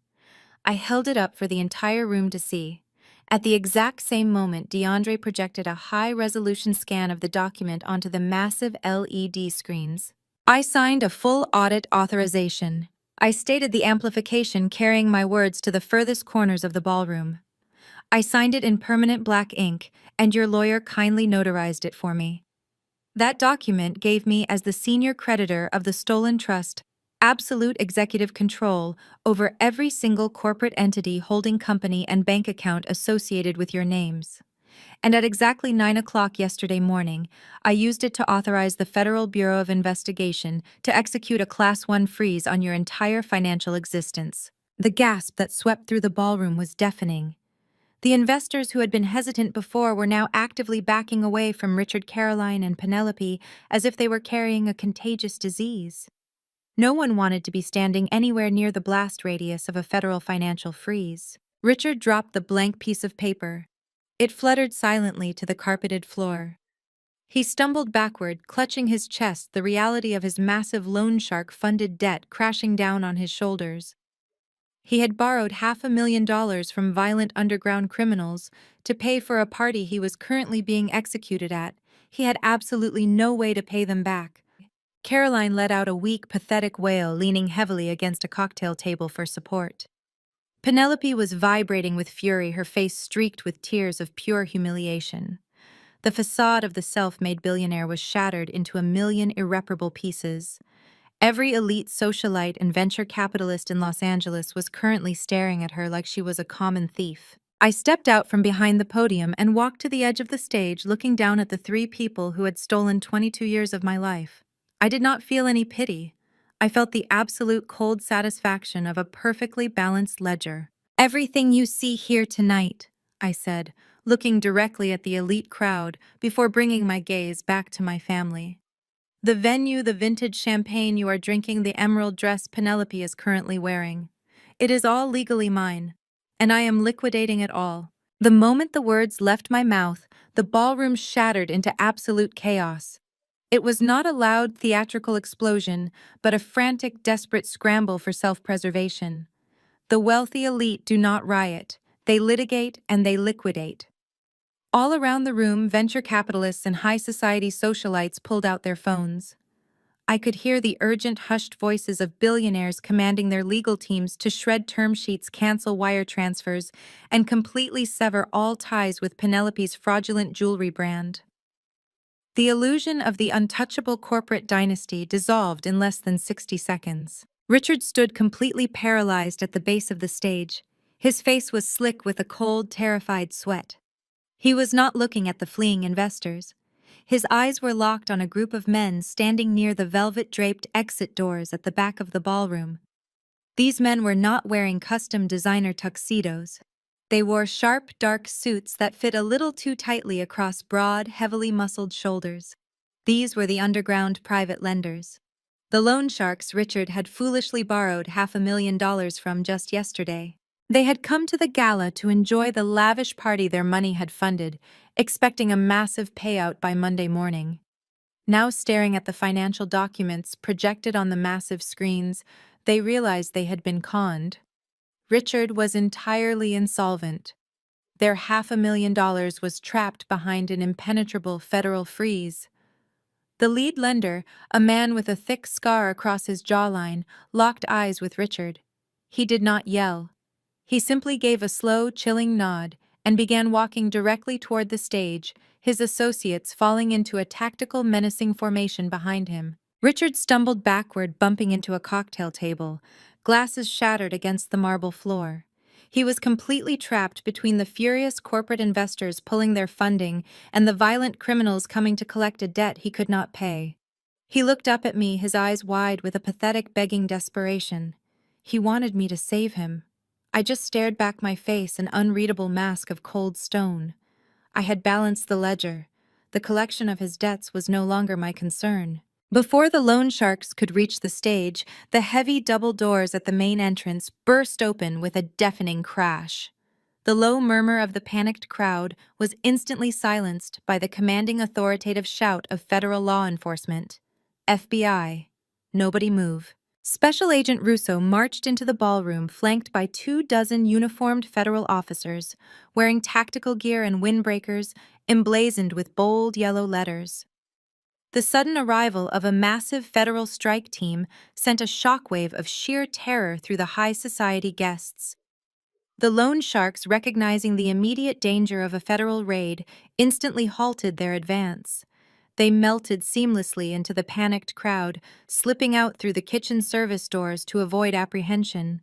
I held it up for the entire room to see. At the exact same moment, DeAndre projected a high-resolution scan of the document onto the massive LED screens. I signed a full audit authorization. I stated the amplification, carrying my words to the furthest corners of the ballroom. I signed it in permanent black ink, and your lawyer kindly notarized it for me. That document gave me, as the senior creditor of the stolen trust, absolute executive control over every single corporate entity, holding company, and bank account associated with your names. And at exactly 9 o'clock yesterday morning, I used it to authorize the Federal Bureau of Investigation to execute a Class 1 freeze on your entire financial existence. The gasp that swept through the ballroom was deafening. The investors who had been hesitant before were now actively backing away from Richard, Caroline, and Penelope as if they were carrying a contagious disease. No one wanted to be standing anywhere near the blast radius of a federal financial freeze. Richard dropped the blank piece of paper. It fluttered silently to the carpeted floor. He stumbled backward, clutching his chest, the reality of his massive loan shark-funded debt crashing down on his shoulders. He had borrowed $500,000 from violent underground criminals to pay for a party he was currently being executed at. He had absolutely no way to pay them back. Caroline let out a weak, pathetic wail, leaning heavily against a cocktail table for support. Penelope was vibrating with fury, her face streaked with tears of pure humiliation. The facade of the self-made billionaire was shattered into a million irreparable pieces. Every elite socialite and venture capitalist in Los Angeles was currently staring at her like she was a common thief. I stepped out from behind the podium and walked to the edge of the stage, looking down at the three people who had stolen 22 years of my life. I did not feel any pity. I felt the absolute cold satisfaction of a perfectly balanced ledger. "Everything you see here tonight," I said, looking directly at the elite crowd before bringing my gaze back to my family. "The venue, the vintage champagne you are drinking, the emerald dress Penelope is currently wearing. It is all legally mine, and I am liquidating it all." The moment the words left my mouth, the ballroom shattered into absolute chaos. It was not a loud theatrical explosion, but a frantic, desperate scramble for self-preservation. The wealthy elite do not riot, they litigate and they liquidate. All around the room, venture capitalists and high society socialites pulled out their phones. I could hear the urgent, hushed voices of billionaires commanding their legal teams to shred term sheets, cancel wire transfers, and completely sever all ties with Penelope's fraudulent jewelry brand. The illusion of the untouchable corporate dynasty dissolved in less than 60 seconds. Richard stood completely paralyzed at the base of the stage. His face was slick with a cold, terrified sweat. He was not looking at the fleeing investors. His eyes were locked on a group of men standing near the velvet-draped exit doors at the back of the ballroom. These men were not wearing custom designer tuxedos. They wore sharp, dark suits that fit a little too tightly across broad, heavily muscled shoulders. These were the underground private lenders. The loan sharks Richard had foolishly borrowed $500,000 from just yesterday. They had come to the gala to enjoy the lavish party their money had funded, expecting a massive payout by Monday morning. Now staring at the financial documents projected on the massive screens, they realized they had been conned. Richard was entirely insolvent. Their $500,000 was trapped behind an impenetrable federal freeze. The lead lender, a man with a thick scar across his jawline, locked eyes with Richard. He did not yell. He simply gave a slow, chilling nod and began walking directly toward the stage, his associates falling into a tactical, menacing formation behind him. Richard stumbled backward, bumping into a cocktail table. Glasses shattered against the marble floor. He was completely trapped between the furious corporate investors pulling their funding and the violent criminals coming to collect a debt he could not pay. He looked up at me, his eyes wide with a pathetic, begging desperation. He wanted me to save him. I just stared back, my face an unreadable mask of cold stone. I had balanced the ledger. The collection of his debts was no longer my concern. Before the loan sharks could reach the stage, the heavy double doors at the main entrance burst open with a deafening crash. The low murmur of the panicked crowd was instantly silenced by the commanding, authoritative shout of federal law enforcement. "FBI, nobody move." Special Agent Russo marched into the ballroom flanked by 24 uniformed federal officers, wearing tactical gear and windbreakers emblazoned with bold yellow letters. The sudden arrival of a massive federal strike team sent a shockwave of sheer terror through the high society guests. The loan sharks, recognizing the immediate danger of a federal raid, instantly halted their advance. They melted seamlessly into the panicked crowd, slipping out through the kitchen service doors to avoid apprehension.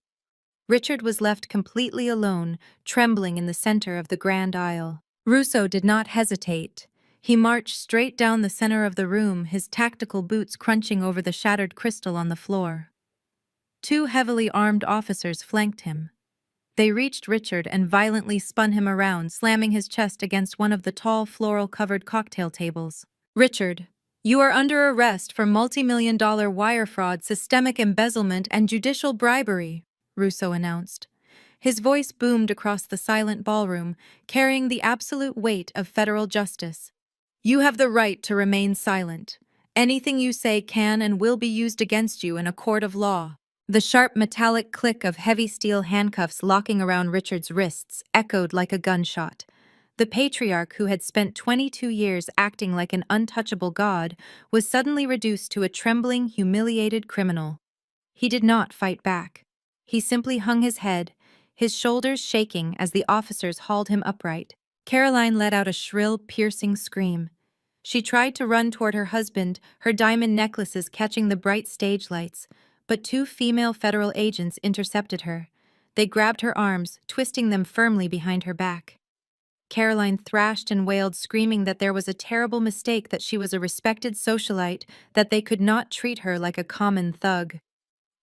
Richard was left completely alone, trembling in the center of the grand aisle. Russo did not hesitate. He marched straight down the center of the room, his tactical boots crunching over the shattered crystal on the floor. Two heavily armed officers flanked him. They reached Richard and violently spun him around, slamming his chest against one of the tall floral-covered cocktail tables. Richard, you are under arrest for multi-million-dollar wire fraud, systemic embezzlement, and judicial bribery, Russo announced. His voice boomed across the silent ballroom, carrying the absolute weight of federal justice. You have the right to remain silent. Anything you say can and will be used against you in a court of law. The sharp metallic click of heavy steel handcuffs locking around Richard's wrists echoed like a gunshot. The patriarch, who had spent 22 years acting like an untouchable god, was suddenly reduced to a trembling, humiliated criminal. He did not fight back. He simply hung his head, his shoulders shaking as the officers hauled him upright. Caroline let out a shrill, piercing scream. She tried to run toward her husband, her diamond necklaces catching the bright stage lights, but two female federal agents intercepted her. They grabbed her arms, twisting them firmly behind her back. Caroline thrashed and wailed, screaming that there was a terrible mistake, that she was a respected socialite, that they could not treat her like a common thug.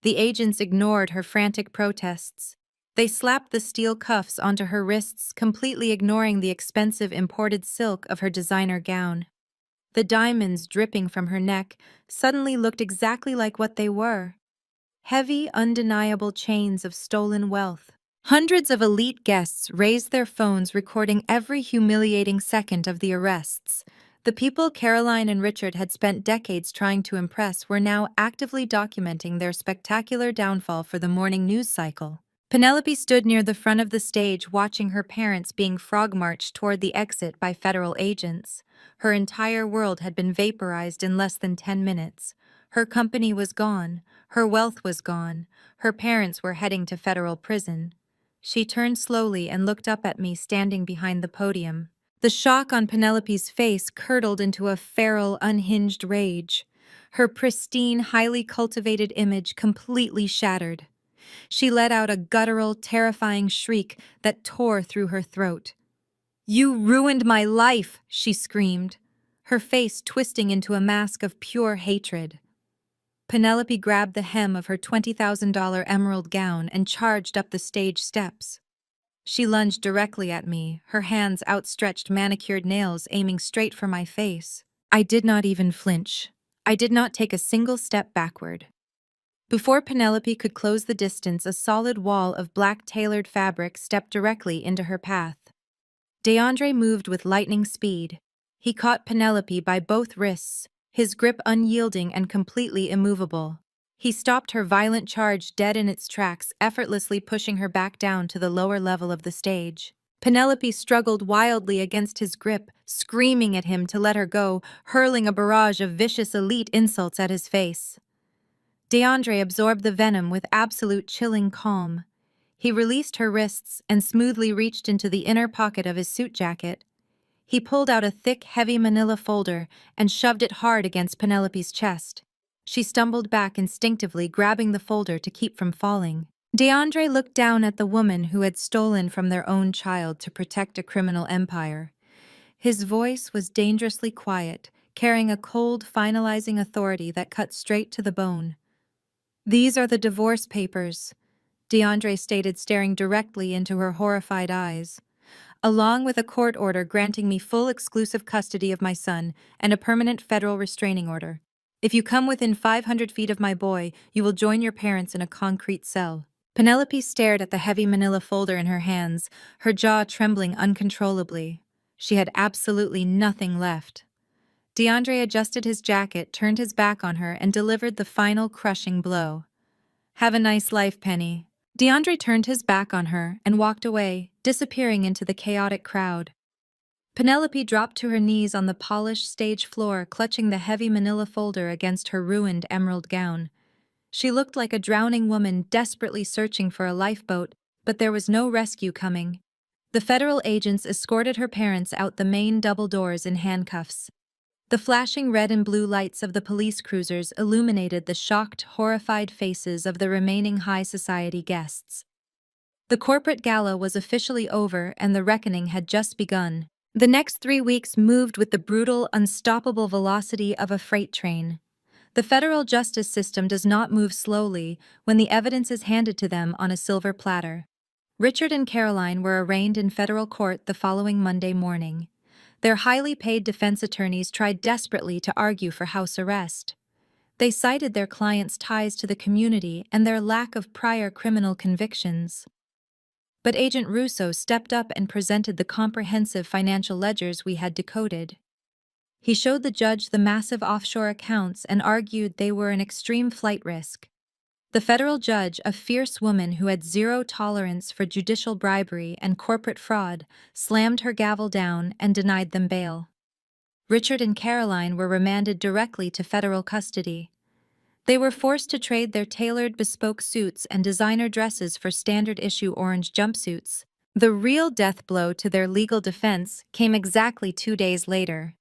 The agents ignored her frantic protests. They slapped the steel cuffs onto her wrists, completely ignoring the expensive imported silk of her designer gown. The diamonds dripping from her neck suddenly looked exactly like what they were: heavy, undeniable chains of stolen wealth. Hundreds of elite guests raised their phones, recording every humiliating second of the arrests. The people Caroline and Richard had spent decades trying to impress were now actively documenting their spectacular downfall for the morning news cycle. Penelope stood near the front of the stage, watching her parents being frog-marched toward the exit by federal agents. Her entire world had been vaporized in less than 10 minutes. Her company was gone. Her wealth was gone. Her parents were heading to federal prison. She turned slowly and looked up at me, standing behind the podium. The shock on Penelope's face curdled into a feral, unhinged rage. Her pristine, highly cultivated image completely shattered. She let out a guttural, terrifying shriek that tore through her throat. "You ruined my life!" she screamed, her face twisting into a mask of pure hatred. Penelope grabbed the hem of her $20,000 emerald gown and charged up the stage steps. She lunged directly at me, her hands outstretched, manicured nails aiming straight for my face. I did not even flinch. I did not take a single step backward. Before Penelope could close the distance, a solid wall of black tailored fabric stepped directly into her path. DeAndre moved with lightning speed. He caught Penelope by both wrists, his grip unyielding and completely immovable. He stopped her violent charge dead in its tracks, effortlessly pushing her back down to the lower level of the stage. Penelope struggled wildly against his grip, screaming at him to let her go, hurling a barrage of vicious elite insults at his face. DeAndre absorbed the venom with absolute chilling calm. He released her wrists and smoothly reached into the inner pocket of his suit jacket. He pulled out a thick, heavy manila folder and shoved it hard against Penelope's chest. She stumbled back instinctively, grabbing the folder to keep from falling. DeAndre looked down at the woman who had stolen from their own child to protect a criminal empire. His voice was dangerously quiet, carrying a cold, finalizing authority that cut straight to the bone. "These are the divorce papers," DeAndre stated, staring directly into her horrified eyes, "along with a court order granting me full exclusive custody of my son and a permanent federal restraining order. If you come within 500 feet of my boy, you will join your parents in a concrete cell." Penelope stared at the heavy manila folder in her hands, her jaw trembling uncontrollably. She had absolutely nothing left. DeAndre adjusted his jacket, turned his back on her, and delivered the final crushing blow. "Have a nice life, Penny." DeAndre turned his back on her and walked away, disappearing into the chaotic crowd. Penelope dropped to her knees on the polished stage floor, clutching the heavy manila folder against her ruined emerald gown. She looked like a drowning woman desperately searching for a lifeboat, but there was no rescue coming. The federal agents escorted her parents out the main double doors in handcuffs. The flashing red and blue lights of the police cruisers illuminated the shocked, horrified faces of the remaining high society guests. The corporate gala was officially over, and the reckoning had just begun. The next 3 weeks moved with the brutal, unstoppable velocity of a freight train. The federal justice system does not move slowly when the evidence is handed to them on a silver platter. Richard and Caroline were arraigned in federal court the following Monday morning. Their highly paid defense attorneys tried desperately to argue for house arrest. They cited their clients' ties to the community and their lack of prior criminal convictions. But Agent Russo stepped up and presented the comprehensive financial ledgers we had decoded. He showed the judge the massive offshore accounts and argued they were an extreme flight risk. The federal judge, a fierce woman who had zero tolerance for judicial bribery and corporate fraud, slammed her gavel down and denied them bail. Richard and Caroline were remanded directly to federal custody. They were forced to trade their tailored bespoke suits and designer dresses for standard-issue orange jumpsuits. The real death blow to their legal defense came exactly 2 days later.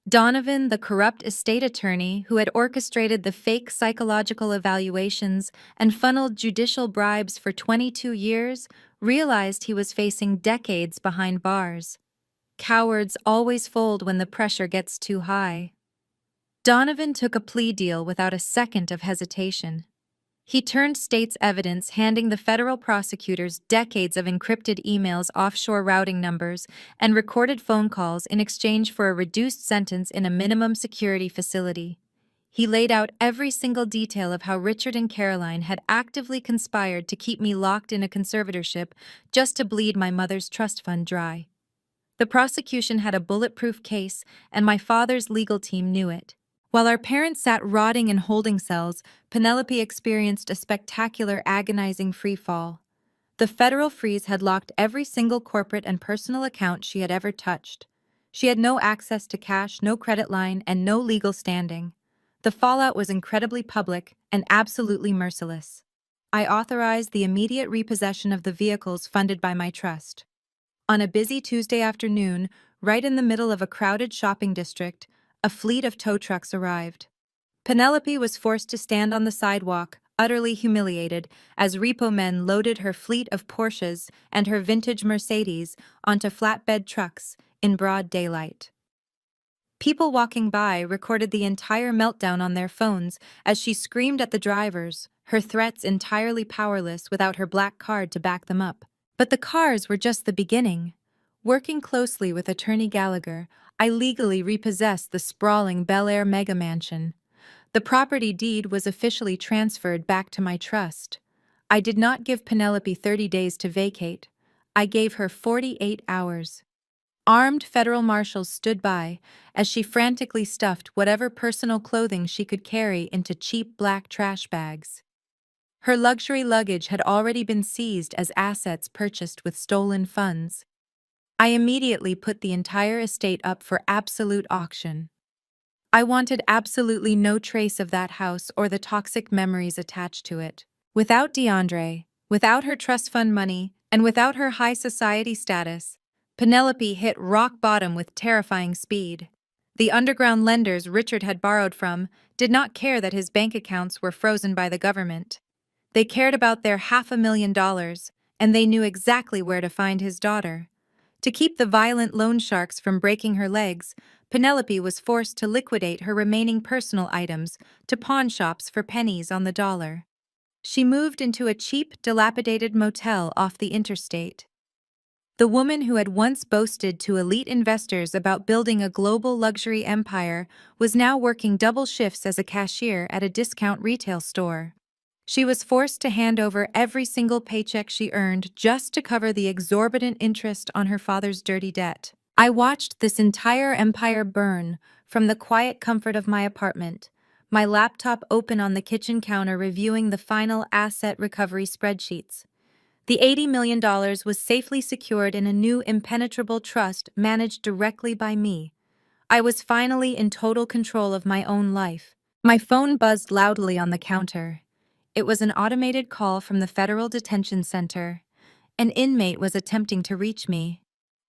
Donovan, the corrupt estate attorney who had orchestrated the fake psychological evaluations and funneled judicial bribes for 22 years, realized he was facing decades behind bars. Cowards always fold when the pressure gets too high. Donovan took a plea deal without a second of hesitation. He turned state's evidence, handing the federal prosecutors decades of encrypted emails, offshore routing numbers, and recorded phone calls in exchange for a reduced sentence in a minimum security facility. He laid out every single detail of how Richard and Caroline had actively conspired to keep me locked in a conservatorship just to bleed my mother's trust fund dry. The prosecution had a bulletproof case, and my father's legal team knew it. While our parents sat rotting in holding cells, Penelope experienced a spectacular, agonizing free fall. The federal freeze had locked every single corporate and personal account she had ever touched. She had no access to cash, no credit line, and no legal standing. The fallout was incredibly public and absolutely merciless. I authorized the immediate repossession of the vehicles funded by my trust. On a busy Tuesday afternoon, right in the middle of a crowded shopping district, a fleet of tow trucks arrived. Penelope was forced to stand on the sidewalk, utterly humiliated, as repo men loaded her fleet of Porsches and her vintage Mercedes onto flatbed trucks in broad daylight. People walking by recorded the entire meltdown on their phones as she screamed at the drivers, her threats entirely powerless without her black card to back them up. But the cars were just the beginning. Working closely with Attorney Gallagher, I legally repossessed the sprawling Bel Air mega mansion. The property deed was officially transferred back to my trust. I did not give Penelope 30 days to vacate. I gave her 48 hours. Armed federal marshals stood by as she frantically stuffed whatever personal clothing she could carry into cheap black trash bags. Her luxury luggage had already been seized as assets purchased with stolen funds. I immediately put the entire estate up for absolute auction. I wanted absolutely no trace of that house or the toxic memories attached to it. Without DeAndre, without her trust fund money, and without her high society status, Penelope hit rock bottom with terrifying speed. The underground lenders Richard had borrowed from did not care that his bank accounts were frozen by the government. They cared about their $500,000, and they knew exactly where to find his daughter. To keep the violent loan sharks from breaking her legs, Penelope was forced to liquidate her remaining personal items to pawn shops for pennies on the dollar. She moved into a cheap, dilapidated motel off the interstate. The woman who had once boasted to elite investors about building a global luxury empire was now working double shifts as a cashier at a discount retail store. She was forced to hand over every single paycheck she earned just to cover the exorbitant interest on her father's dirty debt. I watched this entire empire burn from the quiet comfort of my apartment, my laptop open on the kitchen counter reviewing the final asset recovery spreadsheets. The $80 million was safely secured in a new impenetrable trust managed directly by me. I was finally in total control of my own life. My phone buzzed loudly on the counter. It was an automated call from the Federal Detention Center. An inmate was attempting to reach me.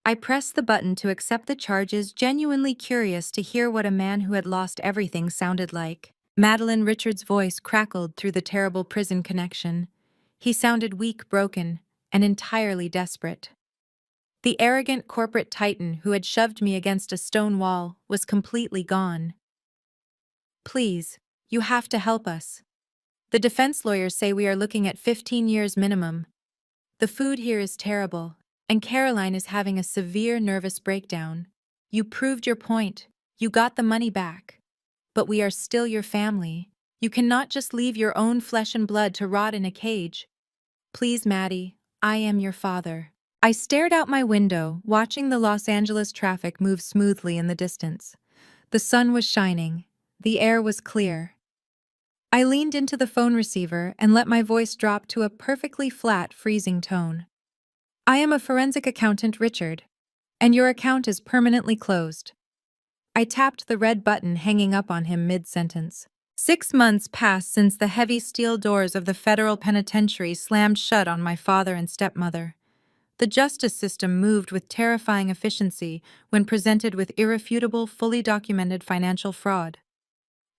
I pressed the button to accept the charges, genuinely curious to hear what a man who had lost everything sounded like. Madeline Richards' voice crackled through the terrible prison connection. He sounded weak, broken, and entirely desperate. The arrogant corporate titan who had shoved me against a stone wall was completely gone. "Please, you have to help us. The defense lawyers say we are looking at 15 years minimum." The food here is terrible, and Caroline is having a severe nervous breakdown. You proved your point. You got the money back. But we are still your family. You cannot just leave your own flesh and blood to rot in a cage. Please, Maddie, I am your father. I stared out my window, watching the Los Angeles traffic move smoothly in the distance. The sun was shining. The air was clear. I leaned into the phone receiver and let my voice drop to a perfectly flat, freezing tone. I am a forensic accountant, Richard, and your account is permanently closed. I tapped the red button hanging up on him mid-sentence. 6 months passed since the heavy steel doors of the federal penitentiary slammed shut on my father and stepmother. The justice system moved with terrifying efficiency when presented with irrefutable, fully documented financial fraud.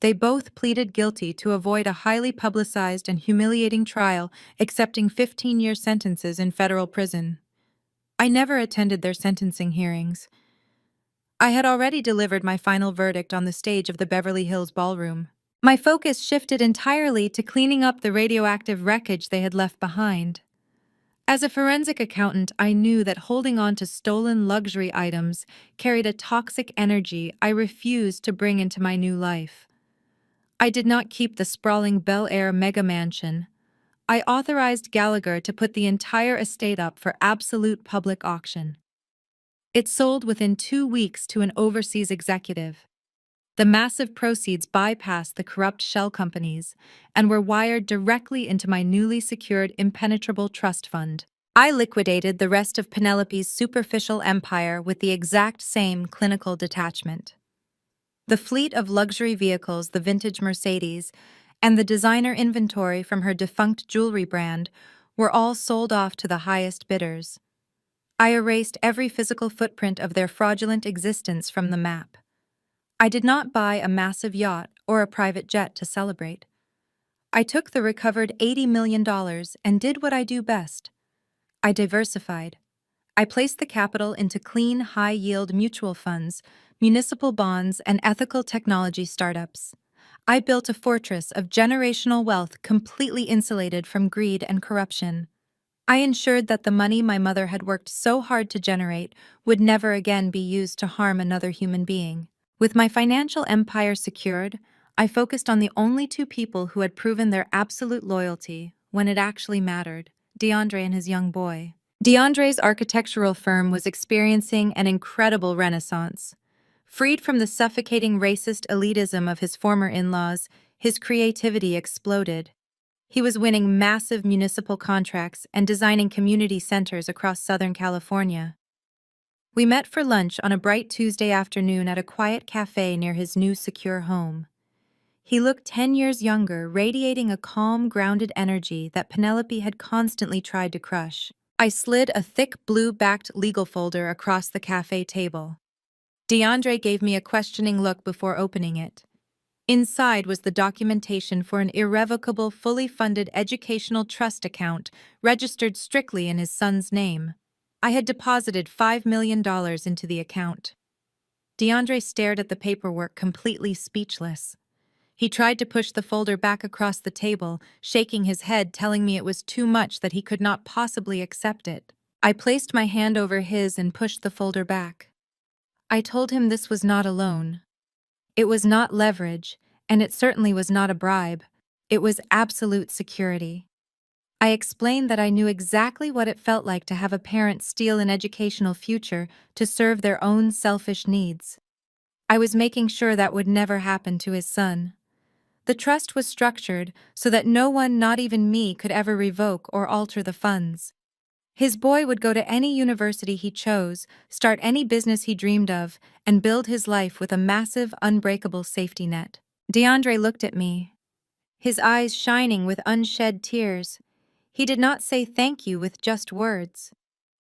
They both pleaded guilty to avoid a highly publicized and humiliating trial, accepting 15-year sentences in federal prison. I never attended their sentencing hearings. I had already delivered my final verdict on the stage of the Beverly Hills Ballroom. My focus shifted entirely to cleaning up the radioactive wreckage they had left behind. As a forensic accountant, I knew that holding on to stolen luxury items carried a toxic energy I refused to bring into my new life. I did not keep the sprawling Bel Air mega mansion. I authorized Gallagher to put the entire estate up for absolute public auction. It sold within 2 weeks to an overseas executive. The massive proceeds bypassed the corrupt shell companies and were wired directly into my newly secured impenetrable trust fund. I liquidated the rest of Penelope's superficial empire with the exact same clinical detachment. The fleet of luxury vehicles, the vintage Mercedes, and the designer inventory from her defunct jewelry brand were all sold off to the highest bidders. I erased every physical footprint of their fraudulent existence from the map. I did not buy a massive yacht or a private jet to celebrate. I took the recovered $80 million and did what I do best. I diversified. I placed the capital into clean, high-yield mutual funds, municipal bonds, and ethical technology startups. I built a fortress of generational wealth completely insulated from greed and corruption. I ensured that the money my mother had worked so hard to generate would never again be used to harm another human being. With my financial empire secured, I focused on the only 2 people who had proven their absolute loyalty when it actually mattered, DeAndre and his young boy. DeAndre's architectural firm was experiencing an incredible renaissance. Freed from the suffocating racist elitism of his former in-laws, his creativity exploded. He was winning massive municipal contracts and designing community centers across Southern California. We met for lunch on a bright Tuesday afternoon at a quiet cafe near his new secure home. He looked 10 years younger, radiating a calm, grounded energy that Penelope had constantly tried to crush. I slid a thick blue-backed legal folder across the cafe table. DeAndre gave me a questioning look before opening it. Inside was the documentation for an irrevocable, fully funded educational trust account registered strictly in his son's name. I had deposited $5 million into the account. DeAndre stared at the paperwork, completely speechless. He tried to push the folder back across the table, shaking his head, telling me it was too much, that he could not possibly accept it. I placed my hand over his and pushed the folder back. I told him this was not a loan. It was not leverage, and it certainly was not a bribe. It was absolute security. I explained that I knew exactly what it felt like to have a parent steal an educational future to serve their own selfish needs. I was making sure that would never happen to his son. The trust was structured so that no one, not even me, could ever revoke or alter the funds. His boy would go to any university he chose, start any business he dreamed of, and build his life with a massive, unbreakable safety net. DeAndre looked at me, his eyes shining with unshed tears. He did not say thank you with just words.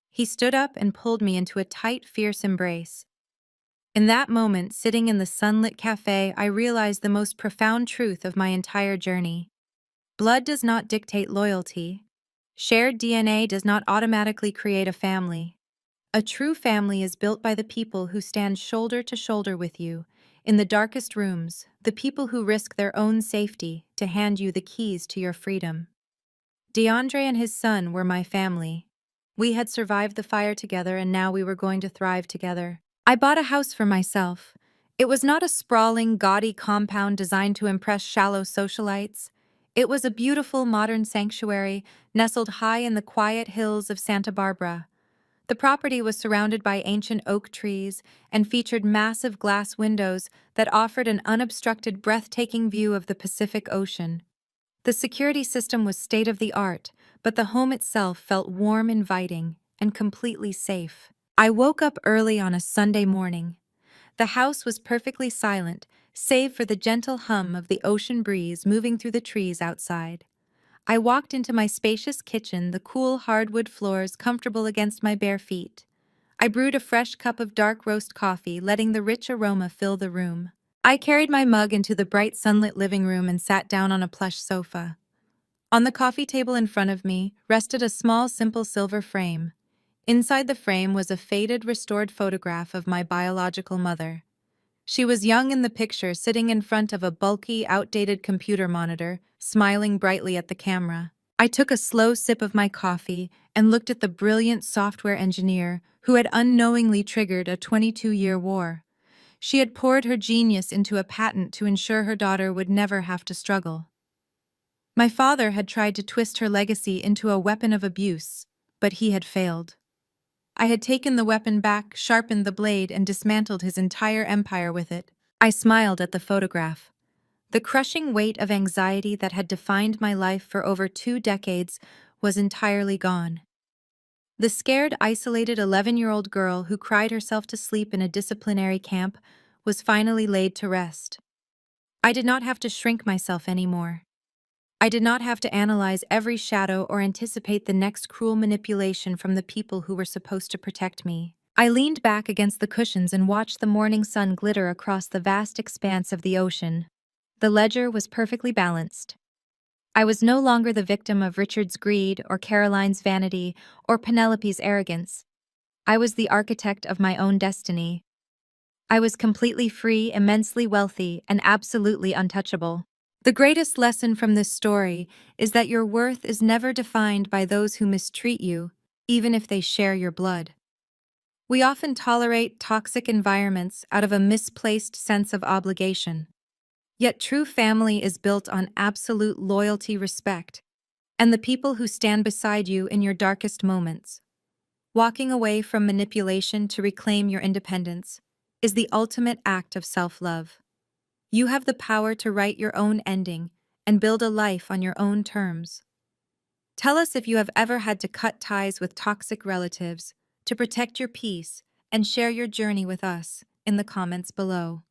He stood up and pulled me into a tight, fierce embrace. In that moment, sitting in the sunlit cafe, I realized the most profound truth of my entire journey. Blood does not dictate loyalty. Shared DNA does not automatically create a family. A true family is built by the people who stand shoulder to shoulder with you, in the darkest rooms, the people who risk their own safety to hand you the keys to your freedom. DeAndre and his son were my family. We had survived the fire together and now we were going to thrive together. I bought a house for myself. It was not a sprawling, gaudy compound designed to impress shallow socialites. It was a beautiful, modern sanctuary nestled high in the quiet hills of Santa Barbara. The property was surrounded by ancient oak trees and featured massive glass windows that offered an unobstructed, breathtaking view of the Pacific Ocean. The security system was state-of-the-art, but the home itself felt warm, inviting, and completely safe. I woke up early on a Sunday morning. The house was perfectly silent, save for the gentle hum of the ocean breeze moving through the trees outside. I walked into my spacious kitchen, the cool hardwood floors comfortable against my bare feet. I brewed a fresh cup of dark roast coffee, letting the rich aroma fill the room. I carried my mug into the bright sunlit living room and sat down on a plush sofa. On the coffee table in front of me rested a small, simple silver frame. Inside the frame was a faded, restored photograph of my biological mother. She was young in the picture, sitting in front of a bulky, outdated computer monitor, smiling brightly at the camera. I took a slow sip of my coffee and looked at the brilliant software engineer who had unknowingly triggered a 22-year war. She had poured her genius into a patent to ensure her daughter would never have to struggle. My father had tried to twist her legacy into a weapon of abuse, but he had failed. I had taken the weapon back, sharpened the blade, and dismantled his entire empire with it. I smiled at the photograph. The crushing weight of anxiety that had defined my life for over 2 decades was entirely gone. The scared, isolated 11-year-old girl who cried herself to sleep in a disciplinary camp was finally laid to rest. I did not have to shrink myself anymore. I did not have to analyze every shadow or anticipate the next cruel manipulation from the people who were supposed to protect me. I leaned back against the cushions and watched the morning sun glitter across the vast expanse of the ocean. The ledger was perfectly balanced. I was no longer the victim of Richard's greed or Caroline's vanity or Penelope's arrogance. I was the architect of my own destiny. I was completely free, immensely wealthy, and absolutely untouchable. The greatest lesson from this story is that your worth is never defined by those who mistreat you, even if they share your blood. We often tolerate toxic environments out of a misplaced sense of obligation. Yet true family is built on absolute loyalty, respect, and the people who stand beside you in your darkest moments. Walking away from manipulation to reclaim your independence is the ultimate act of self-love. You have the power to write your own ending and build a life on your own terms. Tell us if you have ever had to cut ties with toxic relatives to protect your peace, and share your journey with us in the comments below.